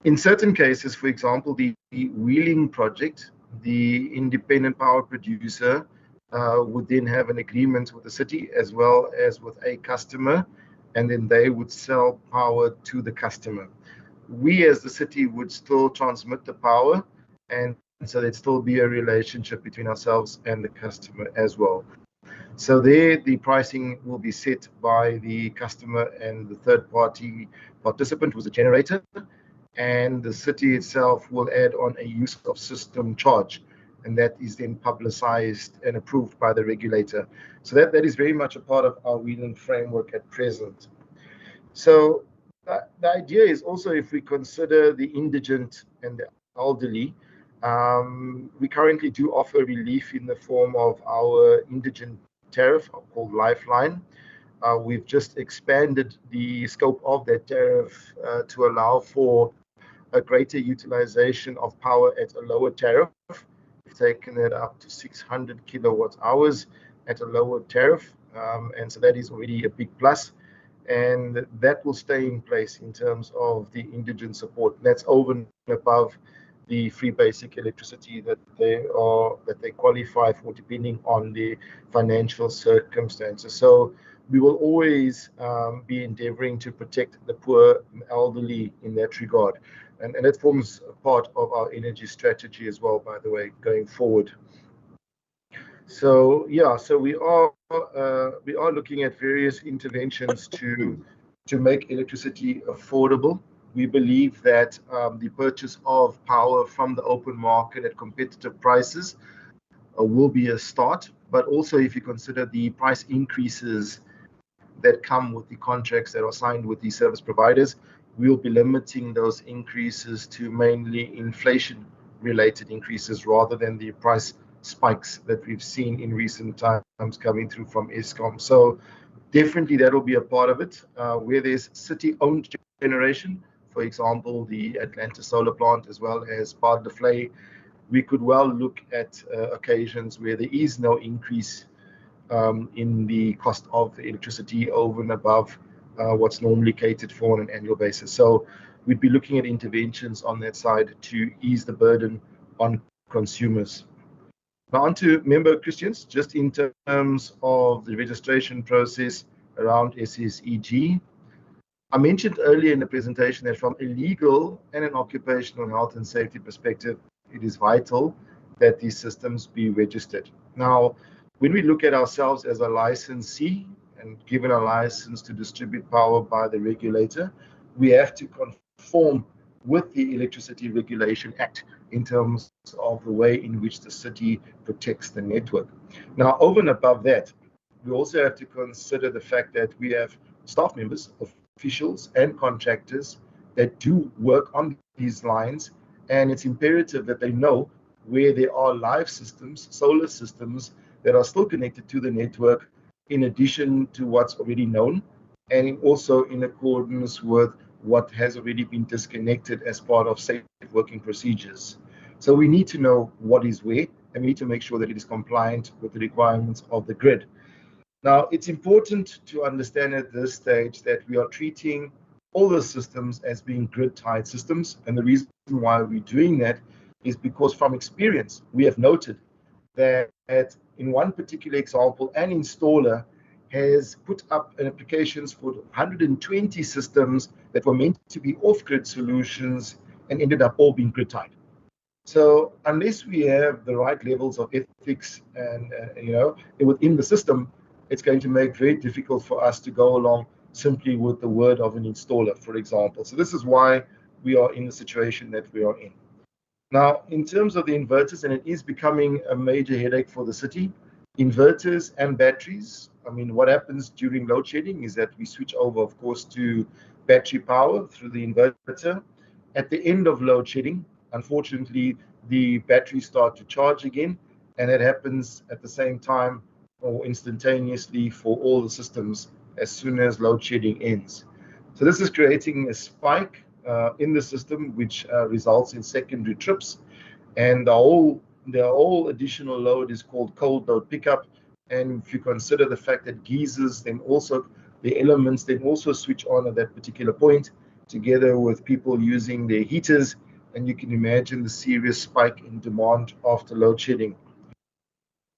In certain cases, for example, the wheeling project, the independent power producer would then have an agreement with the city as well as with a customer, and then they would sell power to the customer. We as the city would still transmit the power, and so there'd still be a relationship between ourselves and the customer as well. So there, the pricing will be set by the customer and the third-party participant, who's a generator, and the city itself will add on a use of system charge, and that is then publicized and approved by the regulator. So that is very much a part of our wheeling framework at present. So the idea is also, if we consider the indigent and the elderly, we currently do offer relief in the form of our indigent tariff called Lifeline. We've just expanded the scope of that tariff to allow for a greater utilization of power at a lower tariff. If taken it up to 600 kilowatt hours at a lower tariff. And so that is already a big plus. And that will stay in place in terms of the indigent support. That's over and above the free basic electricity that they qualify for, depending on the financial circumstances. So we will always be endeavoring to protect the poor elderly in that regard. And that forms part of our energy strategy as well, by the way, going forward. So yeah, so we are looking at various interventions to make electricity affordable. We believe that the purchase of power from the open market at competitive prices will be a start, but also if you consider the price increases that come with the contracts that are signed with the service providers, we'll be limiting those increases to mainly inflation-related increases rather than the price spikes that we've seen in recent times coming through from Eskom. So definitely that will be a part of it. Where there's city-owned generation, for example, the Atlanta solar plant as well as Paarl de Vlei, we could well look at occasions where there is no increase in the cost of electricity over and above what's normally catered for on an annual basis. So we'd be looking at interventions on that side to ease the burden on consumers. Now on to member Christians, just in terms of the registration process around SSEG. I mentioned earlier in the presentation that from a legal and an occupational health and safety perspective, it is vital that these systems be registered. Now, when we look at ourselves as a licensee and given a license to distribute power by the regulator, we have to conform with the Electricity Regulation Act in terms of the way in which the city protects the network. Now, over and above that, we also have to consider the fact that we have staff members, officials, and contractors that do work on these lines, and it's imperative that they know where there are live systems, solar systems, that are still connected to the network in addition to what's already known, and also in accordance with what has already been disconnected as part of safe working procedures. So we need to know what is where, and we need to make sure that it is compliant with the requirements of the grid. Now, it's important to understand at this stage that we are treating all the systems as being grid-tied systems, and the reason why we're doing that is because from experience, we have noted that in one particular example, an installer has put up applications for 120 systems that were meant to be off-grid solutions and ended up all being grid-tied. So unless we have the right levels of ethics and within the system, it's going to make it very difficult for us to go along simply with the word of an installer, for example. So this is why we are in the situation that we are in. Now, in terms of the inverters, and it is becoming a major headache for the city, inverters and batteries. I mean, what happens during load shedding is that we switch over, of course, to battery power through the inverter. At the end of load shedding, unfortunately, the batteries start to charge again, and it happens at the same time or instantaneously for all the systems as soon as load shedding ends. So this is creating a spike in the system, which results in secondary trips, and the whole additional load is called cold load pickup. And if you consider the fact that geysers, then also the elements, then also switch on at that particular point, together with people using their heaters, and you can imagine the serious spike in demand after load shedding.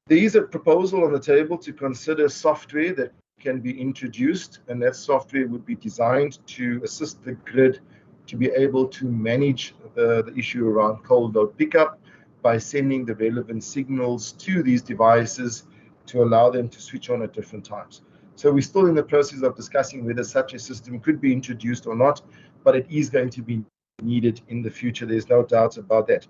There is a proposal on the table to consider software that can be introduced, and that software would be designed to assist the grid to be able to manage the issue around cold load pickup by sending the relevant signals to these devices to allow them to switch on at different times. So we're still in the process of discussing whether such a system could be introduced or not, but it is going to be needed in the future. There's no doubt about that.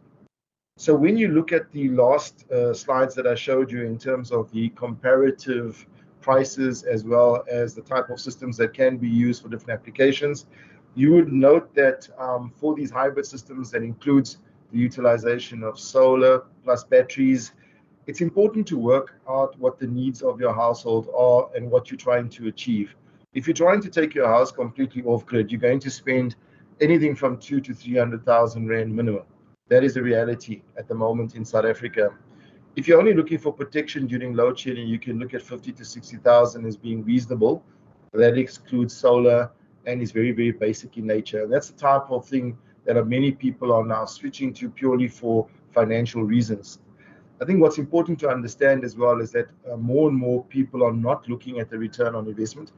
So when you look at the last slides that I showed you in terms of the comparative prices as well as the type of systems that can be used for different applications, you would note that for these hybrid systems that includes the utilization of solar plus batteries, it's important to work out what the needs of your household are and what you're trying to achieve. If you're trying to take your house completely off grid, you're going to spend anything from 200,000 to 300,000 Rand minimum. That is the reality at the moment in South Africa. If you're only looking for protection during load shedding, you can look at 50 to 60,000 as being reasonable. That excludes solar and is very, very basic in nature. And that's the type of thing that many people are now switching to purely for financial reasons. I think what's important to understand as well is that more and more people are not looking at the return on investment.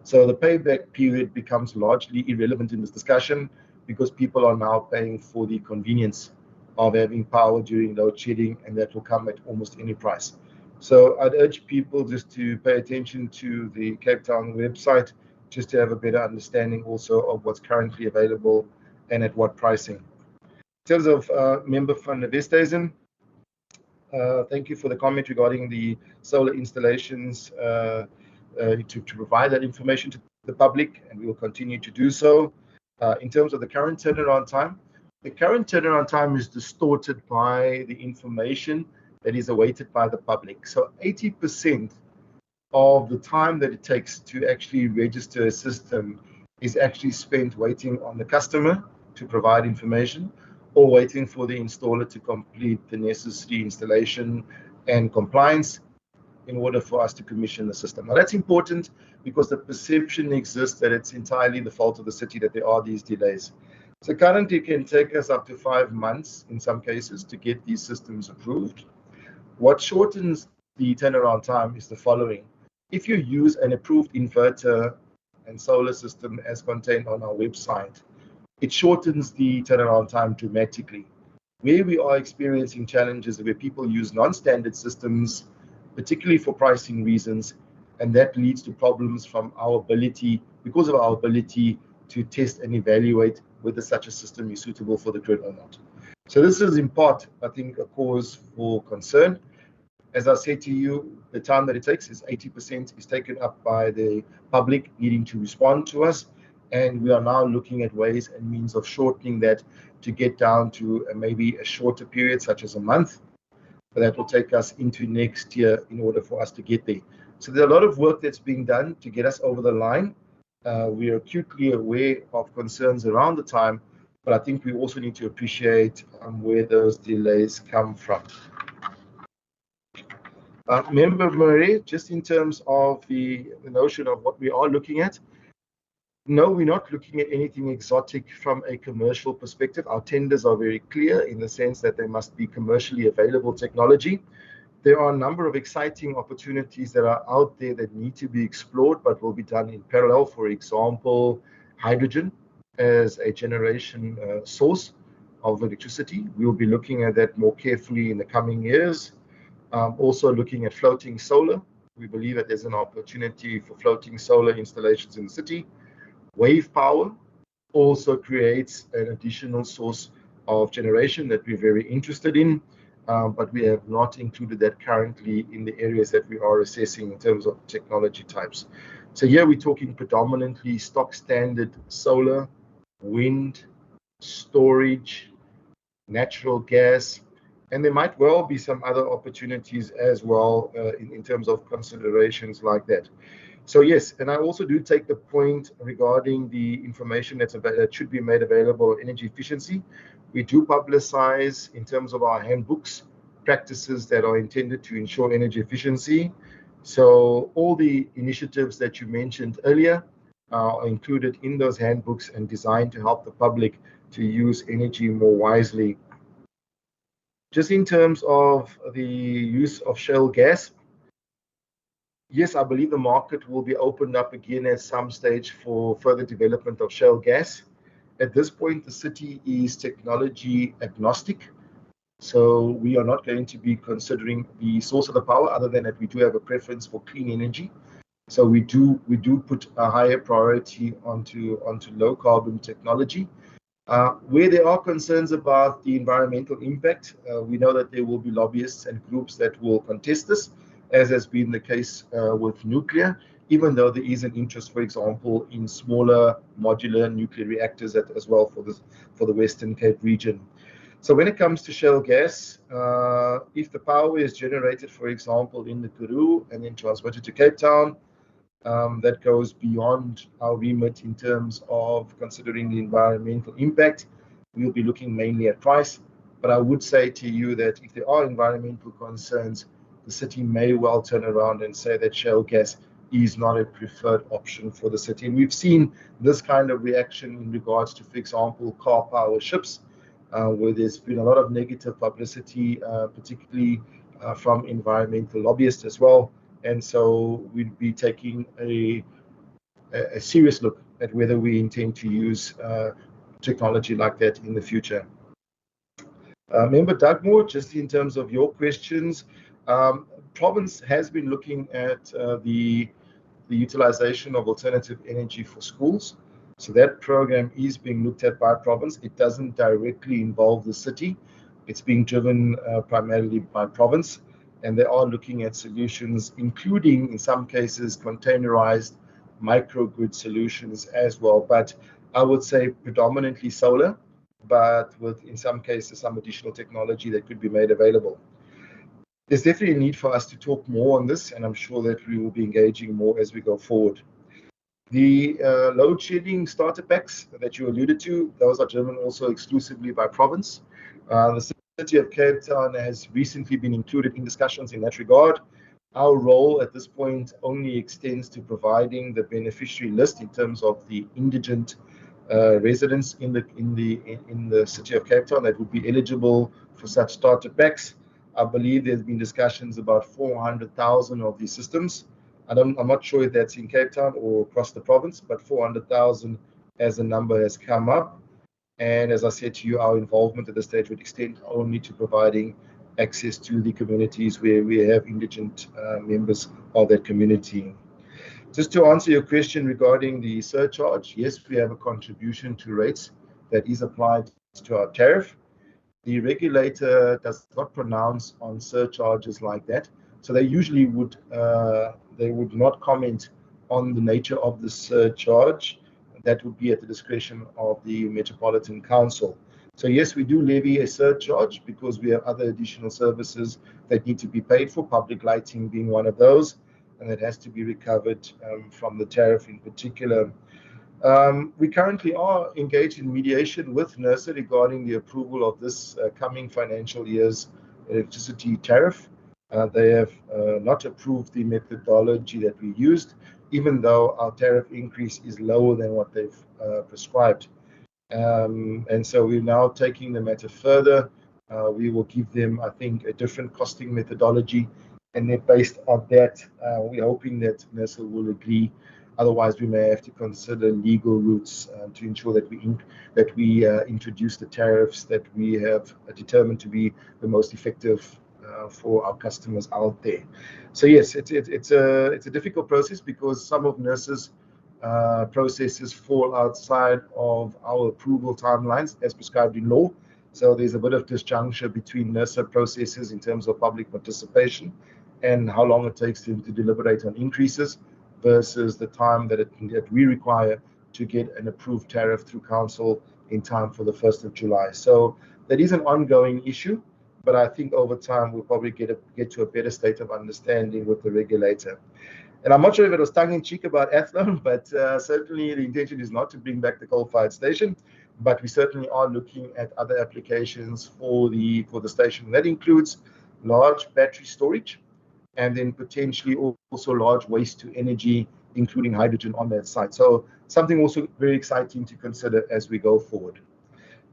So the payback period becomes largely irrelevant in this discussion because people are now paying for the convenience of having power during load shedding, and that will come at almost any price. So I'd urge people just to pay attention to the Cape Town website, just to have a better understanding also of what's currently available and at what pricing. In terms of Member van der Westhuizen, thank you for the comment regarding the solar installations to provide that information to the public, and we will continue to do so. In terms of the current turnaround time, the current turnaround time is distorted by the information that is awaited by the public. So 80% of the time that it takes to actually register a system is actually spent waiting on the customer to provide information or waiting for the installer to complete the necessary installation and compliance in order for us to commission the system. Now that's important because the perception exists that it's entirely the fault of the city that there are these delays. So currently it can take us up to 5 months in some cases to get these systems approved. What shortens the turnaround time is the following. If you use an approved inverter and solar system as contained on our website, it shortens the turnaround time dramatically. Where we are experiencing challenges where people use non-standard systems, particularly for pricing reasons, and that leads to problems from our ability, because of our ability to test and evaluate whether such a system is suitable for the grid or not. So this is in part, I think, a cause for concern. As I said to you, the time that it takes is 80% is taken up by the public needing to respond to us. And we are now looking at ways and means of shortening that to get down to maybe a shorter period, such as a month. But that will take us into next year in order for us to get there. So there's a lot of work that's being done to get us over the line. We are acutely aware of concerns around the time, but I think we also need to appreciate where those delays come from. Member Murray, just in terms of the notion of what we are looking at, no, we're not looking at anything exotic from a commercial perspective. Our tenders are very clear in the sense that they must be commercially available technology. There are a number of exciting opportunities that are out there that need to be explored, but will be done in parallel. For example, hydrogen as a generation source of electricity. We'll be looking at that more carefully in the coming years. Also looking at floating solar. We believe that there's an opportunity for floating solar installations in the city. Wave power also creates an additional source of generation that we're very interested in, but we have not included that currently in the areas that we are assessing in terms of technology types. So here we're talking predominantly stock standard solar, wind, storage, natural gas, and there might well be some other opportunities as well in terms of considerations like that. So yes, and I also do take the point regarding the information that should be made available on energy efficiency. We do publicize in terms of our handbooks practices that are intended to ensure energy efficiency. So all the initiatives that you mentioned earlier are included in those handbooks and designed to help the public to use energy more wisely. Just in terms of the use of shale gas, yes, I believe the market will be opened up again at some stage for further development of shale gas. At this point, the city is technology agnostic. So we are not going to be considering the source of the power other than that we do have a preference for clean energy. So we do put a higher priority onto low carbon technology. Where there are concerns about the environmental impact, we know that there will be lobbyists and groups that will contest this, as has been the case with nuclear, even though there is an interest, for example, in smaller modular nuclear reactors as well for the Western Cape region. So when it comes to shale gas, if the power is generated, for example, in the Karoo and then transmitted to Cape Town, that goes beyond our remit in terms of considering the environmental impact. We'll be looking mainly at price. But I would say to you that if there are environmental concerns, the city may well turn around and say that shale gas is not a preferred option for the city. And we've seen this kind of reaction in regards to, for example, car power ships, where there's been a lot of negative publicity, particularly from environmental lobbyists as well. And so we'd be taking a serious look at whether we intend to use technology like that in the future. Member Dugmore, just in terms of your questions, Province has been looking at the utilization of alternative energy for schools. So that program is being looked at by Province. It doesn't directly involve the city. It's being driven primarily by Province, and they are looking at solutions, including in some cases containerized microgrid solutions as well. But I would say predominantly solar, but with in some cases some additional technology that could be made available. There's definitely a need for us to talk more on this, and I'm sure that we will be engaging more as we go forward. The load shedding starter packs that you alluded to, those are driven also exclusively by Province. The City of Cape Town has recently been included in discussions in that regard. Our role at this point only extends to providing the beneficiary list in terms of the indigent residents in the City of Cape Town that would be eligible for such starter packs. I believe there's been discussions about 400,000 of these systems. I'm not sure if that's in Cape Town or across the province, but 400,000 as a number has come up. And as I said to you, our involvement at this stage would extend only to providing access to the communities where we have indigent members of that community. Just to answer your question regarding the surcharge, yes, we have a contribution to rates that is applied to our tariff. The regulator does not pronounce on surcharges like that, so they usually would not comment on the nature of the surcharge. That would be at the discretion of the Metropolitan Council. So yes, we do levy a surcharge because we have other additional services that need to be paid for, public lighting being one of those, and that has to be recovered from the tariff in particular. We currently are engaged in mediation with NERSA regarding the approval of this coming financial year's electricity tariff. They have not approved the methodology that we used, even though our tariff increase is lower than what they've prescribed. And so we're now taking the matter further. We will give them, I think, a different costing methodology, and then based on that, we're hoping that NERSA will agree. Otherwise, we may have to consider legal routes to ensure that we introduce the tariffs that we have determined to be the most effective for our customers out there. So yes, it's a difficult process because some of NERSA's processes fall outside of our approval timelines as prescribed in law. So there's a bit of disjuncture between NERSA processes in terms of public participation and how long it takes them to deliberate on increases versus the time that we require to get an approved tariff through council in time for the 1st of July. So that is an ongoing issue, but I think over time we'll probably get to a better state of understanding with the regulator. And I'm not sure if it was tongue-in-cheek about Athlone, but certainly the intention is not to bring back the coal-fired station, but we certainly are looking at other applications for the station. That includes large battery storage, and then potentially also large waste to energy, including hydrogen on that site. So something also very exciting to consider as we go forward.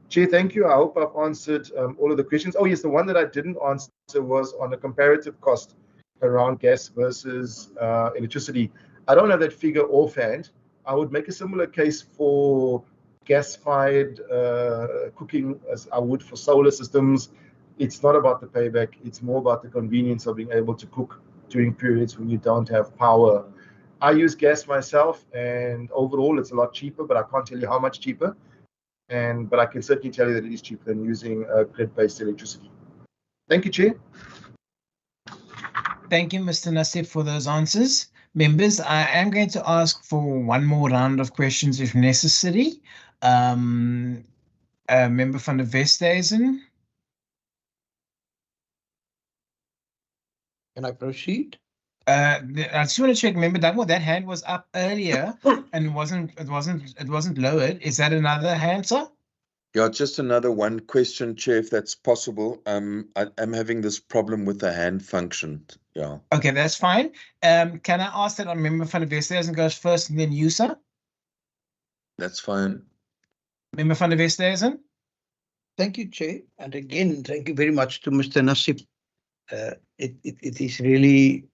Chair, thank you. I hope I've answered all of the questions. Oh yes, the one that I didn't answer was on the comparative cost around gas versus electricity. I don't have that figure offhand. I would make a similar case for gas-fired cooking as I would for solar systems. It's not about the payback. It's more about the convenience of being able to cook during periods when you don't have power. I use gas myself, and overall it's a lot cheaper, but I can't tell you how much cheaper. But I can certainly tell you that it is cheaper than using grid-based electricity. Thank you, Chair. Thank you, Mr. Nassib, for those answers. Members, I am going to ask for one more round of questions if necessary. Member van der Westhuizen. Can I proceed? I just want to check. Remember that hand was up earlier and it wasn't lowered. Is that another hand, sir? Yeah, just another one question, Chair, if that's possible. I'm having this problem with the hand function. Yeah. Okay, that's fine. Can I ask that our member van der Westhuizen goes first and then you, sir? That's fine. Member van der Westhuizen? Thank you, Chair. And again, thank you very much to Mr. Nassib. It is really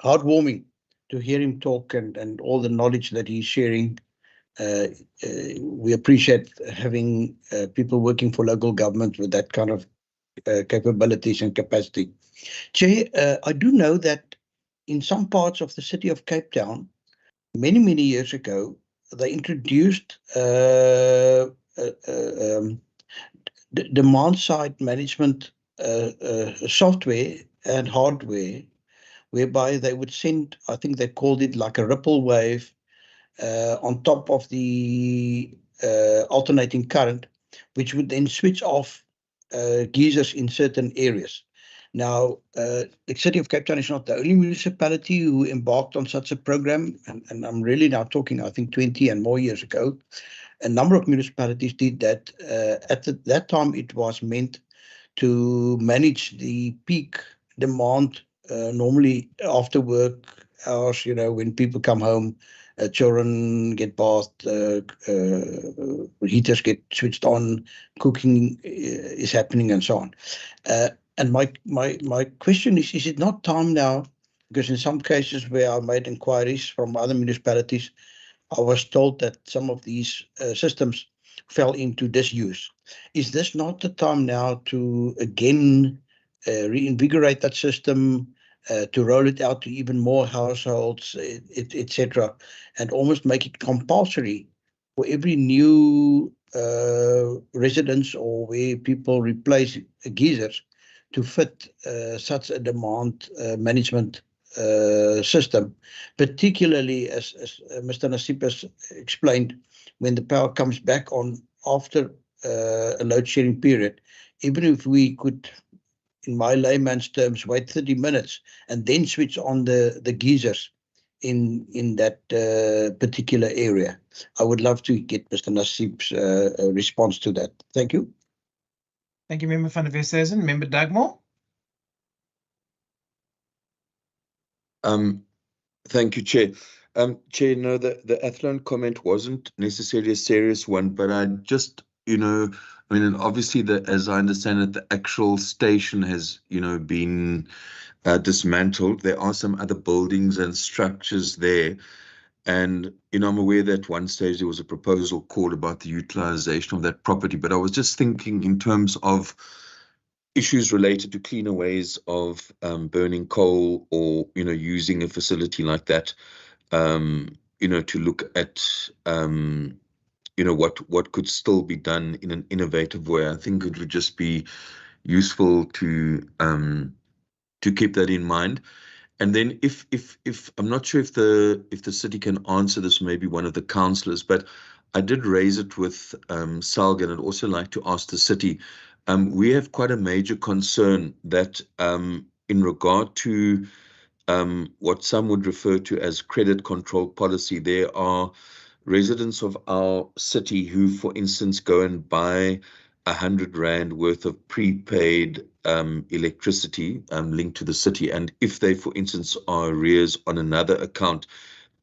heartwarming to hear him talk and all the knowledge that he's sharing. We appreciate having people working for local government with that kind of capabilities and capacity. Chair, I do know that in some parts of the city of Cape Town, many years ago, they introduced demand-side management software and hardware, whereby they would send, I think they called it like a ripple wave on top of the alternating current, which would then switch off geysers in certain areas. Now, the city of Cape Town is not the only municipality who embarked on such a program, and I'm really now talking, I think, 20 and more years ago. A number of municipalities did that. At that time, it was meant to manage the peak demand, normally after work hours, when people come home, children get bathed, heaters get switched on, cooking is happening, and so on. And my question is it not time now? Because in some cases where I made inquiries from other municipalities, I was told that some of these systems fell into disuse. Is this not the time now to again reinvigorate that system, to roll it out to even more households, etc., and almost make it compulsory for every new residence or where people replace geysers to fit such a demand management system, particularly as Mr. Nassib has explained, when the power comes back on after a load shedding period. Even if we could, in my layman's terms, wait 30 minutes and then switch on the geysers in that particular area. I would love to get Mr. Nassib's response to that. Thank you. Thank you, Member van der Westhuizen. Member Dagmore? Thank you, Chair. Chair, no, the Athlone comment wasn't necessarily a serious one, but I just, and obviously, as I understand it, the actual station has, been dismantled. There are some other buildings and structures there. And, I'm aware that at one stage there was a proposal called about the utilization of that property. But I was just thinking in terms of issues related to cleaner ways of burning coal or, using a facility like that, to look at, what could still be done in an innovative way. I think it would just be useful to keep that in mind. And then if I'm not sure if the city can answer this, maybe one of the councillors, but I did raise it with Salga, and I'd also like to ask the city. We have quite a major concern that in regard to what some would refer to as credit control policy, there are residents of our city who, for instance, go and buy 100 Rand worth of prepaid electricity linked to the city. And if they, for instance, are arrears on another account,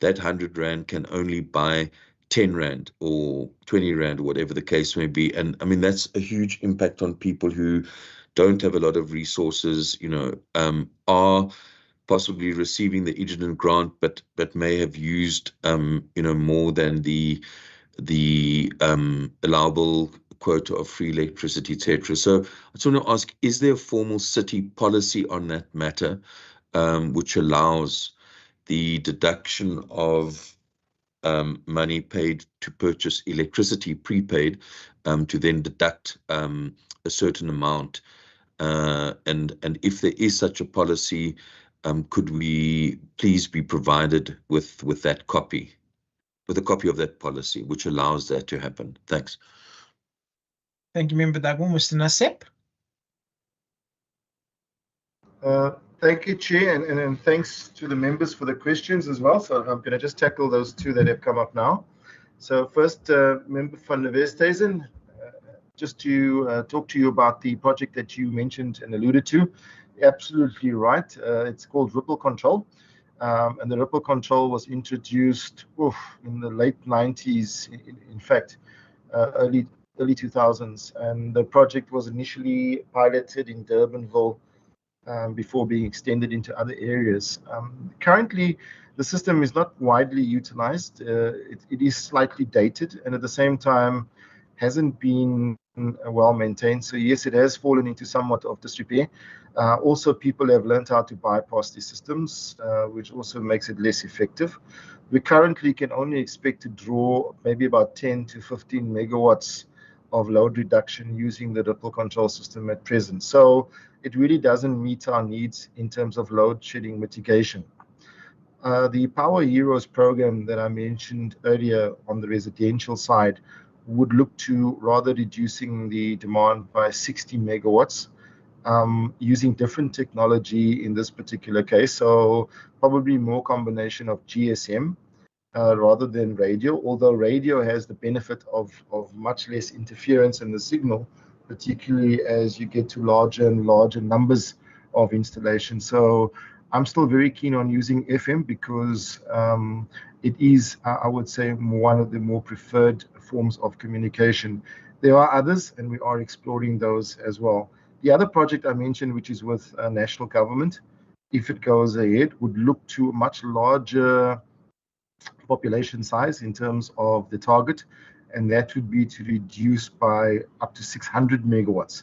that 100 Rand can only buy 10 Rand or 20 Rand, or whatever the case may be. And I mean, that's a huge impact on people who don't have a lot of resources, are possibly receiving the Egerton grant, but may have used, more than the allowable quota of free electricity, etc. So I just want to ask, is there a formal city policy on that matter, which allows the deduction of money paid to purchase electricity prepaid, to then deduct a certain amount? And if there is such a policy, could we please be provided with that copy, with a copy of that policy, which allows that to happen? Thanks. Thank you, Member Dagmore. Mr. Nassib? Thank you, Chair, and thanks to the members for the questions as well. So I'm going to just tackle those two that have come up now. So first, Member van der Westhuizen, just to talk to you about the project that you mentioned and alluded to. Absolutely right. It's called Ripple Control. And the Ripple Control was introduced in the late 90s, in fact, early 2000s. And the project was initially piloted in Durbanville before being extended into other areas. Currently, the system is not widely utilized. It is slightly dated, and at the same time hasn't been well maintained. So yes, it has fallen into somewhat of disrepair. Also, people have learned how to bypass these systems, which also makes it less effective. We currently can only expect to draw maybe about 10 to 15 megawatts of load reduction using the Ripple Control system at present. So it really doesn't meet our needs in terms of load shedding mitigation. The Power Heroes program that I mentioned earlier on the residential side would look to rather reducing the demand by 60 megawatts using different technology in this particular case. So probably more combination of GSM rather than radio, although radio has the benefit of much less interference in the signal, particularly as you get to larger and larger numbers of installations. So I'm still very keen on using FM because it is, I would say, one of the more preferred forms of communication. There are others, and we are exploring those as well. The other project I mentioned, which is with national government, if it goes ahead, would look to a much larger population size in terms of the target, and that would be to reduce by up to 600 megawatts.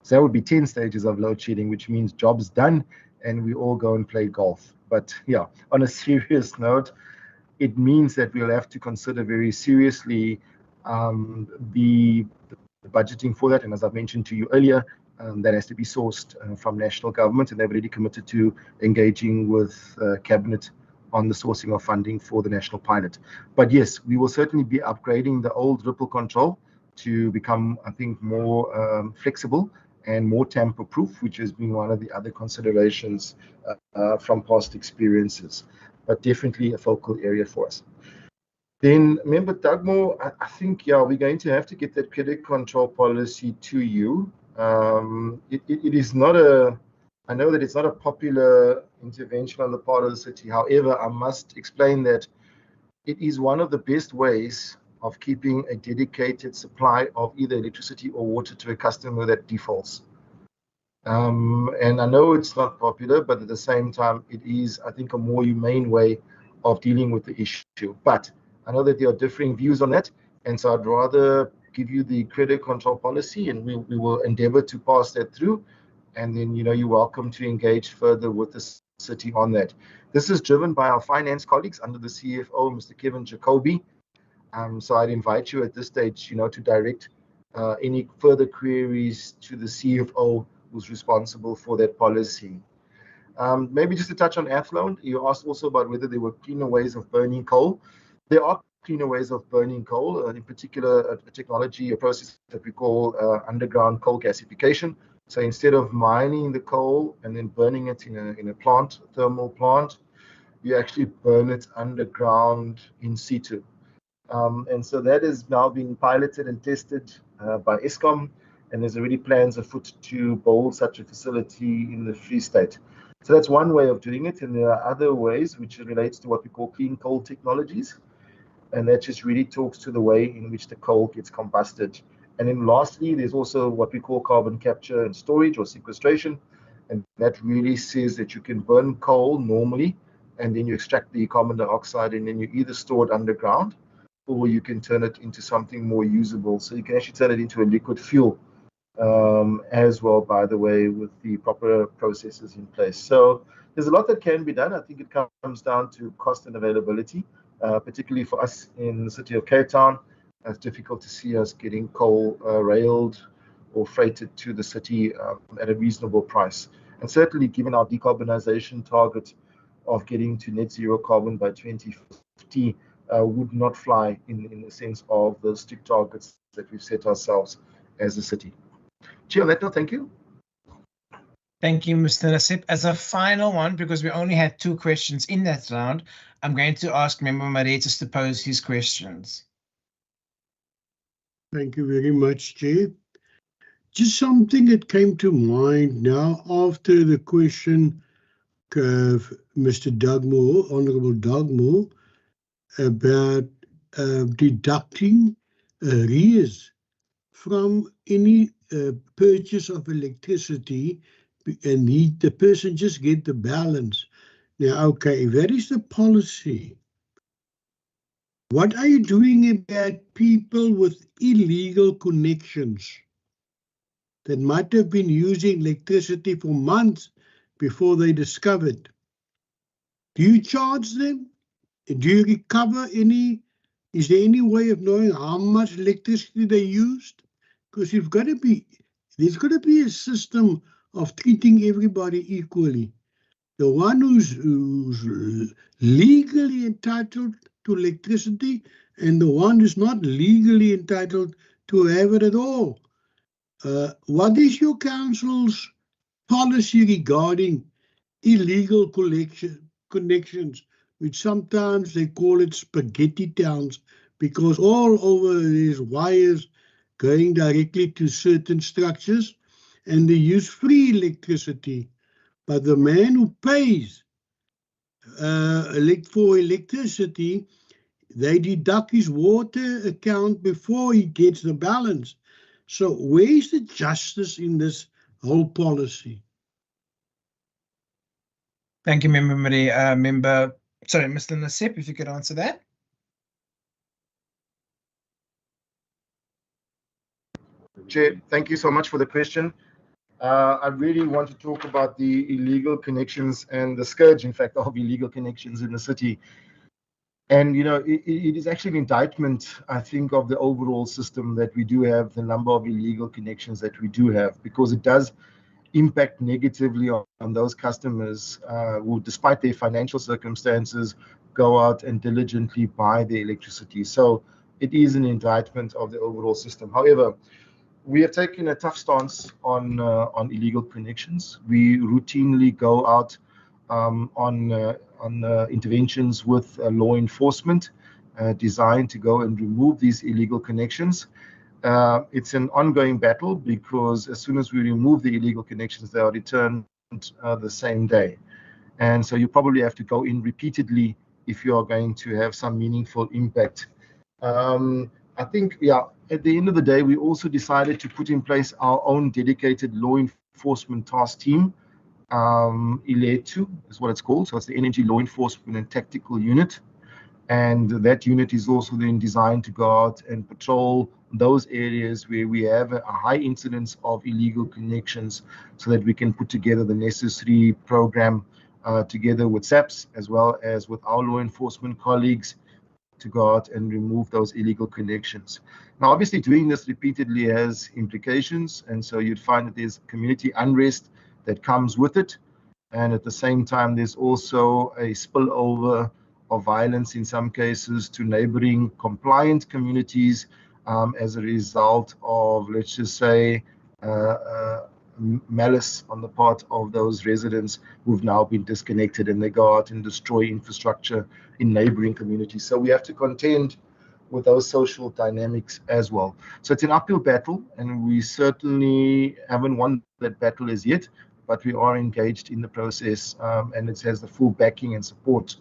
So that would be 10 stages of load shedding, which means jobs done and we all go and play golf. But yeah, on a serious note, it means that we'll have to consider very seriously the budgeting for that. And as I've mentioned to you earlier, that has to be sourced from national government, and they've already committed to engaging with cabinet on the sourcing of funding for the national pilot. But yes, we will certainly be upgrading the old Ripple Control to become, I think, more flexible and more tamper-proof, which has been one of the other considerations from past experiences, but definitely a focal area for us. Then, Member Dugmore, I think, yeah, we're going to have to get that credit control policy to you. It is not a, I know that it's not a popular intervention on the part of the city. However, I must explain that it is one of the best ways of keeping a dedicated supply of either electricity or water to a customer that defaults. And I know it's not popular, but at the same time, it is, I think, a more humane way of dealing with the issue. But I know that there are differing views on that, and so I'd rather give you the credit control policy, and we will endeavor to pass that through. And then, you know, you're welcome to engage further with the city on that. This is driven by our finance colleagues under the CFO, Mr. Kevin Jacoby. So I'd invite you at this stage, you know, to direct any further queries to the CFO who's responsible for that policy. Maybe just to touch on Athlone, you asked also about whether there were cleaner ways of burning coal. There are cleaner ways of burning coal, in particular a technology, a process that we call underground coal gasification. So instead of mining the coal and then burning it in a plant, a thermal plant, you actually burn it underground in situ. And so that is now being piloted and tested by Eskom, and there's already plans afoot to build such a facility in the Free State. So that's one way of doing it, and there are other ways which relates to what we call clean coal technologies, and that just really talks to the way in which the coal gets combusted. And then lastly, there's also what we call carbon capture and storage or sequestration, and that really says that you can burn coal normally, and then you extract the carbon dioxide, and then you either store it underground, or you can turn it into something more usable. So you can actually turn it into a liquid fuel as well, by the way, with the proper processes in place. So there's a lot that can be done. I think it comes down to cost and availability, particularly for us in the city of Cape Town. It's difficult to see us getting coal railed or freighted to the city at a reasonable price. And certainly given our decarbonization target of getting to net zero carbon by 2050, would not fly in the sense of the strict targets that we've set ourselves as a city. Chair, on that note, thank you. Thank you, Mr. Nasip. As a final one, because we only had 2 questions in that round, I'm going to ask Member Maretis to pose his questions. Thank you very much, Chair. just something that came to mind now after the question of Mr. Dugmore, Honorable Dugmore, about deducting arrears from any purchase of electricity, and the person just get the balance. Now, okay, if that is the policy, what are you doing about people with illegal connections that might have been using electricity for months before they discovered? Do you charge them? Do you recover any? Is there any way of knowing how much electricity they used? Because there's got to be a system of treating everybody equally. The one who's legally entitled to electricity and the one who's not legally entitled to have it at all. What is your council's policy regarding illegal connections, which sometimes they call it spaghetti towns, because all over there's wires going directly to certain structures and they use free electricity. But the man who pays for electricity, they deduct his water account before he gets the balance. So where's the justice in this whole policy? Thank you, Member Marie. Sorry, Mr. Nasip, if you could answer that. Chair, thank you so much for the question. I really want to talk about the illegal connections and the scourge, in fact, of illegal connections in the city. And, you know, it is actually an indictment, I think, of the overall system that we do have, the number of illegal connections that we do have, because it does impact negatively on those customers who, despite their financial circumstances, go out and diligently buy the electricity. So it is an indictment of the overall system. However, we have taken a tough stance on illegal connections. We routinely go out on interventions with law enforcement designed to go and remove these illegal connections. It's an ongoing battle because as soon as we remove the illegal connections, they are returned the same day. And so you probably have to go in repeatedly if you are going to have some meaningful impact. I think, yeah, at the end of the day, we also decided to put in place our own dedicated law enforcement task team. ELETU is what it's called. So it's the Energy Law Enforcement and Tactical Unit. And that unit is also then designed to go out and patrol those areas where we have a high incidence of illegal connections so that we can put together the necessary program together with SAPS as well as with our law enforcement colleagues to go out and remove those illegal connections. Now, obviously, doing this repeatedly has implications, and so you'd find that there's community unrest that comes with it, and at the same time, there's also a spillover of violence in some cases to neighboring compliant communities as a result of, let's just say, malice on the part of those residents who've now been disconnected, and they go out and destroy infrastructure in neighboring communities. So we have to contend with those social dynamics as well. So it's an uphill battle, and we certainly haven't won that battle as yet, but we are engaged in the process, and it has the full backing and support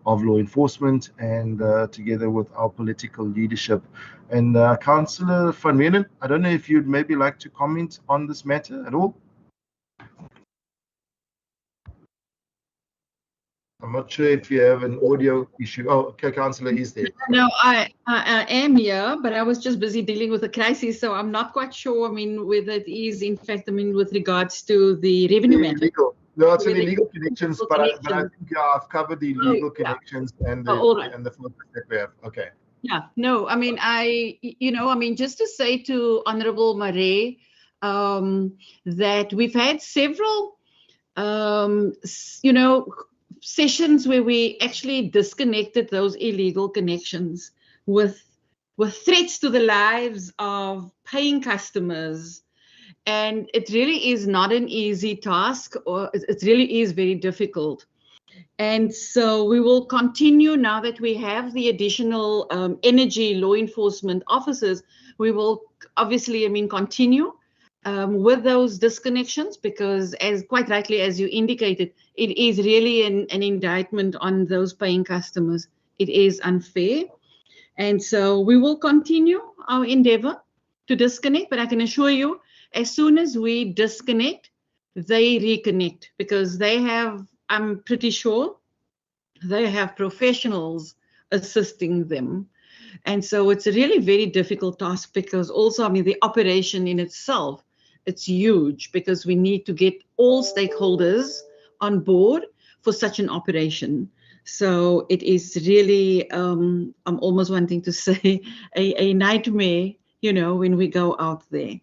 of law enforcement and together with our political leadership. And Councillor Van Renen, I don't know if you'd maybe like to comment on this matter at all. I'm not sure if you have an audio issue. Oh, okay, Councillor is there. No, I am here, but I was just busy dealing with a crisis, so I'm not quite sure, I mean, whether it is, in fact, I mean, with regards to the revenue matter. No, it's an illegal connections, but I think I've covered the illegal connections and the focus that we have. Okay. Yeah, no, I mean, just to say to Honorable Marais, that we've had several, sessions where we actually disconnected those illegal connections with threats to the lives of paying customers. And it really is not an easy task, or it really is very difficult. And so we will continue now that we have the additional energy law enforcement officers. We will obviously, continue with those disconnections, because as quite rightly, as you indicated, it is really an indictment on those paying customers. It is unfair. And so we will continue our endeavor to disconnect, but I can assure you, as soon as we disconnect, they reconnect, because they have, I'm pretty sure, they have professionals assisting them. And so it's a really very difficult task, because also, I mean, the operation in itself, it's huge, because we need to get all stakeholders on board for such an operation. So it is really, I'm almost wanting to say a nightmare, you know, when we go out there.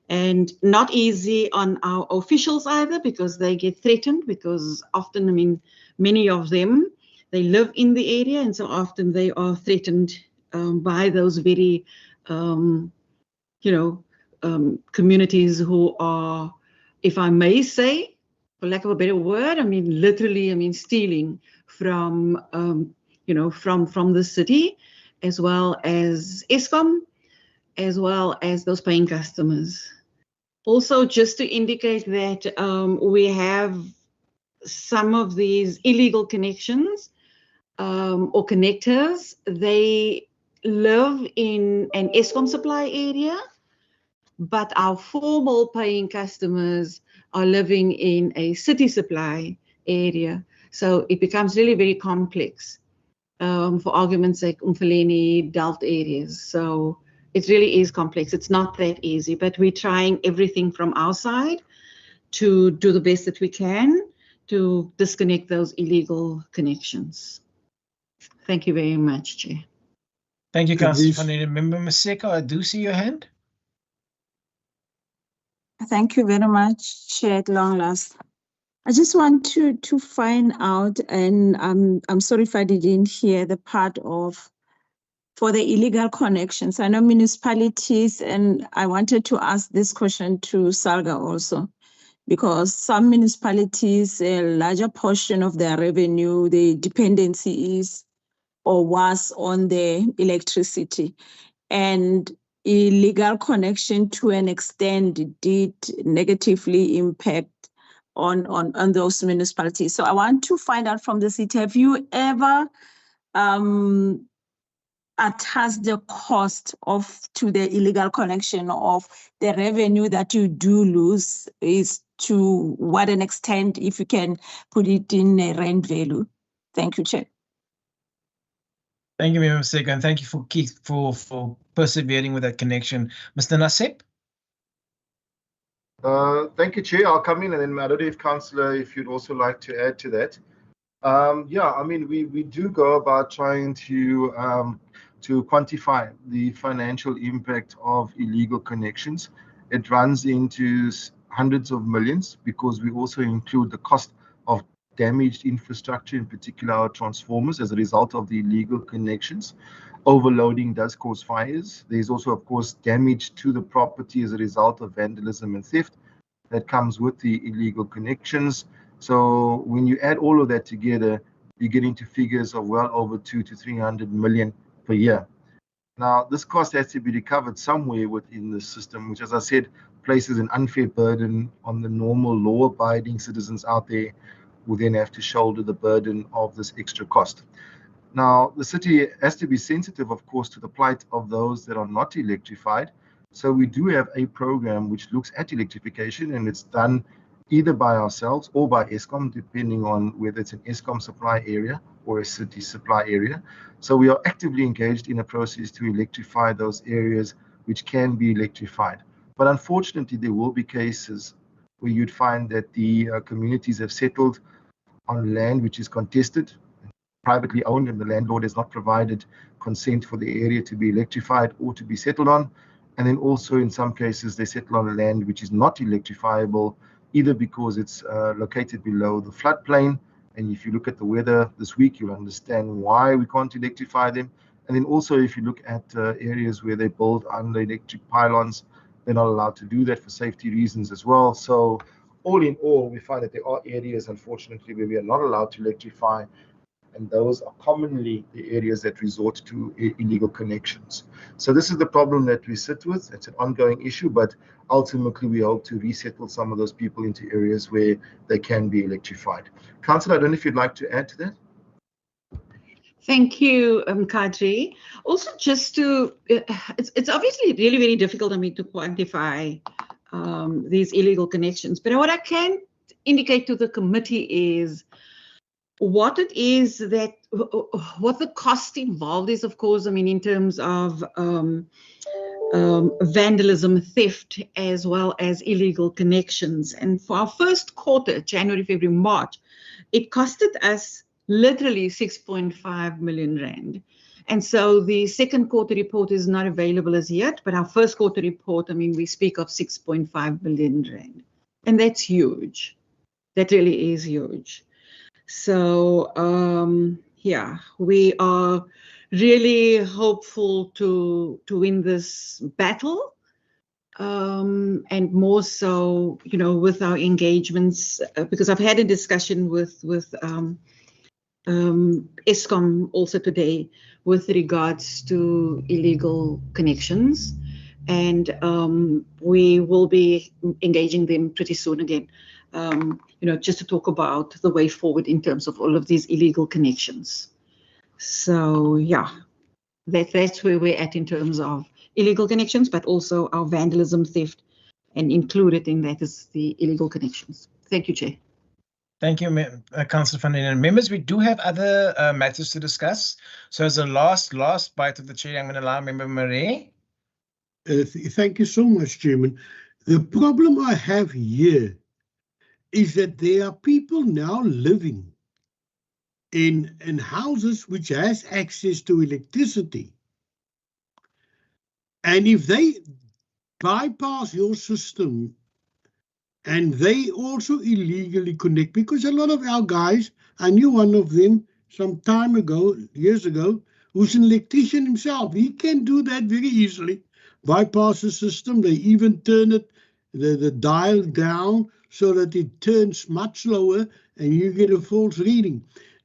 And not easy on our officials either, because they get threatened, because often, I mean, many of them, they live in the area, and so often they are threatened by those very, communities who are, if I may say, for lack of a better word, I mean, literally, I mean, stealing from, from the city, as well as Eskom, as well as those paying customers. Also, just to indicate that we have some of these illegal connections or connectors, they live in an Eskom supply area, but our formal paying customers are living in a city supply area. So it becomes really very complex for argument's sake, Umfeleni, Delft areas. So it really is complex. It's not that easy, but we're trying everything from our side to do the best that we can to disconnect those illegal connections. Thank you very much, Chair. Thank you, Councillor Fanny. Member Maseko, I do see your hand. Thank you very much, Chair, at long last. I just want to find out, and I'm sorry if I didn't hear the part of for the illegal connections. I know municipalities, and I wanted to ask this question to Salga also, because some municipalities, a larger portion of their revenue, the dependency is or was on the electricity, and illegal connection to an extent did negatively impact on those municipalities. So I want to find out from the city, have you ever attached the cost to the illegal connection of the revenue that you do lose is to what an extent, if you can put it in a rent value? Thank you, Chair. Thank you, Member Maseko, and thank you for Keith for persevering with that connection. Mr. Nasip? Thank you, Chair. I'll come in, and then I don't know if Councillor, if you'd also like to add to that. Yeah, I mean, we do go about trying to quantify the financial impact of illegal connections. It runs into hundreds of millions, because we also include the cost of damaged infrastructure, in particular our transformers, as a result of the illegal connections. Overloading does cause fires. There's also, of course, damage to the property as a result of vandalism and theft that comes with the illegal connections. So when you add all of that together, you get into figures of well over 200 to 300 million per year. Now, this cost has to be recovered somewhere within the system, which, as I said, places an unfair burden on the normal law-abiding citizens out there, who then have to shoulder the burden of this extra cost. Now, the city has to be sensitive, of course, to the plight of those that are not electrified. So we do have a program which looks at electrification, and it's done either by ourselves or by Eskom, depending on whether it's an Eskom supply area or a city supply area. So we are actively engaged in a process to electrify those areas which can be electrified. But unfortunately, there will be cases where you'd find that the communities have settled on land which is contested, privately owned, and the landlord has not provided consent for the area to be electrified or to be settled on. And then also in some cases, they settle on land which is not electrifiable, either because it's located below the floodplain. And if you look at the weather this week, you'll understand why we can't electrify them. And then also, if you look at areas where they build under electric pylons, they're not allowed to do that for safety reasons as well. So all in all, we find that there are areas, unfortunately, where we are not allowed to electrify. and those are commonly the areas that resort to illegal connections. So this is the problem that we sit with. It's an ongoing issue, but ultimately we hope to resettle some of those people into areas where they can be electrified. Councillor, I don't know if you'd like to add to that. Thank you, Kadri. Also, just to, it's obviously really very difficult, I mean, to quantify these illegal connections. But what I can indicate to the committee is what it is that, what the cost involved is, of course, I mean, in terms of vandalism, theft, as well as illegal connections. And for our first quarter, January, February, March, it costed us literally 6.5 million rand. And so the second quarter report is not available as yet, but our first quarter report, I mean, we speak of 6.5 billion rand. And that's huge. That really is huge. So, yeah, we are really hopeful to win this battle. And more so, you know, with our engagements, because I've had a discussion with Eskom also today with regards to illegal connections, and we will be engaging them pretty soon again, you know, just to talk about the way forward in terms of all of these illegal connections. So yeah, that's where we're at in terms of illegal connections, but also our vandalism, theft, and included in that is the illegal connections. Thank you, Chair. Thank you, Councillor van den. Members, we do have other matters to discuss. So as a last bite of the chair, I'm going to allow Member Marais. Thank you so much, Chairman. The problem I have here is that there are people now living in houses which has access to electricity. And if they bypass your system and they also illegally connect, because a lot of our guys, I knew one of them some time ago, years ago, who's an electrician himself. He can do that very easily, bypass the system. They even turn it, the dial down so that it turns much slower and you get a false reading.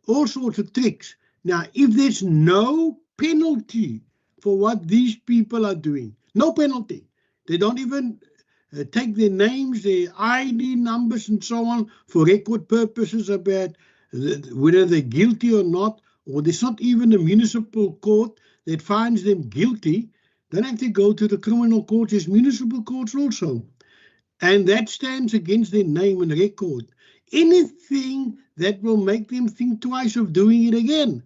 All sorts of tricks. Now, if there's no penalty for what these people are doing, no penalty, they don't even take their names, their ID numbers and so on for record purposes about whether they're guilty or not, or there's not even a municipal court that finds them guilty, then have to go to the criminal courts, there's municipal courts also. And that stands against their name and record. Anything that will make them think twice of doing it again.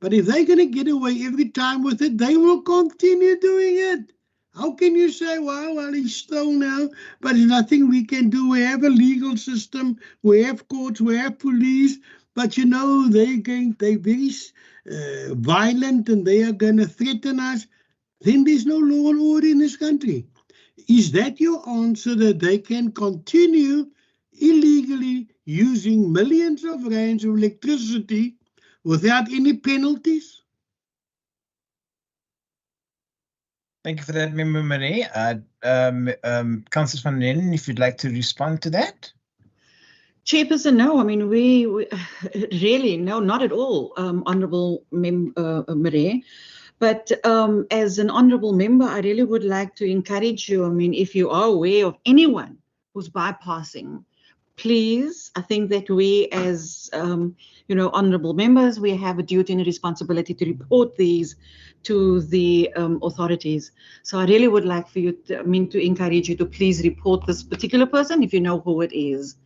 But if they're going to get away every time with it, they will continue doing it. How can you say, well, he's stole now, but there's nothing we can do. We have a legal system, we have courts, we have police, but you know, they're very violent and they are going to threaten us. Then there's no law and order in this country. Is that your answer, that they can continue illegally using millions of rands of electricity without any penalties? Thank you for that, Member Marais. Councillor van den, if you'd like to respond to that. Chairperson, no, I mean, we really, no, not at all, Honourable Marais. But as an honourable member, I really would like to encourage you, I mean, if you are aware of anyone who's bypassing, please, I think that we as, you know, honourable members, we have a duty and a responsibility to report these to the authorities. So I really would like for you to, I mean, to encourage you to please report this particular person if you know who it is.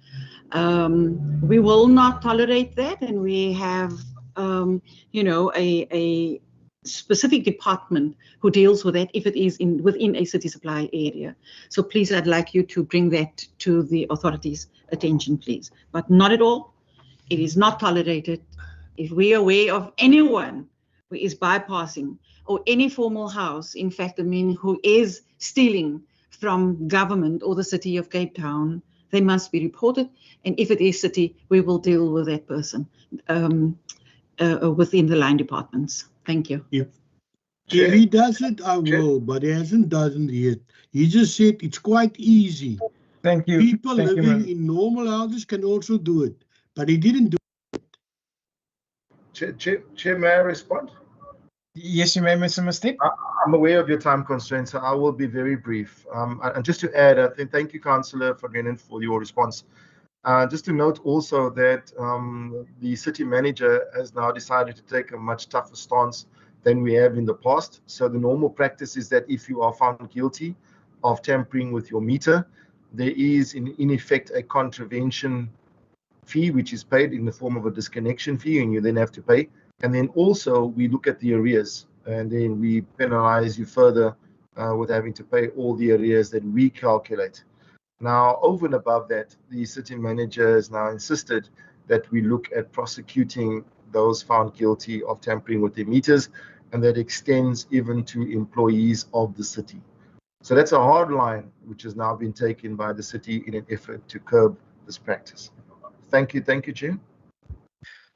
We will not tolerate that, and we have, you know, a specific department who deals with that if it is within a city supply area. So please, I'd like you to bring that to the authorities' attention, please. But not at all. It is not tolerated. If we are aware of anyone who is bypassing or any formal house, in fact, I mean, who is stealing from government or the city of Cape Town, they must be reported. And if it is city, we will deal with that person within the line departments. Thank you. If he does it, I will, but he hasn't done it yet. He just said it's quite easy. Thank you. People living in normal houses can also do it, but he didn't do it. Chair, may I respond? Yes, you may, Mr. Mustip. I'm aware of your time constraints, so I will be very brief. And just to add, thank you, Councillor van Renen, for your response. Just to note also that the city manager has now decided to take a much tougher stance than we have in the past. So the normal practice is that if you are found guilty of tampering with your meter, there is in effect a contravention fee which is paid in the form of a disconnection fee, and you then have to pay. And then also we look at the arrears, and then we penalize you further with having to pay all the arrears that we calculate. Now, over and above that, the city manager has now insisted that we look at prosecuting those found guilty of tampering with their meters, and that extends even to employees of the city. So that's a hard line which has now been taken by the city in an effort to curb this practice. Thank you, Chair.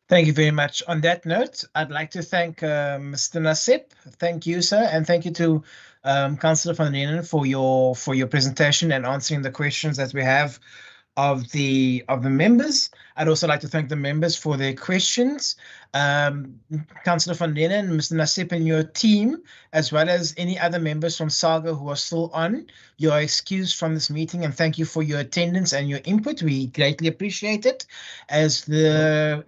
Thank you very much. On that note, I'd like to thank Mr. Nassib. Thank you, sir, and thank you to Councillor van Renen for your presentation and answering the questions that we have of the members. I'd also like to thank the members for their questions. Councillor van Renen, Mr. Nassib, and your team, as well as any other members from SAGA who are still on, you are excused from this meeting, and thank you for your attendance and your input. We greatly appreciate it. As the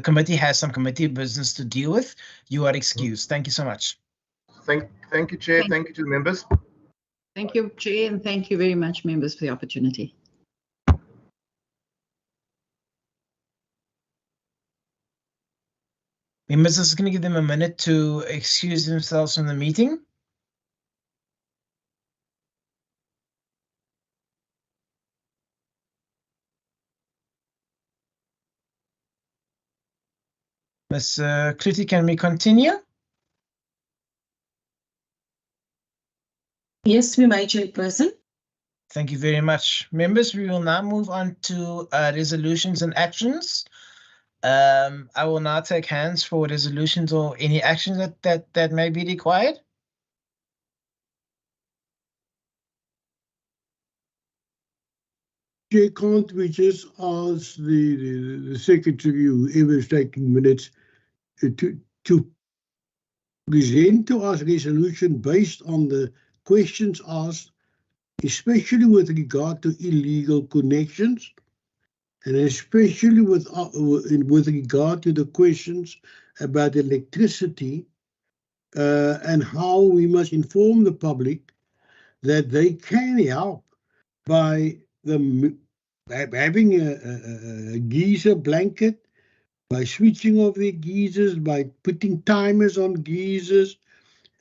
committee has some committee business to deal with, you are excused. Thank you so much. Thank you, Chair. Thank you to the members. Thank you, Chair, and thank you very much, members, for the opportunity. Members, just going to give them a minute to excuse themselves from the meeting. Ms. Kluti, can we continue? Yes, we may, Chairperson. Thank you very much. Members, we will now move on to resolutions and actions. I will now take hands for resolutions or any actions that may be required. Chair, can't we just ask the secretary, whoever is taking minutes, to present to us resolution based on the questions asked, especially with regard to illegal connections, and especially with regard to the questions about electricity, and how we must inform the public that they can help by having a geyser blanket, by switching off their geysers, by putting timers on geysers,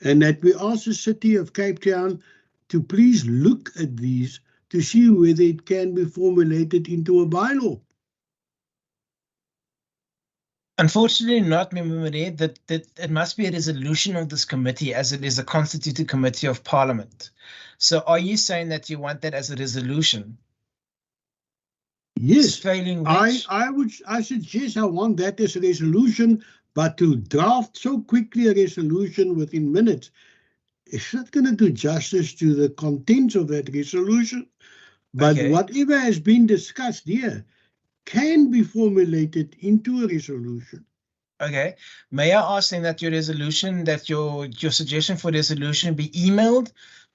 and that we ask the City of Cape Town to please look at these to see whether it can be formulated into a bylaw. Unfortunately not, Member Murray, that it must be a resolution of this committee as it is a constituted committee of Parliament. So are you saying that you want that as a resolution? Yes, failing which, I suggest I want that as a resolution, but to draft so quickly a resolution within minutes, it's not going to do justice to the contents of that resolution. But whatever has been discussed here can be formulated into a resolution. Okay. May I ask then that your resolution, that your suggestion for resolution be emailed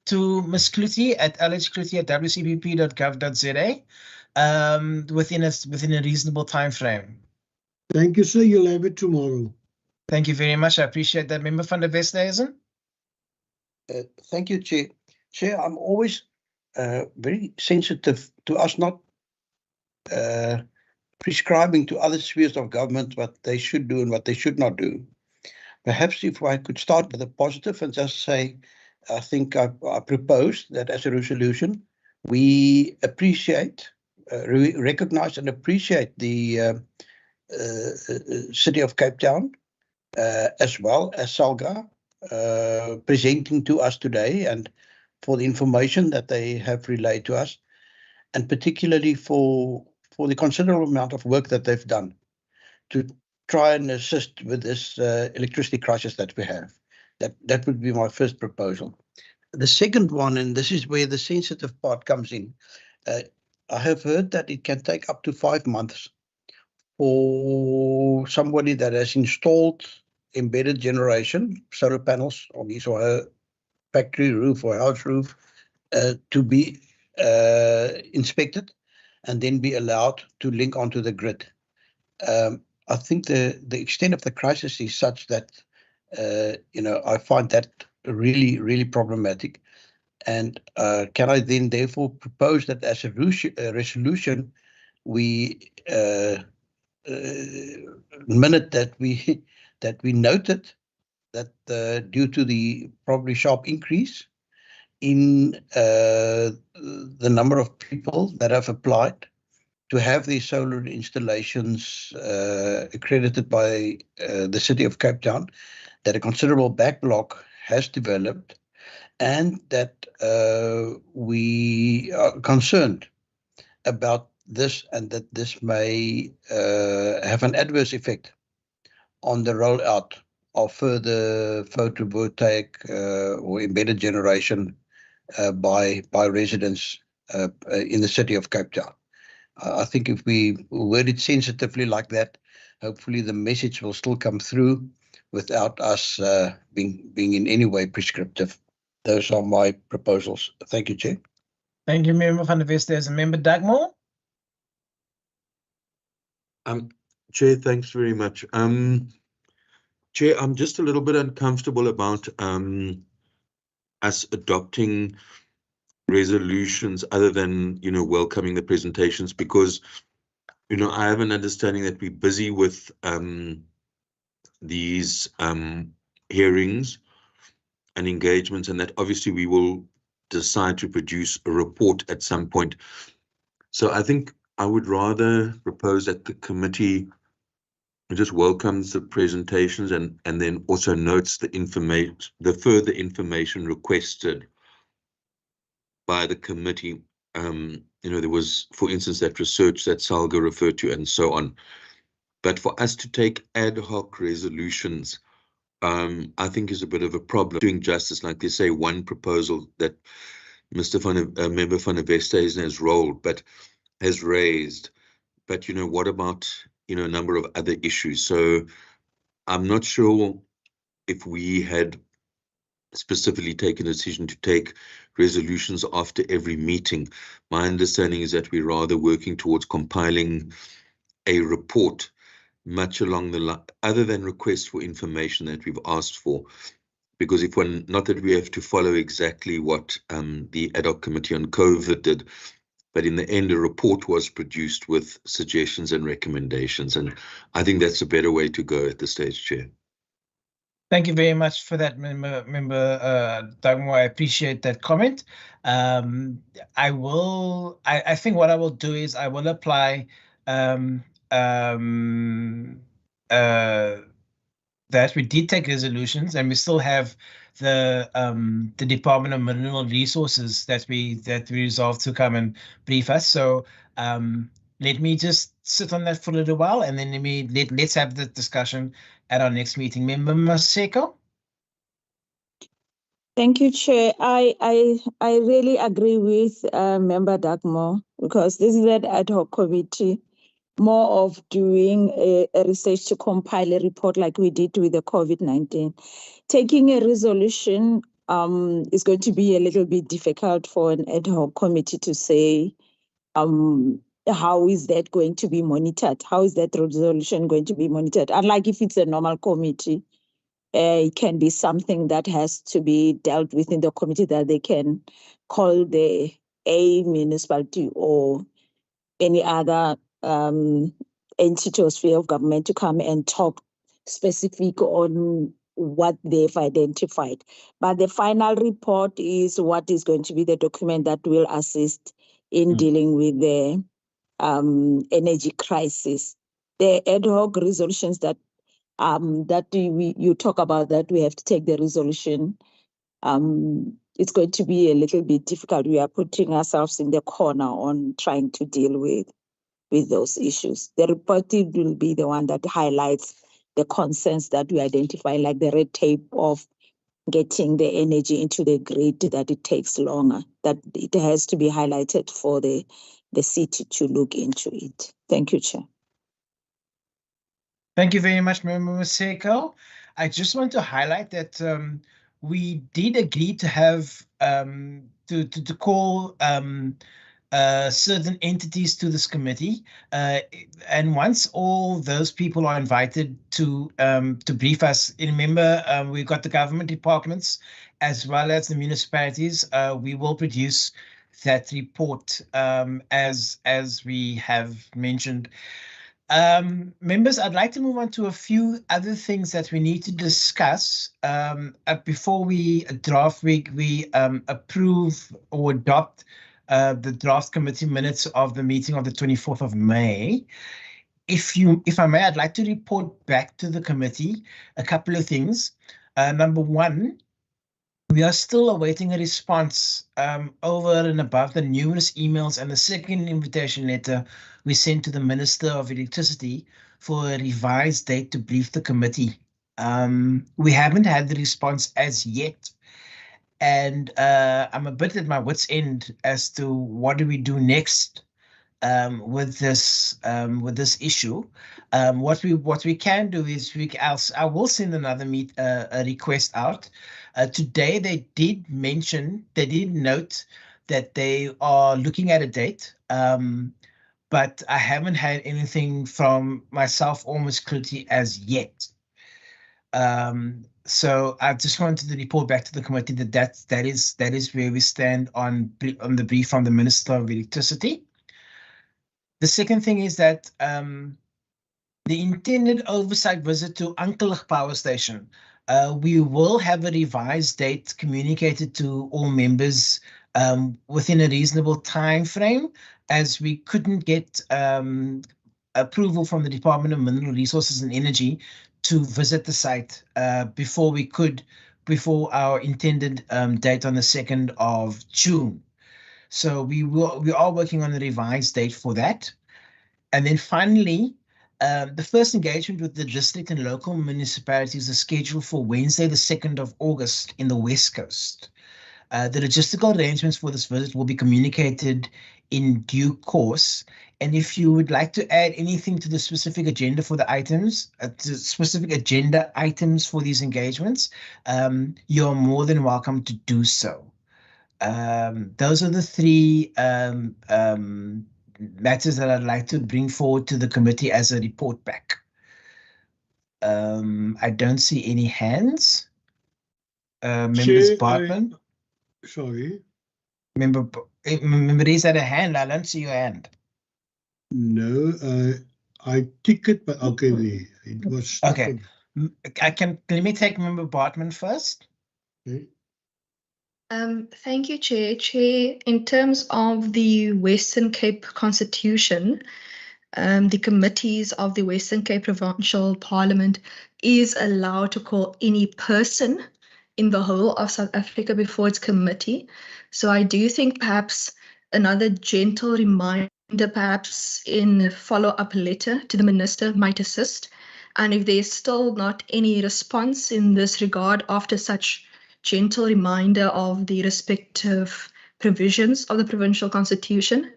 to Ms. Kluti at lhkluti@wcpp.gov.za within a reasonable time frame. Thank you, sir. You'll have it tomorrow. Thank you very much. I appreciate that. Member van der Westhuizen. Thank you, Chair. Chair, I'm always very sensitive to us not prescribing to other spheres of government what they should do and what they should not do. Perhaps if I could start with a positive and just say, I think I propose that as a resolution, we appreciate, recognize and appreciate the City of Cape Town, as well as SALGA, presenting to us today and for the information that they have relayed to us, and particularly for the considerable amount of work that they've done to try and assist with this electricity crisis that we have. That would be my first proposal. The second one, and this is where the sensitive part comes in, I have heard that it can take up to 5 months for somebody that has installed embedded generation, solar panels on his or her factory roof or house roof, to be inspected and then be allowed to link onto the grid. I think the extent of the crisis is such that, I find that really, really problematic. And can I then therefore propose that as a resolution, we minute that we noted that due to the probably sharp increase in the number of people that have applied to have these solar installations accredited by the City of Cape Town, that a considerable backlog has developed, and that we are concerned about this, and that this may have an adverse effect on the rollout of further photovoltaic or embedded generation by residents in the City of Cape Town. I think if we word it sensitively like that, hopefully the message will still come through without us being in any way prescriptive. Those are my proposals. Thank you, Chair. Thank you, Member van der West. There's a Member Dagmore. Chair, thanks very much. Chair, I'm just a little bit uncomfortable about us adopting resolutions other than, welcoming the presentations, because, I have an understanding that we're busy with these hearings and engagements, and that obviously we will decide to produce a report at some point. So I think I would rather propose that the committee just welcomes the presentations and then also notes the further information requested by the committee. There was, for instance, that research that Salga referred to and so on. But for us to take ad hoc resolutions, I think is a bit of a problem. Doing justice, like they say, one proposal that Member van der Westhuizen has raised. But, what about, a number of other issues? So I'm not sure if we had specifically taken a decision to take resolutions after every meeting. My understanding is that we're rather working towards compiling a report, much along the line, other than requests for information that we've asked for. Because not that we have to follow exactly what the ad hoc committee on COVID did, but in the end, a report was produced with suggestions and recommendations. And I think that's a better way to go at this stage, Chair. Thank you very much for that, Member Dagmore. I appreciate that comment. I think what I will do is I will apply that we did take resolutions, and we still have the Department of Mineral Resources that we resolved to come and brief us. So let me just sit on that for a little while, and then let's have the discussion at our next meeting. Member Maseko. Thank you, Chair. I really agree with Member Dagmore, because this is an ad hoc committee, more of doing a research to compile a report like we did with the COVID-19. Taking a resolution is going to be a little bit difficult for an ad hoc committee to say, how is that going to be monitored? How is that resolution going to be monitored? Unlike if it's a normal committee, it can be something that has to be dealt with in the committee, that they can call a municipality or any other entity or sphere of government to come and talk specific on what they've identified. But the final report is what is going to be the document that will assist in dealing with the energy crisis. The ad hoc resolutions that you talk about, that we have to take the resolution, it's going to be a little bit difficult. We are putting ourselves in the corner on trying to deal with those issues. The report will be the one that highlights the concerns that we identify, like the red tape of getting the energy into the grid, that it takes longer, that it has to be highlighted for the city to look into it. Thank you, Chair. Thank you very much, Member Maseko. I just want to highlight that we did agree to have to call certain entities to this committee, and once all those people are invited to brief us, remember we've got the government departments as well as the municipalities. We will produce that report as we have mentioned. Members, I'd like to move on to a few other things that we need to discuss before we approve or adopt the draft committee minutes of the meeting of the 24th of May. If I may, I'd like to report back to the committee a couple of things. Number one, we are still awaiting a response over and above the numerous emails and the second invitation letter we sent to the Minister of Electricity for a revised date to brief the committee. We haven't had the response as yet, and I'm a bit at my wit's end as to what do we do next with this issue. What we can do is I will send another a request out. Today they did note that they are looking at a date, but I haven't had anything from myself or Ms. Clutie as yet. So I just wanted to report back to the committee that is where we stand on the brief from the Minister of Electricity. The second thing is that the intended oversight visit to Unkellig Power Station, we will have a revised date communicated to all members within a reasonable time frame, as we couldn't get approval from the Department of Mineral Resources and Energy to visit the site before our intended date on the 2nd of June. So we are working on a revised date for that. And then finally, the first engagement with the district and local municipalities is scheduled for Wednesday, the 2nd of August in the West Coast. The logistical arrangements for this visit will be communicated in due course. And if you would like to add anything to the specific agenda for the items, specific agenda items for these engagements, you're more than welcome to do so. Those are the three matters that I'd like to bring forward to the committee as a report back. I don't see any hands. Members Bartman? Sorry. Member raise had a hand. I don't see your hand. No, I tick it, but okay, there. It was stuck. Okay. Let me take Member Bartman first. Okay. Thank you, Chair. Chair, in terms of the Western Cape Constitution, the committees of the Western Cape Provincial Parliament is allowed to call any person in the whole of South Africa before its committee. So I do think perhaps another gentle reminder, perhaps in a follow-up letter to the Minister, might assist. And if there's still not any response in this regard after such gentle reminder of the respective provisions of the provincial constitution,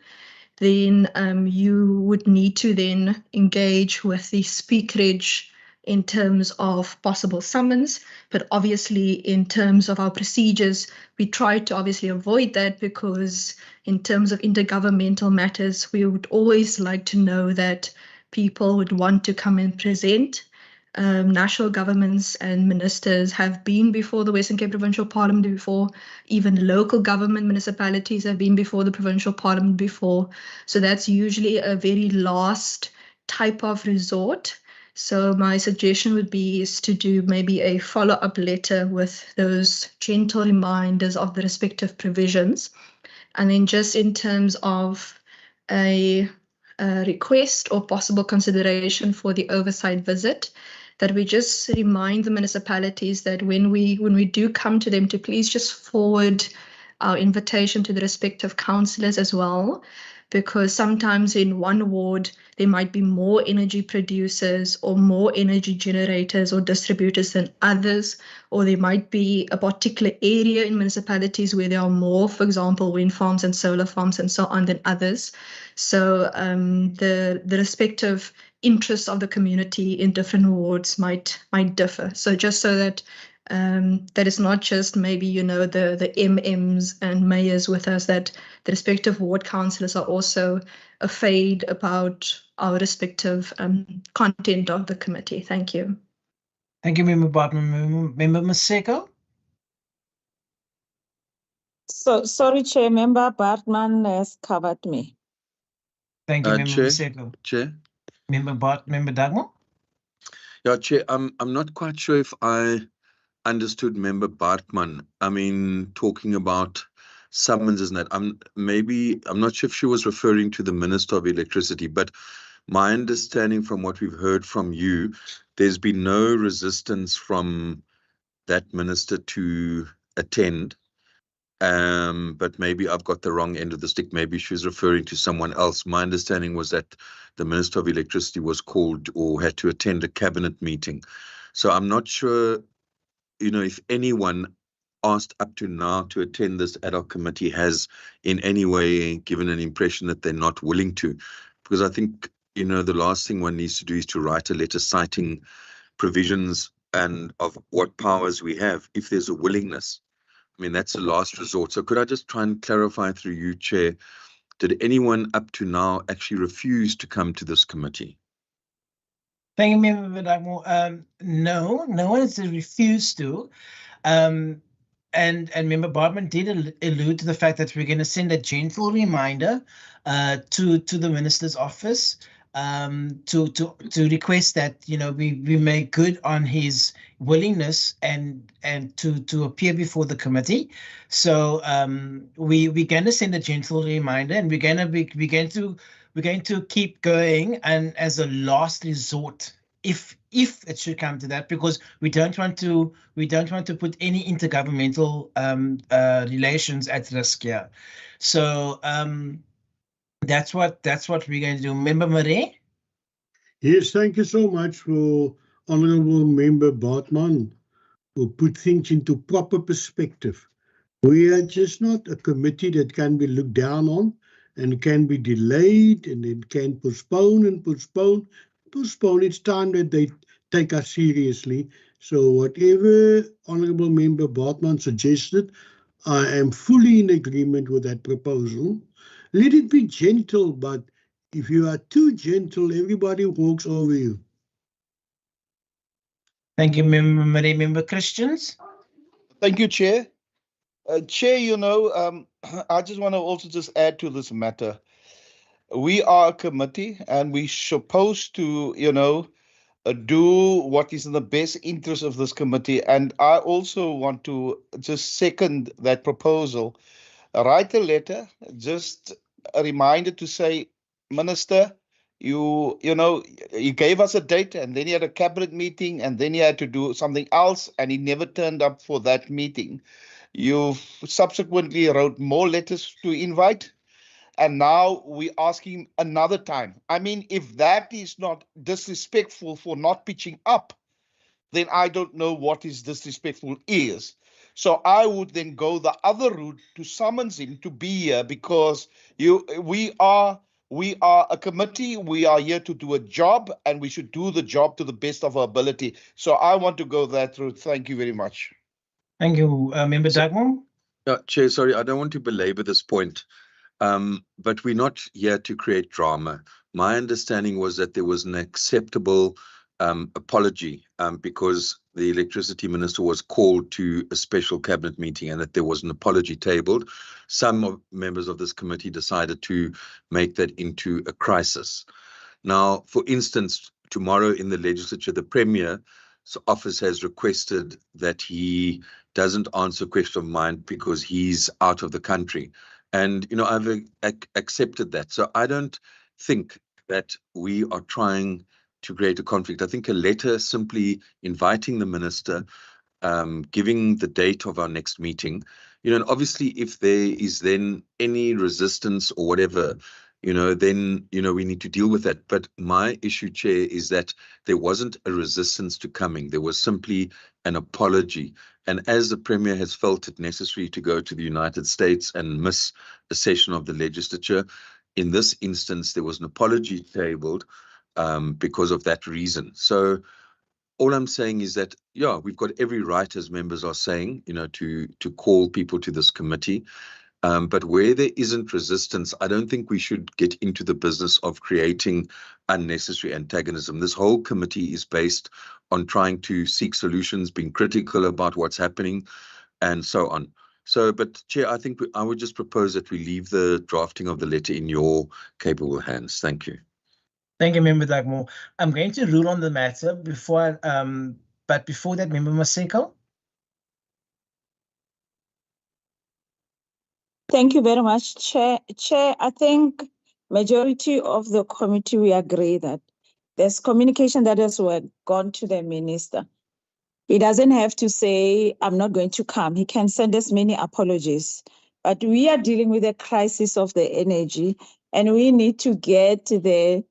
then you would need to then engage with the speakerage in terms of possible summons. But obviously, in terms of our procedures, we try to obviously avoid that, because in terms of intergovernmental matters, we would always like to know that people would want to come and present. National governments and ministers have been before the Western Cape Provincial Parliament before. Even local government municipalities have been before the Provincial Parliament before. So that's usually a very last type of resort. So my suggestion would be is to do maybe a follow-up letter with those gentle reminders of the respective provisions. And then just in terms of a request or possible consideration for the oversight visit, that we just remind the municipalities that when we do come to them, to please just forward our invitation to the respective councillors as well, because sometimes in one ward there might be more energy producers or more energy generators or distributors than others, or there might be a particular area in municipalities where there are more, for example, wind farms and solar farms and so on than others. So the respective interests of the community in different wards might differ. So just so that that it's not just maybe, you know, the MMs and mayors with us, that the respective ward councillors are also afraid about our respective content of the committee. Thank you. Thank you, Member Bartman. Member Maseko? So sorry, Chair, Member Bartman has covered me. Thank you, Member Chair, Maseko. Chair. Member Dagmar? Yeah, Chair, I'm not quite sure if I understood Member Bartman. I mean, talking about summonses and that. I'm not sure if she was referring to the Minister of Electricity, but my understanding from what we've heard from you, there's been no resistance from that minister to attend. But maybe I've got the wrong end of the stick. Maybe she's referring to someone else. My understanding was that the Minister of Electricity was called or had to attend a cabinet meeting. So I'm not sure, you know, if anyone asked up to now to attend this ad hoc committee has in any way given an impression that they're not willing to. Because I think, you know, the last thing one needs to do is to write a letter citing provisions and of what powers we have if there's a willingness. I mean, that's the last resort. So could I just try and clarify through you, Chair, did anyone up to now actually refuse to come to this committee? Thank you, Member Dagmar. No one has refused to. And Member Bartman did allude to the fact that we're going to send a gentle reminder to the Minister's office to request that, you know, we make good on his willingness and to appear before the committee. So we're going to send a gentle reminder, and we're going to keep going, and as a last resort, if it should come to that, because we don't want to put any intergovernmental relations at risk here. So that's what we're going to do. Member Marais? Yes, thank you so much for Honourable Member Bartman who put things into proper perspective. We are just not a committee that can be looked down on and can be delayed, and it can postpone and postpone. It's time that they take us seriously. So whatever Honourable Member Bartman suggested, I am fully in agreement with that proposal. Let it be gentle, but if you are too gentle, everybody walks over you. Thank you, Member Marais. Member Christians? Thank you, Chair. Chair, you know, I just want to also just add to this matter. We are a committee and we're supposed to, you know, do what is in the best interest of this committee. And I also want to just second that proposal. Write a letter, just a reminder to say, Minister, you know, you gave us a date and then you had a cabinet meeting and then you had to do something else and he never turned up for that meeting. You subsequently wrote more letters to invite, and now we ask him another time. I mean, if that is not disrespectful for not pitching up, then I don't know what is disrespectful is. So I would then go the other route to summons him to be here, because we are a committee. We are here to do a job, and we should do the job to the best of our ability. So I want to go that route. Thank you very much. Thank you, Member Dagmar. Chair, sorry, I don't want to belabor this point, but we're not here to create drama. My understanding was that there was an acceptable apology because the electricity minister was called to a special cabinet meeting and that there was an apology tabled. Some members of this committee decided to make that into a crisis. Now, for instance, tomorrow in the legislature, the Premier's office has requested that he doesn't answer a question of mine because he's out of the country. And, you know, I've accepted that. So I don't think that we are trying to create a conflict. I think a letter simply inviting the minister, giving the date of our next meeting, you know, and obviously if there is then any resistance or whatever, you know, then, you know, we need to deal with that. But my issue, Chair, is that there wasn't a resistance to coming. There was simply an apology. And as the Premier has felt it necessary to go to the United States and miss a session of the legislature, in this instance, there was an apology tabled, because of that reason. So all I'm saying is that, yeah, we've got every right, as members are saying, to call people to this committee. But where there isn't resistance, I don't think we should get into the business of creating unnecessary antagonism. This whole committee is based on trying to seek solutions, being critical about what's happening, and so on. So, but Chair, I think I would just propose that we leave the drafting of the letter in your capable hands. Thank you. Thank you, Member Dagmore. I'm going to rule on the matter before, but before that, Member Maseko. Thank you very much, Chair. Chair, I think majority of the committee, we agree that there's communication that has gone to the minister. He doesn't have to say, I'm not going to come. He can send us many apologies. But we are dealing with a crisis of the energy, and we need to get the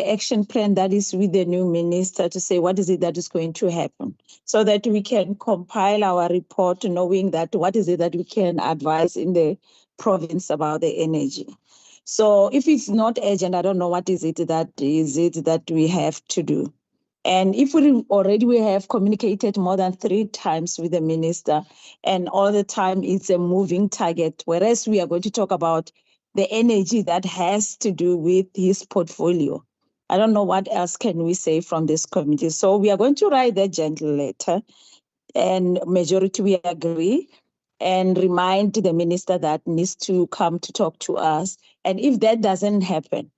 action plan that is with the new minister to say what is it that is going to happen, so that we can compile our report knowing that what is it that we can advise in the province about the energy. So if it's not urgent, I don't know what is it that we have to do. And if we have communicated more than 3 times with the minister, and all the time it's a moving target, whereas we are going to talk about the energy that has to do with his portfolio. I don't know what else can we say from this committee. So we are going to write the gentle letter, and majority we agree, and remind the minister that needs to come to talk to us. And if that doesn't happen,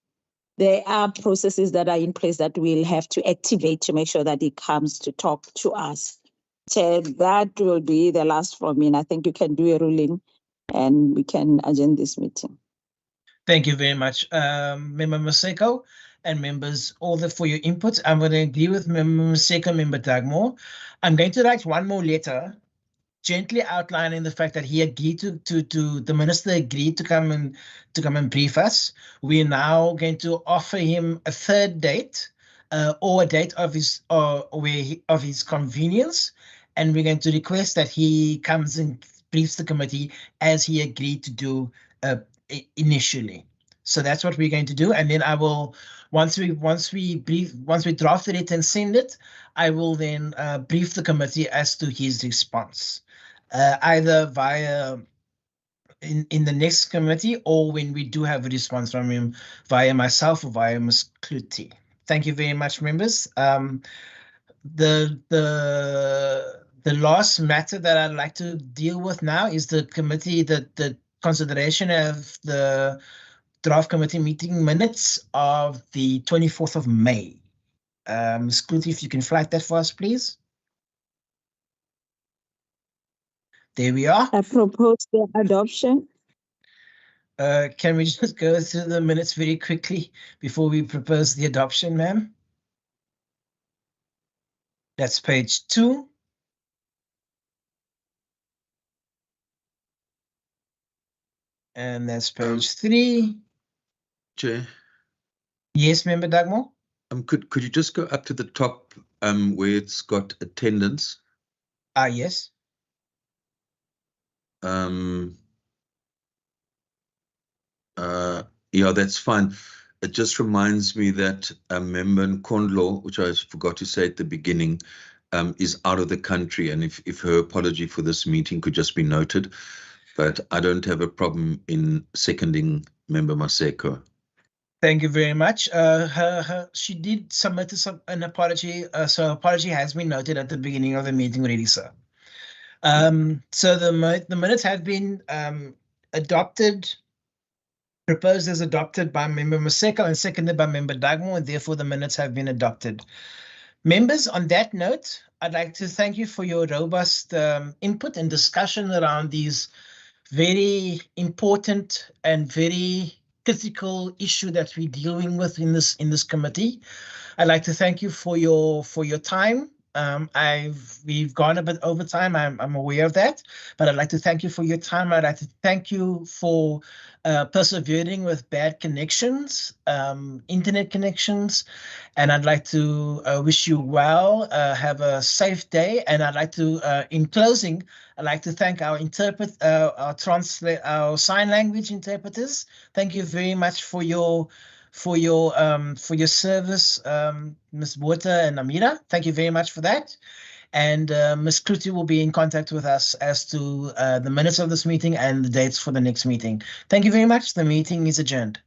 there are processes that are in place that we'll have to activate to make sure that he comes to talk to us. Chair, that will be the last from me. And I think you can do a ruling and we can adjourn this meeting. Thank you very much, Member Maseko, and members, all for your input. I'm going to agree with Member Maseko, Member Dagmore. I'm going to write one more letter, gently outlining the fact that he agreed to the minister agreed to come and brief us. We're now going to offer him a third date, or a date of his of his convenience, and we're going to request that he comes and briefs the committee as he agreed to do initially. So that's what we're going to do, and then I will, once we draft it and send it, I will then brief the committee as to his response. Either via in the next committee, or when we do have a response from him via myself or via Ms. Kluti. Thank you very much, members. The last matter that I'd like to deal with now is the committee, the consideration of the draft committee meeting minutes of the 24th of May. Ms. Kluti, if you can flag that for us, please. There we are. I propose the adoption. Can we just go through the minutes very quickly before we propose the adoption, ma'am? That's page 2. And that's page 3. Chair. Yes, Member Dagmore? Could you just go up to the top where it's got attendance? Yes. Yeah, that's fine. It just reminds me that Member Nkondlo, which I forgot to say at the beginning, is out of the country, and if her apology for this meeting could just be noted, but I don't have a problem in seconding Member Maseko. Thank you very much. She did submit an apology, so apology has been noted at the beginning of the meeting already, sir. So the minutes have been adopted, proposed as adopted by Member Maseko and seconded by Member Dagmore, and therefore the minutes have been adopted. Members, on that note, I'd like to thank you for your robust input and discussion around these very important and very critical issue that we're dealing with in this committee. I'd like to thank you for your time. We've gone a bit over time. I'm aware of that, but I'd like to thank you for your time. I'd like to thank you for persevering with bad connections, internet connections, and I'd like to wish you well. Have a safe day, and I'd like to, in closing, I'd like to thank our our sign language interpreters. Thank you very much for your for your service, Ms. Water and Amira. Thank you very much for that. And Ms. Kluti will be in contact with us as to the minutes of this meeting and the dates for the next meeting. Thank you very much. The meeting is adjourned.